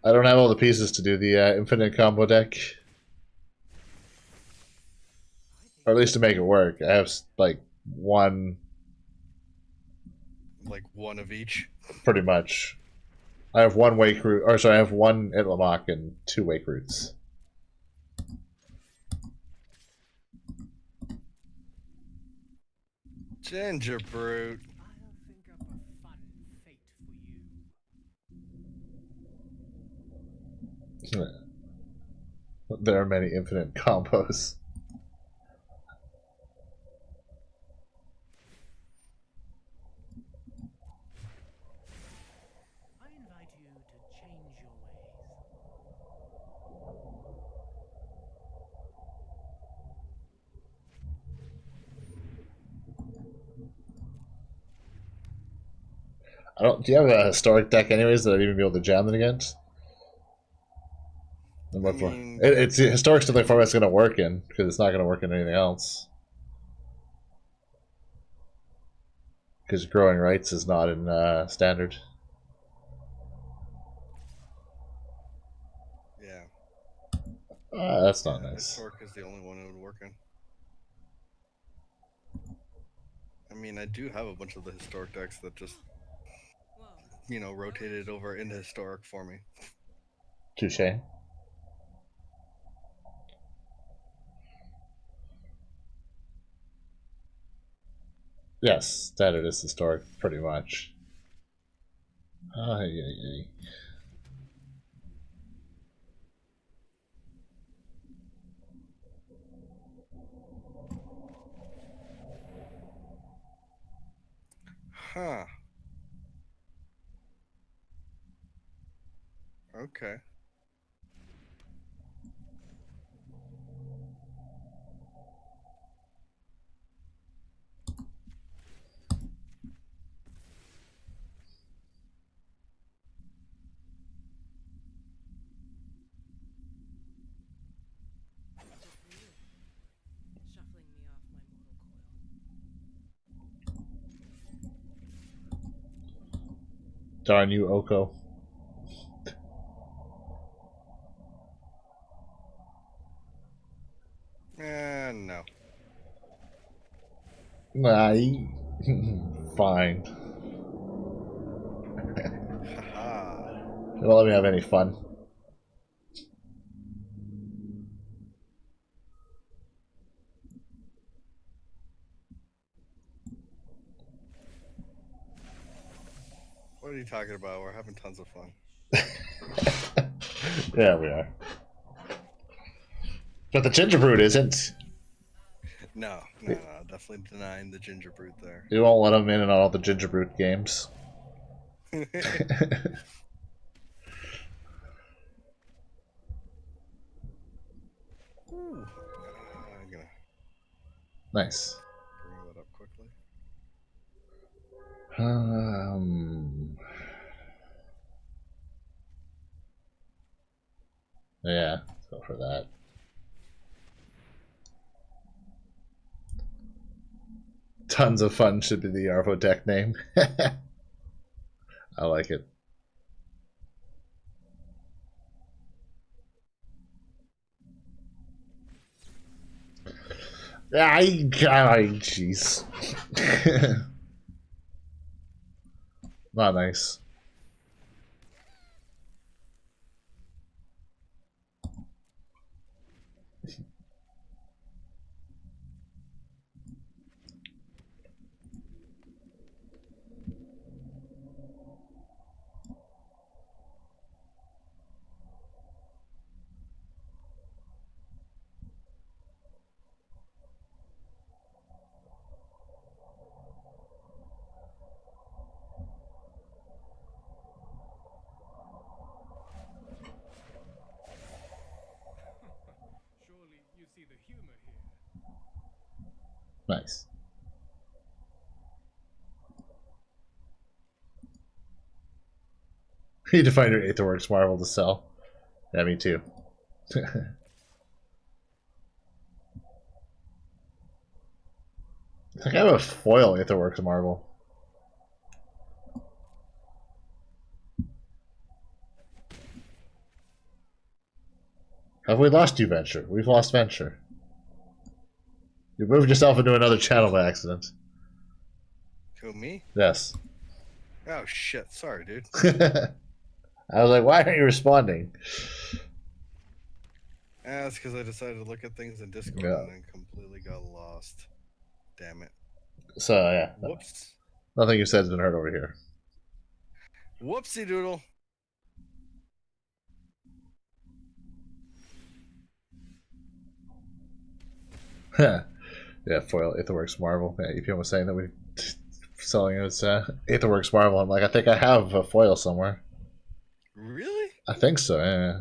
I don't have all the pieces to do the infinite combo deck, or at least to make it work. I have like one, Like one of each. pretty much. I have one wake root, or sorry, I have one Itlamok and two wake roots. Ginger brute. I'll think up a fun fate for you. There are many infinite combos. I invite you to change your ways. I don't. Do you have a historic deck, anyways, that I'd even be able to jam it against? It's historic's the only format it's going to work in, because it's not going to work in anything else. Because growing rights is not in standard. Yeah. That's not Yeah, nice. Historic is the only one it would work in. I mean, I do have a bunch of the historic decks that just, Whoa. you know, rotated over into historic for me. Touche. Yes, standard is historic, pretty much. Yeah. Huh. Okay. Good for you. Shuffling me off my mortal coil. Darn you, Oko. No. Fine. Haha. Don't let me have any fun. What are you talking about? We're having tons of fun. Yeah, we are. But the Gingerbrew isn't. No. Definitely denying the ginger brute there. You won't let them in on all the Gingerbrew games. Ooh. I'm gonna Nice. bring that up quickly. Yeah, let's go for that. Tons of fun should be the Arvo deck name. I like it. Jeez. Not nice. Surely you see the humor here. Nice. You need to find your Aetherworks Marvel to sell. Yeah, me too. I think I have a foil Aetherworks Marvel. Have we lost you, Venture? We've lost Venture. You moved yourself into another channel by accident. Who, me? Yes. Oh shit! Sorry, dude. I was like, why aren't you responding? That's because I decided to look at things in Discord Yeah. and then completely got lost. Damn it. So, yeah. Whoops. Nothing you said has been heard over here. Whoopsie doodle. Yeah, foil Aetherworks Marvel. Yeah, EPM was saying that we selling it as Aetherworks Marvel. I'm like, I think I have a foil somewhere. Really? I think so, yeah.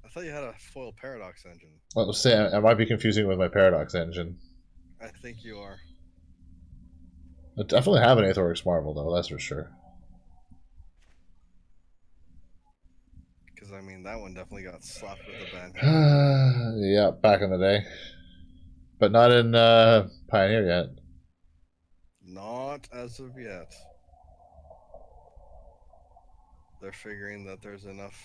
I thought you had a foil paradox engine. Well, say I might be confusing it with my Paradox engine. I think you are. I definitely have an Aetherworks Marvel, though, that's for sure. Because, I mean, that one definitely got slapped with a ban. Yeah, back in the day. But not in Pioneer yet. Not as of yet. They're figuring that there's enough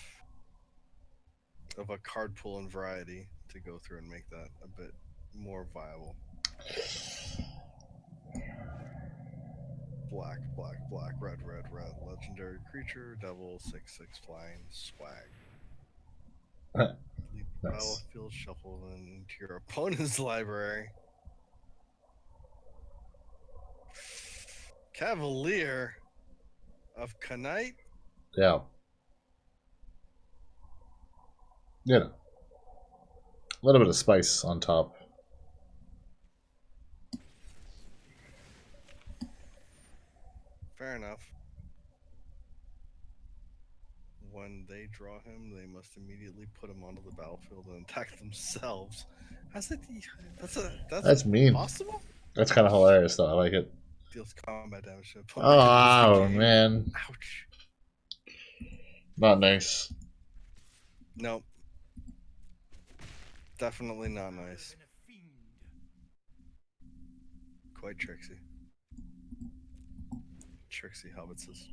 of a card pool and variety to go through and make that a bit more viable. Black, black, black, red, red, red. Legendary creature, devil, 6/6 flying, swag. Leave the Nice. battlefield, shuffle into your opponent's library. Cavalier of Knight. Yeah. You know, a little bit of spice on top. Fair enough. When they draw him, they must immediately put him onto the battlefield and attack themselves. How's it? That's mean. possible. That's kind of hilarious, though. I like it. Deals combat damage to opponent. Oh, Game. man. Ouch. Not nice. Nope. Definitely not nice. Than a fiend. Quite tricksy. Trixie hobbitses.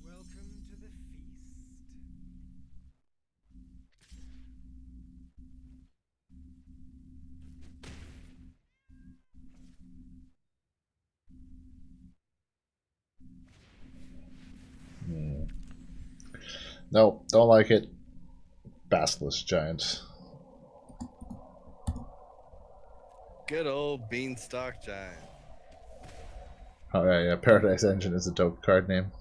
Welcome to the feast. Nope, don't like it. Basilisk Giant. Good old Beanstalk Giant. Oh, yeah, Paradise Engine is a dope card name.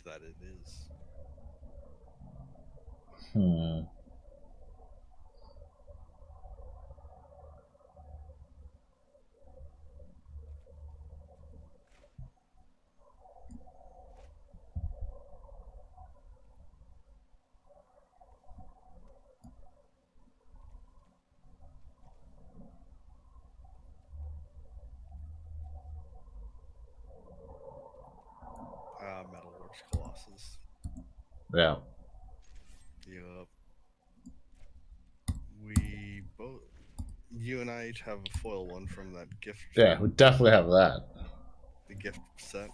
That it is. Metalworks Colossus. Yeah. Yup. We both. You and I each have a foil one from that gift. Yeah, we definitely have that. The gift set.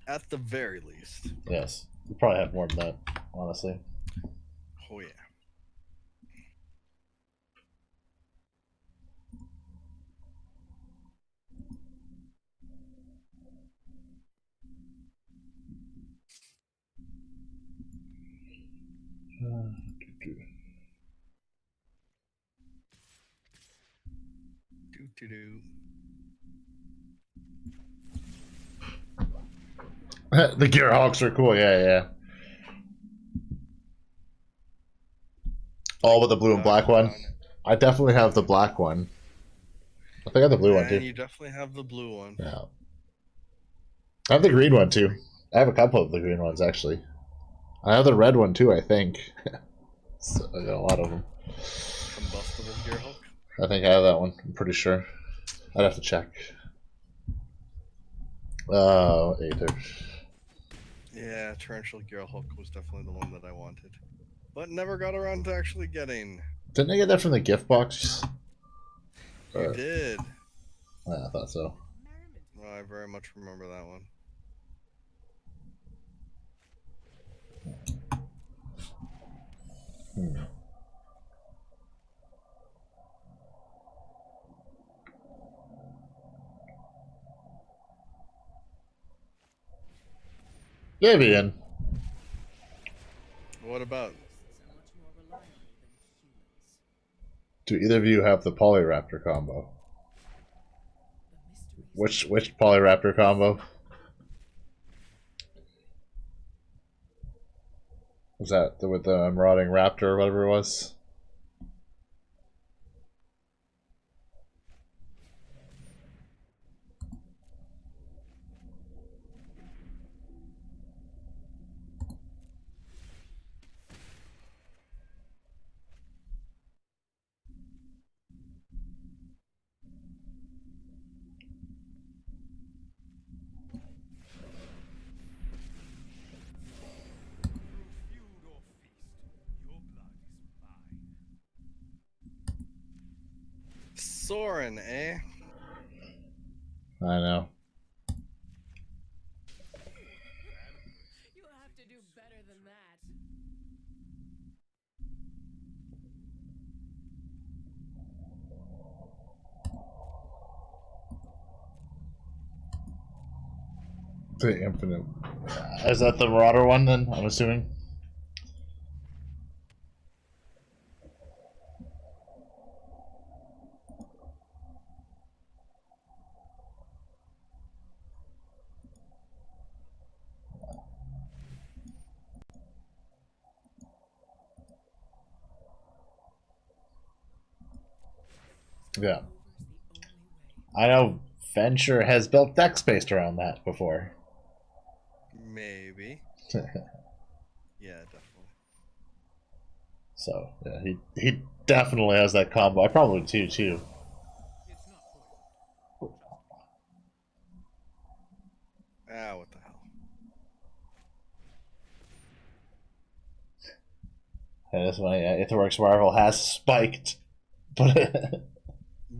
At the very least. Yes. We probably have more than that, honestly. Oh yeah. Do do do. The Gearhawks are cool, yeah. All with the blue and black one. I definitely have the black one. I think I have the blue one too. You definitely have the blue one. Yeah. I have the green one too. I have a couple of the green ones actually. I have the red one too, I think. So I got a lot of them. Combustible Gearhulk. I think I have that one. I'm pretty sure. I'd have to check. Oh, Aether. Yeah, Torrential Gearhulk was definitely the one that I wanted. But never got around to actually getting. Didn't I get that from the gift box? You did. Yeah, I thought so. Well, I very much remember that one. Vivian. What about? Do either of you have the Polyraptor combo? Which Polyraptor combo? Was that with the Marauding Raptor or whatever it was? Soren, eh? I know. You have to do better than that. The infinite. Is that the Marauder one then? I'm assuming. Yeah. I know Venture has built decks based around that before. Maybe. Yeah, definitely. So yeah, he definitely has that combo. I probably do too. It's not poison. Ah, what the hell? And that's why Itherworks Marvel has spiked, but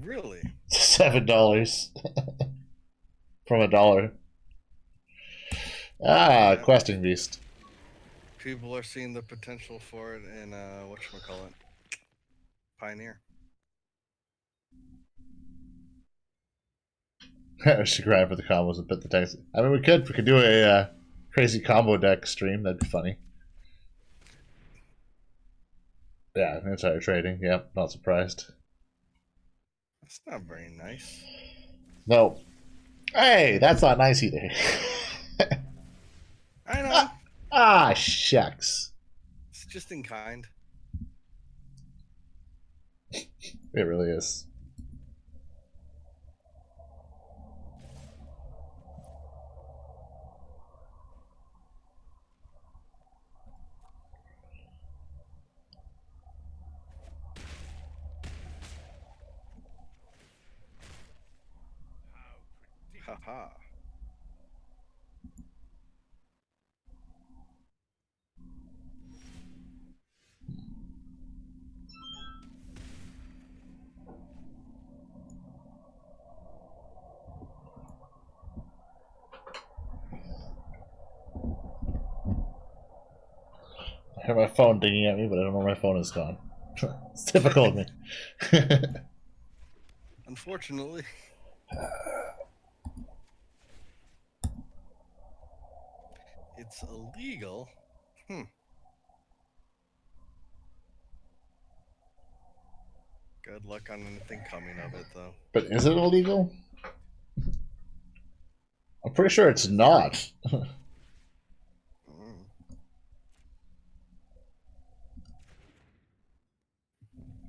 Really? $7 from $1. Ah, Yeah. Questing Beast. People are seeing the potential for it in whatchamacallit? Pioneer. I should grind for the combos and put the tanks. I mean, we could do a crazy combo deck stream. That'd be funny. Yeah, insider trading. Yep, not surprised. That's not very nice. No. Hey, that's not nice either. I know. Shucks. It's just in kind. It really is. Haha. I hear my phone dinging at me, but I don't know where my phone is gone. It's typical of me. Unfortunately. It's illegal. Good luck on anything coming of it, though. But is it illegal? I'm pretty sure it's not.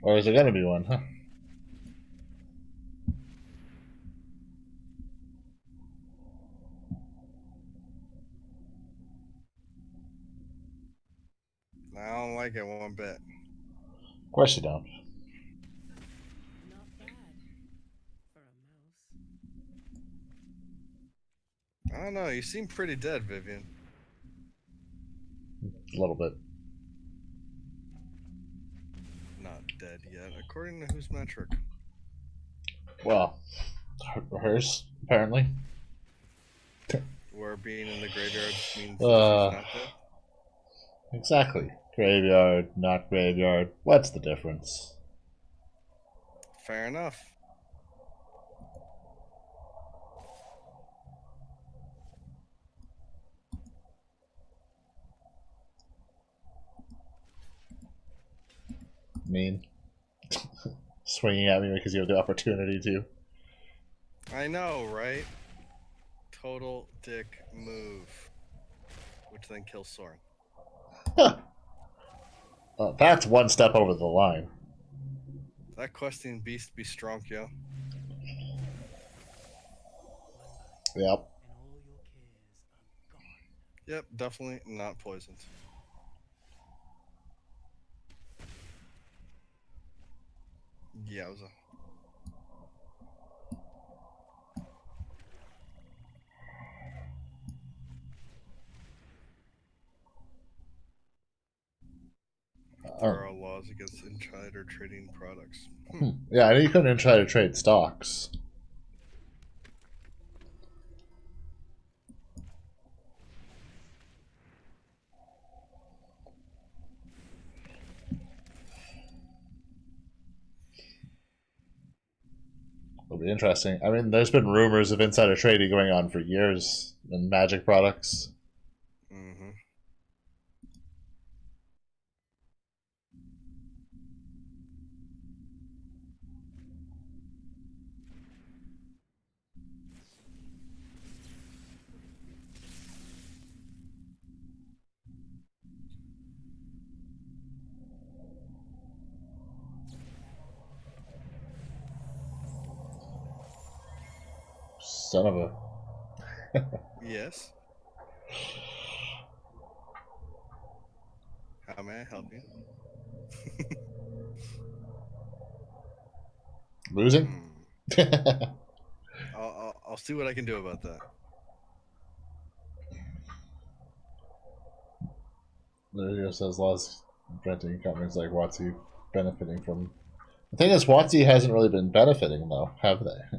Or is there gonna be one, huh? I don't like it one bit. Of course you don't. Not bad for a mouse. I don't know. You seem pretty dead, Vivian. A little bit. Not dead yet, according to whose metric? Well, hers, apparently. Where being in the graveyard means that she's not dead? Exactly. Graveyard, not graveyard. What's the difference? Fair enough. Mean. Swinging at me because you have the opportunity to. I know, right? Total dick move. Which then kills Soren. That's one step over the line. That questing beast be strong, yo. Yep. Yep, definitely not poisoned. Yowza. There are laws allows against insider trading products. Yeah, I know you couldn't try to trade stocks. It'll be interesting. I mean, there's been rumors of insider trading going on for years in Magic products. Mm-hmm. Son of a. Yes. How may I help you? Losing? I'll see what I can do about that. There says lots of renting companies like WotC benefiting from. The thing is, WotC hasn't really been benefiting, though, have they?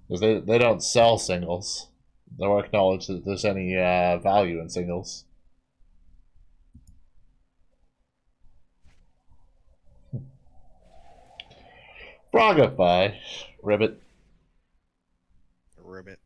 Because they don't sell singles. They don't acknowledge that there's any value in singles. Frogify. Ribbit. Ribbit.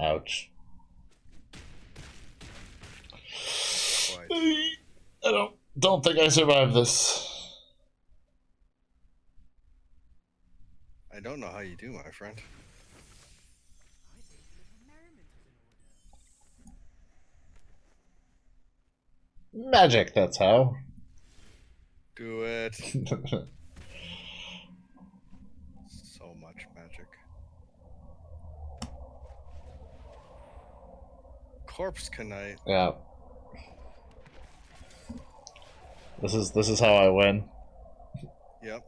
Ouch. Quite. I don't think I survived this. I don't know how you do, my friend. I think little merriment is in order. Magic, that's how. Do it. So much magic. Corpse Knight. Yeah. This is how I win. Yep.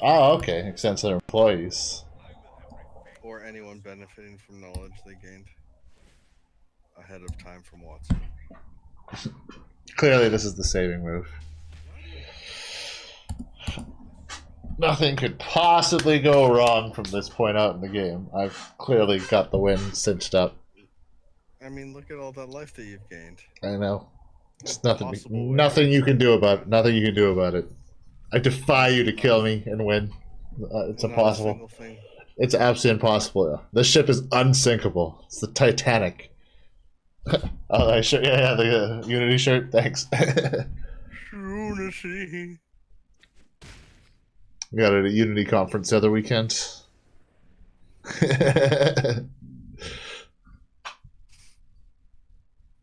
Oh, okay. Extends to their employees. Or anyone benefiting from knowledge they gained ahead of time from Watson. Clearly, this is the saving move. Nothing could possibly go wrong from this point out in the game. I've clearly got the win cinched up. I mean, look at all that life that you've gained. I know. It's Possible way nothing you can do about it. to- Nothing you can do about it. I defy you to kill me and win. It's Not a impossible. single thing. It's absolutely impossible. This ship is unsinkable. It's the Titanic. Oh, I shirt. Yeah, the Unity shirt. Thanks. Unity. We got it at Unity conference the other weekend.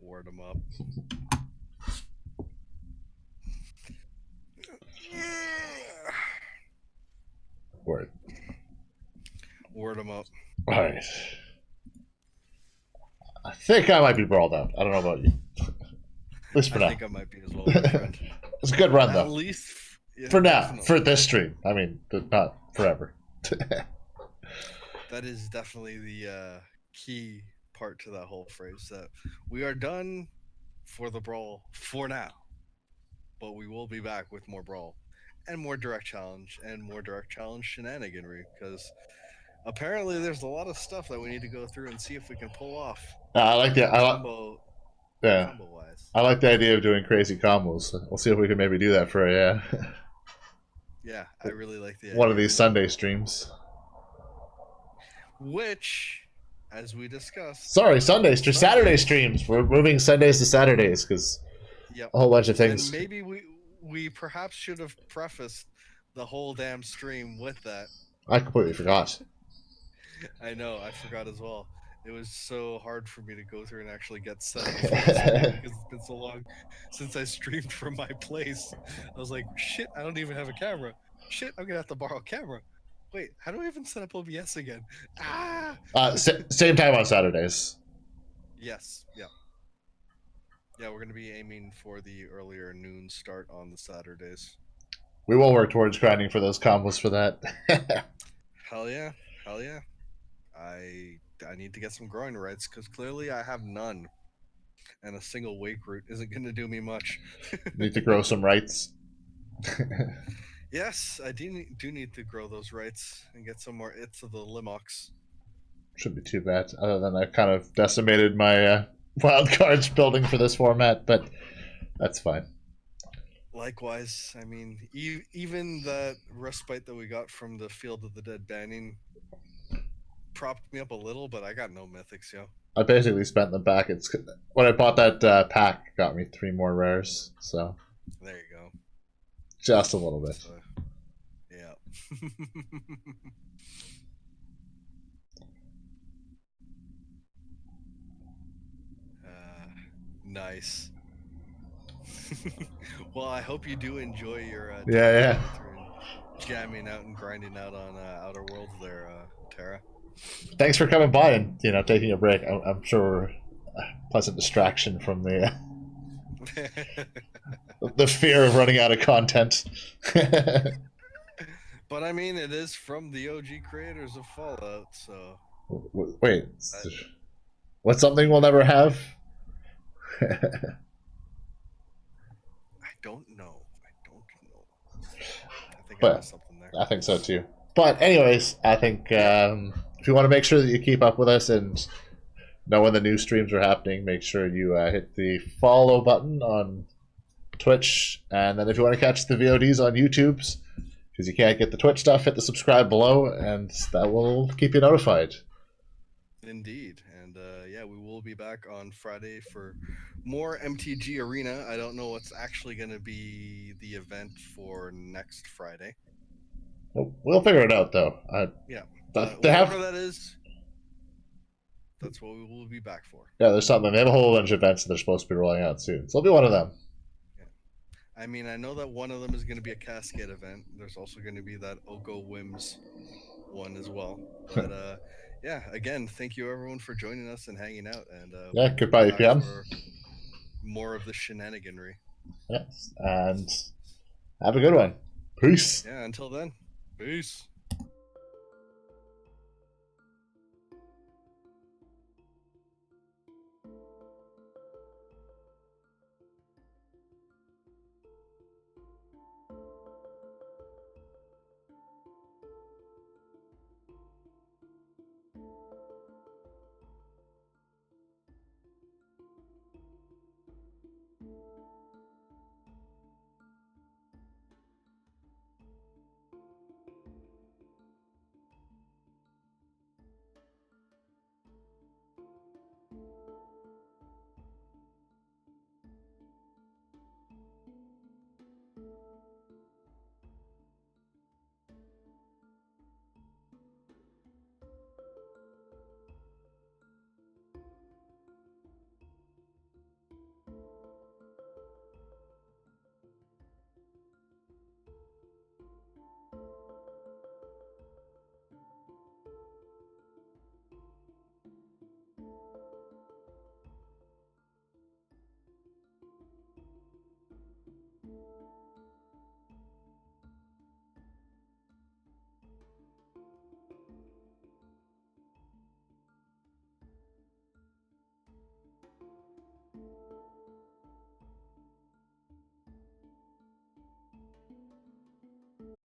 Word them up. Word. Word them up. All right. I think I might be brawled out. I don't know about you. At least for I now. think I might be as well, my friend. It's a good run, At though. least yeah, For now. definitely. For this stream. I mean, but not forever. That is definitely the key part to that whole phrase. That we are done for the brawl for now, but we will be back with more brawl and more direct challenge shenaniganry because apparently there's a lot of stuff that we need to go through and see if we can pull off I like the combo wise. I like the idea of doing crazy combos. We'll see if we can maybe do that for Yeah, I really like the one idea. of these Sunday streams. Which, as we discussed, Sorry, Saturday streams. We're moving Sundays to Saturdays because Yep. a whole bunch of And things. maybe we perhaps should have prefaced the whole damn stream with that. I completely forgot. I know, I forgot as well. it was so hard for me to go through and actually get set up for the stream because it's been so long since I streamed from my place. I was like, shit, I don't even have a camera. Shit, I'm gonna have to borrow a camera. Wait, how do I even set up OBS again? Ah! Same time on Saturdays. Yes, yeah. Yeah, we're gonna be aiming for the earlier noon start on the Saturdays. We will work towards grinding for those combos for that. Hell yeah, hell yeah. I need to get some growing rights because clearly I have none, and a single wake root isn't gonna do me much. Need to grow some rights. Yes, I do need to grow those rights and get some more its of the limox. Shouldn't be too bad. Other than I kind of decimated my wild cards building for this format, but that's fine. Likewise, I mean, even that respite that we got from the Field of the Dead banning propped me up a little, but I got no mythics, yo. I basically spent them back. It's when I bought that pack, got me 3 more rares, so There you go. just a little bit. So, yeah. Nice. Well, I hope you do enjoy your Yeah. jamming out and grinding out on Outer Worlds there, Tara. Thanks for coming by and taking a break. I'm sure a pleasant distraction from the the fear of running out of content. But I mean, it is from the OG creators of Fallout, so. Wait, what's something we'll never have? I don't know. I think I missed something there. I think so too. But anyways, I think if you want to make sure that you keep up with us and know when the new streams are happening, make sure you hit the follow button on Twitch, and then if you want to catch the VODs on YouTube's, because you can't get the Twitch stuff, hit the subscribe below, and that will keep you notified. Indeed, and yeah, we will be back on Friday for more MTG Arena. I don't know what's actually going to be the event for next Friday. We'll figure it out, though. Yeah, whatever that is, that's what we will be back for. Yeah, there's something. They have a whole bunch of events that they're supposed to be rolling out soon, so it'll be one of them. I mean, I know that one of them is going to be a Cascade event. There's also going to be that Oko Whims one as well. But yeah, again, thank you everyone for joining us and hanging out. And yeah, goodbye, EPM. For more of the shenaniganry. Yes, and have a good one. Peace. Yeah, until then, peace.